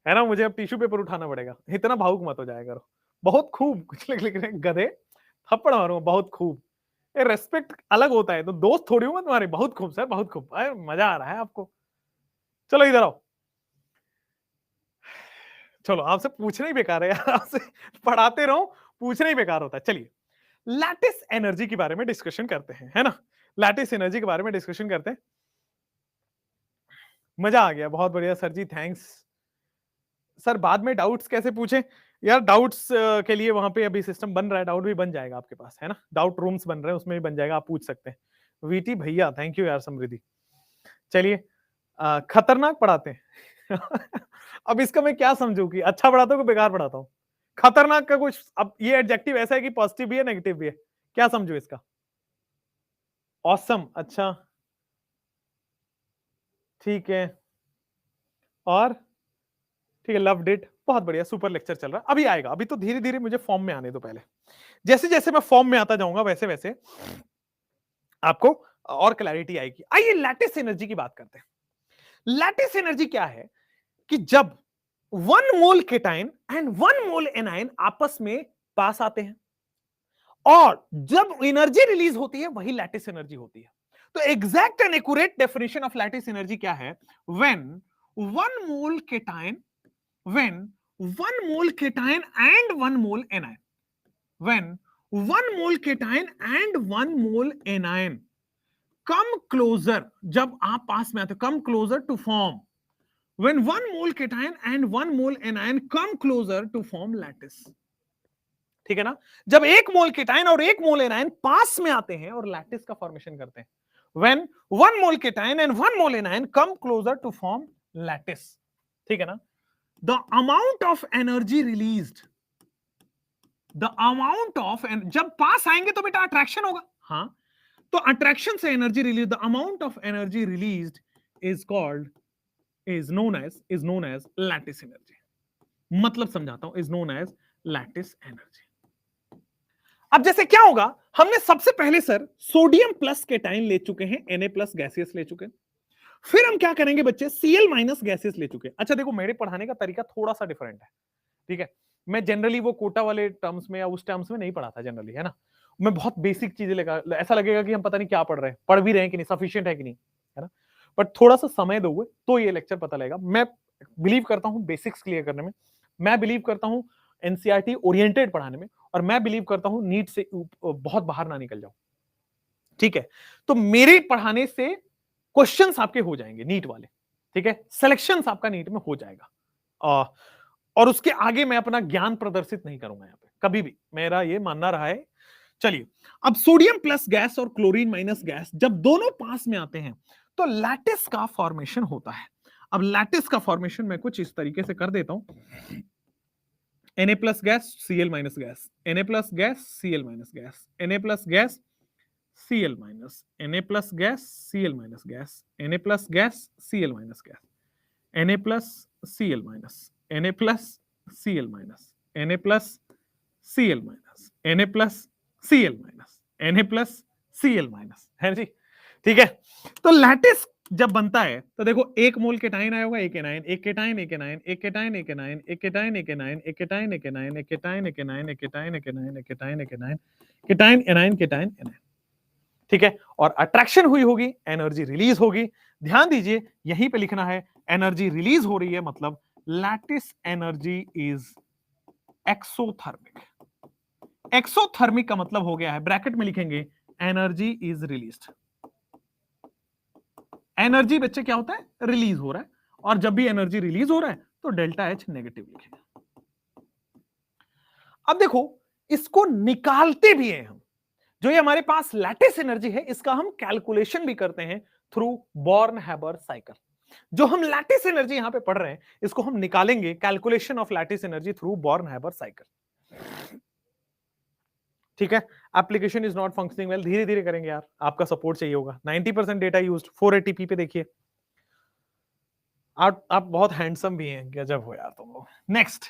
Speaker 1: है ना? मुझे अब टिश्यू पेपर उठाना पड़ेगा। इतना भावुक मत हो जाया करो। बहुत खूब कुछ लिख रहे गधे, थप्पड़ मारूंगा, बहुत खूब। ये रेस्पेक्ट अलग होता है, तो दोस्त थोड़ी हूं मैं तुम्हारे। बहुत खूब सर, बहुत खूब। अरे मजा आ रहा है आपको। चलो इधर आओ। चलो, आपसे पूछना ही बेकार है यार, आपसे पढ़ाते रहो, पूछना ही बेकार होता है। चलिए लैटिस एनर्जी के बारे में डिस्कशन करते हैं, है ना? लैटिस एनर्जी के बारे में डिस्कशन करते हैं। मजा आ गया, बहुत बढ़िया सर जी, थैंक्स। सर बाद में डाउट्स कैसे पूछें? यार डाउट्स के लिए वहां पे अभी सिस्टम बन रहा है, डाउट भी बन जाएगा आपके पास, है ना? डाउट रूम्स बन रहे हैं, उसमें भी बन जाएगा, आप पूछ सकते हैं। वीटी भैया, थैंक यू यार, समृद्धि। चलिए, खतरनाक पढ़ाते हैं। अब इसका मैं क्या समझूं कि अच्छा पढ़ाता हूं कि बेकार पढ़ाता हूं? खतरनाक का कुछ, अब ये एडजेक्टिव ऐसा है कि पॉजिटिव भी है नेगेटिव भी है, क्या समझू इसका? ऑसम, अच्छा ठीक है, और ठीक है, लव्ड इट, बहुत बढ़िया, सुपर लेक्चर चल रहा है, अभी आएगा, अभी तो धीरे धीरे मुझे फॉर्म में आने दो पहले। जैसे जैसे मैं फॉर्म में आता जाऊंगा वैसे वैसे आपको और क्लैरिटी आएगी। आइए लैटिस एनर्जी की बात करते हैं। लैटिस एनर्जी क्या है कि जब 1 mole cation and 1 mole A9 आपस में पास आते हैं और जब एनर्जी रिलीज होती है वही लैटिस एनर्जी होती है। तो exact and accurate definition of lattice energy क्या है? When 1 mole cation, when 1 mole cation and 1 mole anion, when 1 mole cation and 1 mole anion come closer, जब आप पास में आते come closer to form, when 1 mole cation and 1 mole anion come closer to form lattice, ठीक है ना? जब 1 मोल cation और 1 मोल anion पास में आते हैं और लैटिस का फॉर्मेशन करते हैं, when 1 mole cation and 1 mole anion come closer to form lattice, ठीक है ना? the amount of energy released, the amount of, जब पास आएंगे तो बेटा अट्रैक्शन होगा, हाँ, तो अट्रैक्शन से energy release, the amount of energy released is called, is known as lattice energy। मतलब समझाता हूं, is known as lattice energy। अब जैसे क्या होगा, हमने सबसे पहले सर सोडियम प्लस केटाइन ले चुके हैं, Na प्लस गैसियस ले चुके हैं, फिर हम क्या करेंगे बच्चे, Cl माइनस गैसियस ले चुके हैं। अच्छा देखो मेरे पढ़ाने का तरीका थोड़ा सा डिफरेंट है, ठीक है, मैं जनरली वो कोटा वाले टर्म्स में या उस टर्म्स में नहीं पढ़ाता जनरली, है ना, मैं बहुत बेसिक चीजें लेकर, ऐसा लगेगा कि हम पता नहीं क्या पढ़ रहे हैं, पढ़ भी रहे हैं कि नहीं, सफिशिएंट है कि नहीं, है ना, बट थोड़ा सा समय दोगे तो ये लेक्चर पता लगेगा। मैं बिलीव करता हूं बेसिक्स क्लियर करने में, मैं बिलीव करता हूं एनसीईआरटी ओरिएंटेड पढ़ाने में, और मैं बिलीव करता हूं नीट से बहुत बाहर ना निकल जाओ, ठीक है, तो मेरे पढ़ाने से क्वेश्चंस आपके हो जाएंगे नीट वाले, ठीक है, सिलेक्शंस आपका नीट में हो जाएगा, और उसके आगे मैं अपना ज्ञान प्रदर्शित नहीं करूंगा यहां पे कभी भी, मेरा ये मानना रहा है। चलिए, अब सोडियम प्लस गैस और क्लोरीन माइनस गैस जब दोनों पास में आते हैं तो लैटिस का फॉर्मेशन होता है। अब लैटिस का फॉर्मेशन मैं कुछ इस तरीके से कर देता हूं, Na plus gas, Cl minus gas, Na plus gas, Cl minus gas, Na plus gas, Cl minus, Na plus gas, Cl minus gas, Na plus gas, Cl minus gas, Na plus Cl minus, Na plus Cl minus, Na plus Cl minus, Na plus Cl minus, Na plus Cl minus, है जी, ठीक है। तो लैटिस जब बनता है तो देखो 1 मोल केटाइन आया होगा, एक एनाइन, एक केटाइन, एक एनाइन, एक केटाइन, एक एनाइन, एक केटाइन, एक एनाइन, एक केटाइन, एक एनाइन, एक केटाइन, एक एनाइन, एक केटाइन, एक एनाइन, एक केटाइन, एक A9, cation A9, cation A9, ठीक है, और अट्रैक्शन हुई होगी, एनर्जी रिलीज होगी। ध्यान दीजिए यहीं पे लिखना है एनर्जी रिलीज हो रही है, मतलब lattice energy is exothermic. Exothermic का मतलब हो गया है, ब्रैकेट में लिखेंगे एनर्जी इज रिलीज्ड। एनर्जी बच्चे क्या होता है, रिलीज हो रहा है, और जब भी एनर्जी रिलीज हो रहा है तो डेल्टा एच नेगेटिव लिखेंगे। अब देखो इसको निकालते भी हैं हम, जो ये हमारे पास लैटिस एनर्जी है इसका हम कैलकुलेशन भी करते हैं थ्रू बॉर्न-हैबर साइकिल। जो हम लैटिस एनर्जी यहां पे पढ़ रहे हैं इसको हम निकालेंगे, calculation of lattice energy through born-Haber cycle, ठीक है। Application is not functioning well, धीरे धीरे करेंगे यार, आपका सपोर्ट चाहिए होगा। 90% डेटा यूज्ड, 480p पे देखिए, आप बहुत हैंडसम भी हैं, गजब हो यार तुम लोग। नेक्स्ट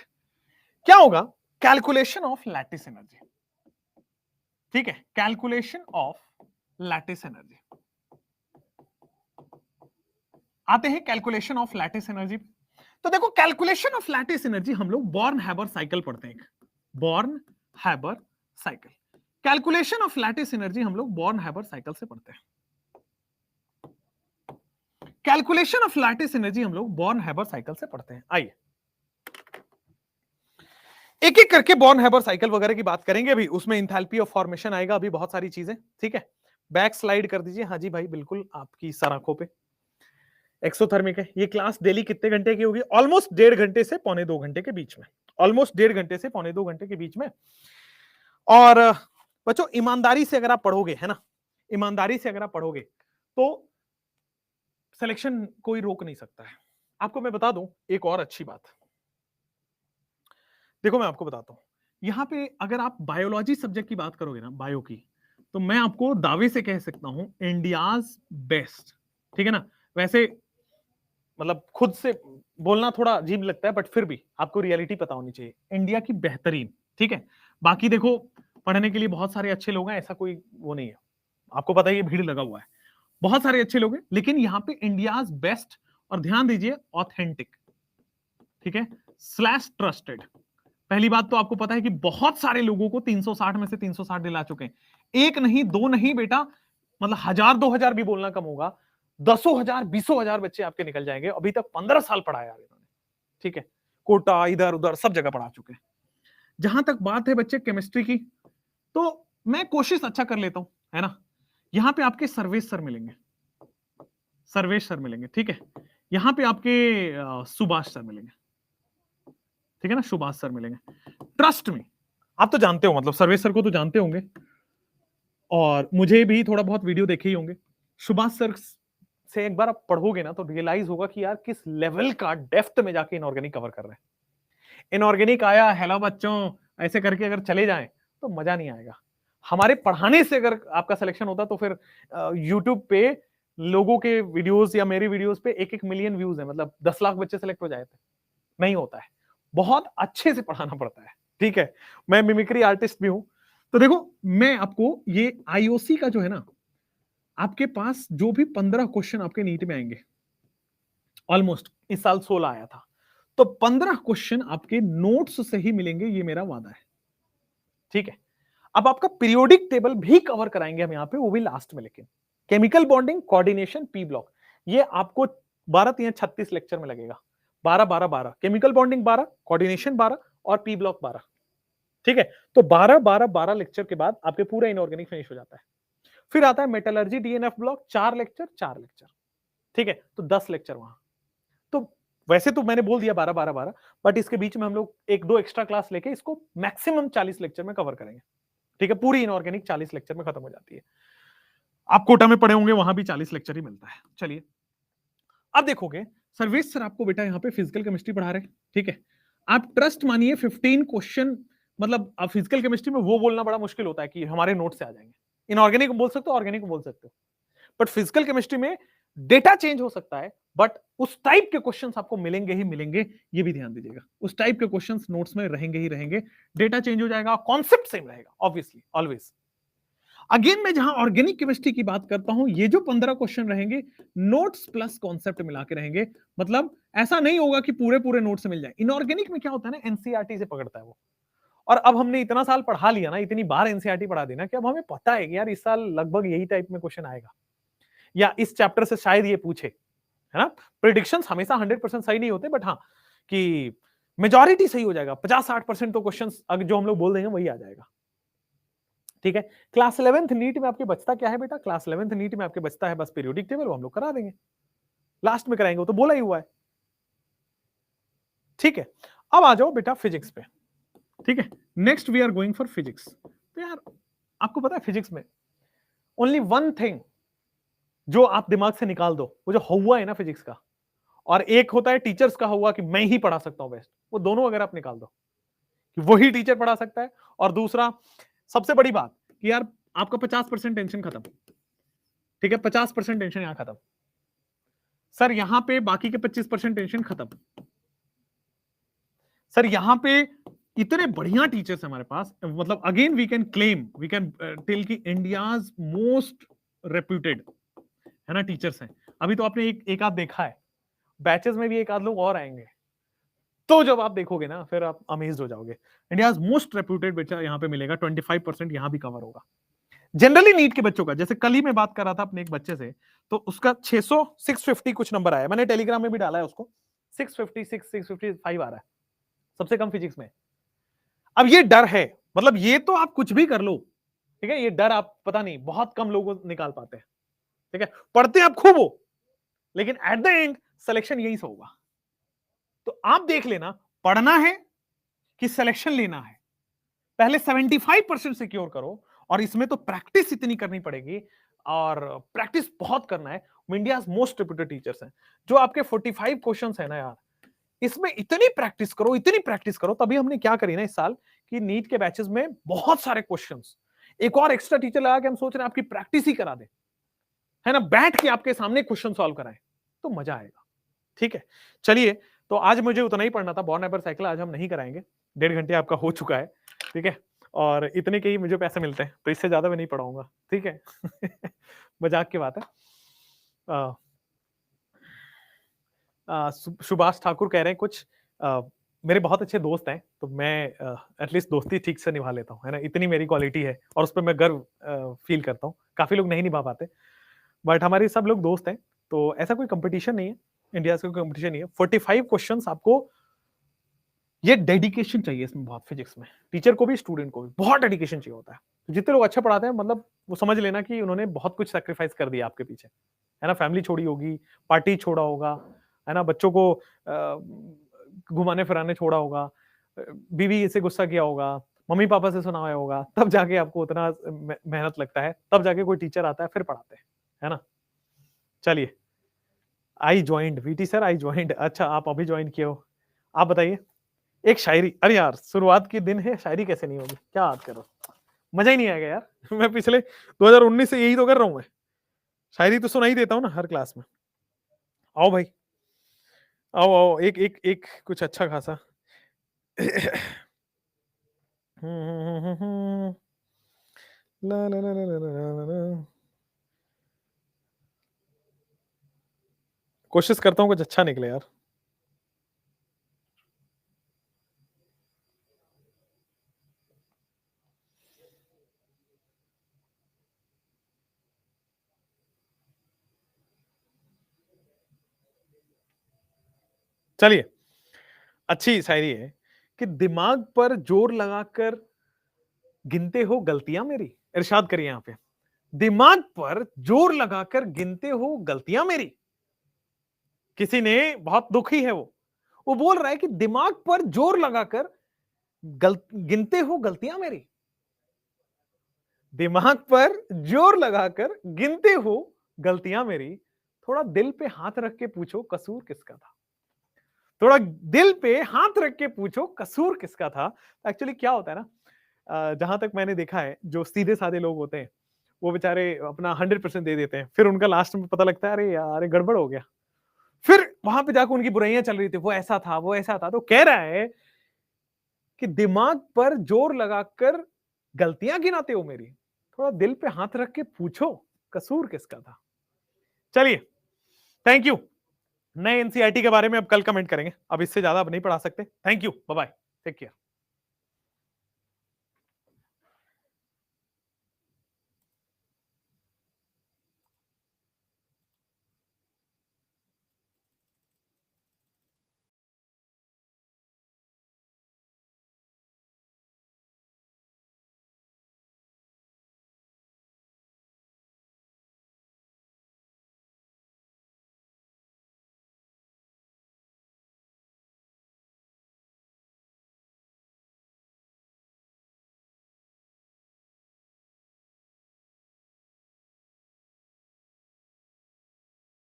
Speaker 1: क्या होगा, कैलकुलेशन ऑफ लैटिस एनर्जी, ठीक है, कैलकुलेशन ऑफ लैटिस एनर्जी। आते हैं कैलकुलेशन ऑफ लैटिस एनर्जी। तो देखो कैलकुलेशन ऑफ लैटिस एनर्जी हम लोग बॉर्न-हैबर साइकिल पढ़ते हैं, born-Haber cycle. Calculation of lattice energy हम लोग बॉर्न-हैबर साइकिल से पढ़ते हैं। कैलकुलेशन ऑफ लैटिस एनर्जी हम लोग बॉर्न-हैबर साइकिल से पढ़ते हैं। आइए एक एक करके बॉर्न-हैबर साइकिल वगैरह की बात करेंगे, अभी उसमें इंथैल्पी ऑफ फॉर्मेशन आएगा, अभी बहुत सारी चीजें, ठीक है। बैक स्लाइड कर दीजिए, हाँ जी भाई बिल्कुल आपकी सर आंखों पे। एक्सोथर्मिक है, ये क्लास डेली कितने घंटे की होगी, ऑलमोस्ट 1.5 घंटे से 1.25 घंटे के बीच में, ऑलमोस्ट 1.5 घंटे से 1.25 घंटे के बीच में। और बच्चों ईमानदारी से अगर आप पढ़ोगे, है ना, ईमानदारी से अगर आप पढ़ोगे तो सिलेक्शन कोई रोक नहीं सकता है। आपको मैं बता दूं एक और अच्छी बात, देखो मैं आपको बताता हूं, यहां पे अगर आप बायोलॉजी सब्जेक्ट की बात करोगे ना, बायो की, तो मैं आपको दावे से कह सकता हूं इंडियाज बेस्ट, ठीक है ना। वैसे मतलब खुद से बोलना थोड़ा अजीब लगता है, बट फिर भी आपको रियलिटी पता होनी चाहिए, इंडिया की बेहतरीन, ठीक है। बाकी देखो पढ़ने के लिए बहुत सारे अच्छे लोग हैं, ऐसा कोई वो नहीं है, आपको पता है ये भीड़ लगा हुआ है, बहुत सारे अच्छे लोग हैं, लेकिन यहाँ पे इंडियाज बेस्ट, और ध्यान दीजिए ऑथेंटिक, ठीक है, स्लैश ट्रस्टेड। पहली बात तो आपको पता है कि बहुत सारे लोगों को 360 में से 360 दिला चुके हैं, एक नहीं दो नहीं बेटा, मतलब 1000-2000 भी बोलना कम होगा, 10,000-20,000 बच्चे आपके निकल जाएंगे। अभी तक 15 साल पढ़ाया इन्होंने, ठीक है, कोटा इधर उधर सब जगह पढ़ा चुके हैं। जहां तक बात है बच्चे केमिस्ट्री की, तो मैं कोशिश अच्छा कर लेता हूं, है ना। यहां पे आपके सर्वेश सर मिलेंगे, सर्वेश सर मिलेंगे, ठीक है। यहां पे आपके सुभाष सर मिलेंगे, ठीक है ना, सुभाष सर मिलेंगे। ट्रस्ट में आप तो जानते हो, मतलब सर्वेश सर को तो जानते होंगे, और मुझे भी थोड़ा बहुत वीडियो देखे ही होंगे। सुभाष सर से एक बार आप पढ़ोगे ना तो रियलाइज होगा कि यार किस लेवल का डेप्थ में जाके इनऑर्गेनिक कवर कर रहे हैं। इनऑर्गेनिक आया, हेलो बच्चों ऐसे करके अगर चले जाएं तो मजा नहीं आएगा। हमारे पढ़ाने से अगर आपका सिलेक्शन होता तो फिर यूट्यूब पे लोगों के वीडियोस या मेरे वीडियोस पे 1-1 मिलियन व्यूज है, मतलब 10 लाख बच्चे सिलेक्ट हो जाए थे। नहीं होता है, बहुत अच्छे से पढ़ाना पड़ता है, ठीक है। मैं मिमिक्री आर्टिस्ट भी हूं, तो देखो मैं आपको ये आईओसी का जो है ना, आपके पास जो भी 15 क्वेश्चन आपके नीट में आएंगे, ऑलमोस्ट इस साल 16 आया था, तो 15 क्वेश्चन आपके नोट्स से ही मिलेंगे, ये मेरा वादा है, ठीक है। अब आपका पीरियोडिक टेबल भी कवर कराएंगे हम यहां पे, वो भी लास्ट में, लेकिन chemical bonding, coordination, P block, ये आपको 12-3-36 लेक्चर में लगेगा। 12-12-12 केमिकल बॉन्डिंग, 12 कोऑर्डिनेशन, 12 और पी ब्लॉक 12, ठीक है। तो 12-12-12 लेक्चर के बाद आपके पूरा इनऑर्गेनिक फिनिश हो जाता है। फिर आता है metallurgy DNF block, 4 lecture 4 lecture, ठीक है, तो 10 लेक्चर वहां। तो वैसे तो मैंने बोल दिया 12-12-12, बट इसके बीच में हम लोग 1-2 एक्स्ट्रा क्लास लेके इसको मैक्सिमम 40 लेक्चर में कवर करेंगे, ठीक है। पूरी इनऑर्गेनिक 40 लेक्चर में खत्म हो जाती है। आप कोटा में पढ़े होंगे, वहां भी 40 लेक्चर ही मिलता है। चलिए अब देखोगे, सर्वेश सर आपको बेटा यहाँ पे फिजिकल केमिस्ट्री पढ़ा रहे हैं, ठीक है। आप ट्रस्ट मानिए 15 क्वेश्चन, मतलब आप फिजिकल केमिस्ट्री में वो बोलना बड़ा मुश्किल होता है कि हमारे नोट से आ जाएंगे। इनऑर्गेनिक बोल सकते हो, ऑर्गेनिक बोल सकते हो, बट फिजिकल केमिस्ट्री में डेटा चेंज हो सकता है, बट उस टाइप के क्वेश्चंस आपको मिलेंगे ही मिलेंगे, ये भी ध्यान दीजिएगा। उस टाइप के क्वेश्चंस नोट्स में रहेंगे ही रहेंगे, डेटा चेंज हो जाएगा, कॉन्सेप्ट सेम रहेगा ऑब्वियसली ऑलवेज। अगेन मैं जहां ऑर्गेनिक केमिस्ट्री की बात करता हूं, ये जो 15 क्वेश्चन रहेंगे नोट्स प्लस कॉन्सेप्ट मिला के रहेंगे, मतलब ऐसा नहीं होगा कि पूरे पूरे नोट से मिल जाए। इनऑर्गेनिक में क्या होता है ना, एनसीईआरटी से पकड़ता है वो, और अब हमने इतना साल पढ़ा लिया ना, इतनी बार एनसीईआरटी पढ़ा देना कि अब हमें पता है कि यार इस साल लगभग यही टाइप में क्वेश्चन आएगा, या इस चैप्टर से शायद ये पूछे, है ना। प्रिडिक्शंस हमेशा 100% सही नहीं होते, बट हाँ कि मेजॉरिटी सही हो जाएगा, 50-60% तो क्वेश्चंस जो हम लोग बोल देंगे वही आ जाएगा, ठीक है। क्लास 11th नीट में आपके बचता क्या है बेटा, क्लास 11th नीट में आपके बचता है बस पीरियोडिक टेबल, वो हम लोग करा देंगे, लास्ट में कराएंगे, वो तो बोला ही हुआ है, ठीक है। अब आ जाओ बेटा फिजिक्स पे, ठीक है। Next we are going for physics. तो यार आपको पता है फिजिक्स में ओनली वन थिंग जो आप दिमाग से निकाल दो, वो जो हवा है ना फिजिक्स का, और एक होता है टीचर्स का हवा कि मैं ही पढ़ा सकता हूं बेस्ट, वो दोनों अगर आप निकाल दो कि वही टीचर पढ़ा सकता है, और दूसरा सबसे बड़ी बात कि यार आपका 50% टेंशन खत्म, ठीक है, 50% टेंशन यहां खत्म, सर यहां पे बाकी के 25% टेंशन खत्म। सर यहां पे इतने बढ़िया टीचर्स हमारे पास, मतलब again we can claim, we can tell कि इंडियाज मोस्ट रेप्यूटेड, है ना, टीचर्स हैं। अभी तो आपने एक आध देखा है, बैचेस में भी एक आध लोग और आएंगे, तो जब आप देखोगे ना फिर आप अमेज्ड हो जाओगे। इंडियाज मोस्ट रेप्यूटेड बच्चा यहाँ पे मिलेगा, 25% यहाँ भी कवर होगा। जनरली नीट के बच्चों का, जैसे कल ही मैं बात कर रहा था अपने एक बच्चे से, तो उसका 650 कुछ नंबर आया, मैंने टेलीग्राम में भी डाला है उसको, 655 आ रहा है सबसे कम फिजिक्स में। अब ये डर है, मतलब ये तो आप कुछ भी कर लो, ठीक है, ये डर आप पता नहीं बहुत कम लोग निकाल पाते हैं, ठीक है। पढ़ते आप खूब हो, लेकिन एट द एंड सिलेक्शन यही से होगा। तो आप देख लेना, पढ़ना है कि सिलेक्शन लेना है, पहले 75% सिक्योर करो, और इसमें तो प्रैक्टिस इतनी करनी पड़ेगी, और प्रैक्टिस बहुत करना है। इंडिया मोस्ट रेप्यूटेड टीचर्स हैं, जो आपके 45 क्वेश्चंस है ना यार, इसमें इतनी प्रैक्टिस करो, इतनी प्रैक्टिस करो। तभी हमने क्या करी ना इस साल कि नीट के बैचेस में बहुत सारे क्वेश्चंस, एक और एक्स्ट्रा टीचर लगा के हम सोच रहे हैं आपकी प्रैक्टिस ही करा दे, है ना, बैठ के आपके सामने क्वेश्चन सॉल्व कराएं, तो मजा आएगा। ठीक है, चलिए, तो आज मुझे उतना ही पढ़ना था। बॉर्न एपर साइकिल आज हम नहीं कराएंगे, 1.5 घंटे आपका हो चुका है। ठीक है, और इतने के ही मुझे पैसे मिलते हैं, तो इससे ज्यादा मैं नहीं पढ़ाऊंगा। ठीक है मजाक की बात है। सुभाष ठाकुर कह रहे हैं कुछ, मेरे बहुत अच्छे दोस्त हैं, तो मैं एटलीस्ट दोस्ती ठीक से निभा लेता हूँ, है ना, इतनी मेरी क्वालिटी है और उस पर मैं गर्व फील करता हूँ। काफी लोग नहीं निभा पाते, बट हमारे सब लोग दोस्त हैं, तो ऐसा कोई कंपटीशन नहीं है, इंडिया से कोई कंपटीशन नहीं है। 45 क्वेश्चंस आपको, ये डेडिकेशन चाहिए इसमें बहुत, फिजिक्स में टीचर को भी स्टूडेंट को भी बहुत डेडिकेशन चाहिए होता है। तो जितने लोग अच्छा पढ़ाते हैं, मतलब वो समझ लेना कि उन्होंने बहुत कुछ सैक्रिफाइस कर दिया आपके पीछे, है ना, फैमिली छोड़ी होगी, पार्टी छोड़ा होगा, है ना, बच्चों को घुमाने फिराने छोड़ा होगा, बीवी से गुस्सा किया होगा, मम्मी पापा से सुनाया होगा, तब जाके आपको उतना मेहनत लगता है, तब जाके कोई टीचर आता है फिर पढ़ाते हैं, है ना। चलिए, आई ज्वाइंड वीटी सर, आई ज्वाइंड, अच्छा आप अभी ज्वाइन किए हो। आप बताइए एक शायरी। अरे यार, शुरुआत के दिन है, शायरी कैसे नहीं होगी, क्या बात कर रहा हूँ, मजा ही नहीं आएगा यार मैं पिछले 2019 से यही तो कर रहा हूँ मैं, शायरी तो सुना ही देता हूँ ना हर क्लास में। आओ भाई, आओ आओ, एक एक एक कुछ अच्छा खासा ला ला ला ला ला ला ला। कोशिश करता हूँ कुछ अच्छा निकले यार। चलिए, अच्छी शायरी है कि दिमाग पर जोर लगाकर गिनते हो गलतियां मेरी। इरशाद करिए यहाँ पे, दिमाग पर जोर लगाकर गिनते हो गलतियां मेरी। किसी ने, बहुत दुखी है वो बोल रहा है कि दिमाग पर जोर लगाकर गिनते हो गलतियां मेरी। दिमाग पर जोर लगाकर गिनते हो गलतियां मेरी, थोड़ा दिल पे हाथ रख के पूछो कसूर किसका था। थोड़ा दिल पे हाथ रख के पूछो कसूर किसका था। एक्चुअली क्या होता है ना, जहां तक मैंने देखा है, जो सीधे साधे लोग होते हैं, वो बेचारे अपना 100% दे देते हैं, फिर उनका लास्ट में पता लगता है अरे यार ये गड़बड़ हो गया, फिर वहां पे जाकर उनकी बुराइयां चल रही थी, वो ऐसा था वो ऐसा था। तो कह रहा है कि दिमाग पर जोर लगाकर गलतियां गिनाते हो मेरी, थोड़ा दिल पे हाथ रख के पूछो कसूर किसका था। चलिए, थैंक यू। नए एनसीईआरटी के बारे में अब कल कमेंट करेंगे, अब इससे ज्यादा अब नहीं पढ़ा सकते। Thank you, bye bye, take care.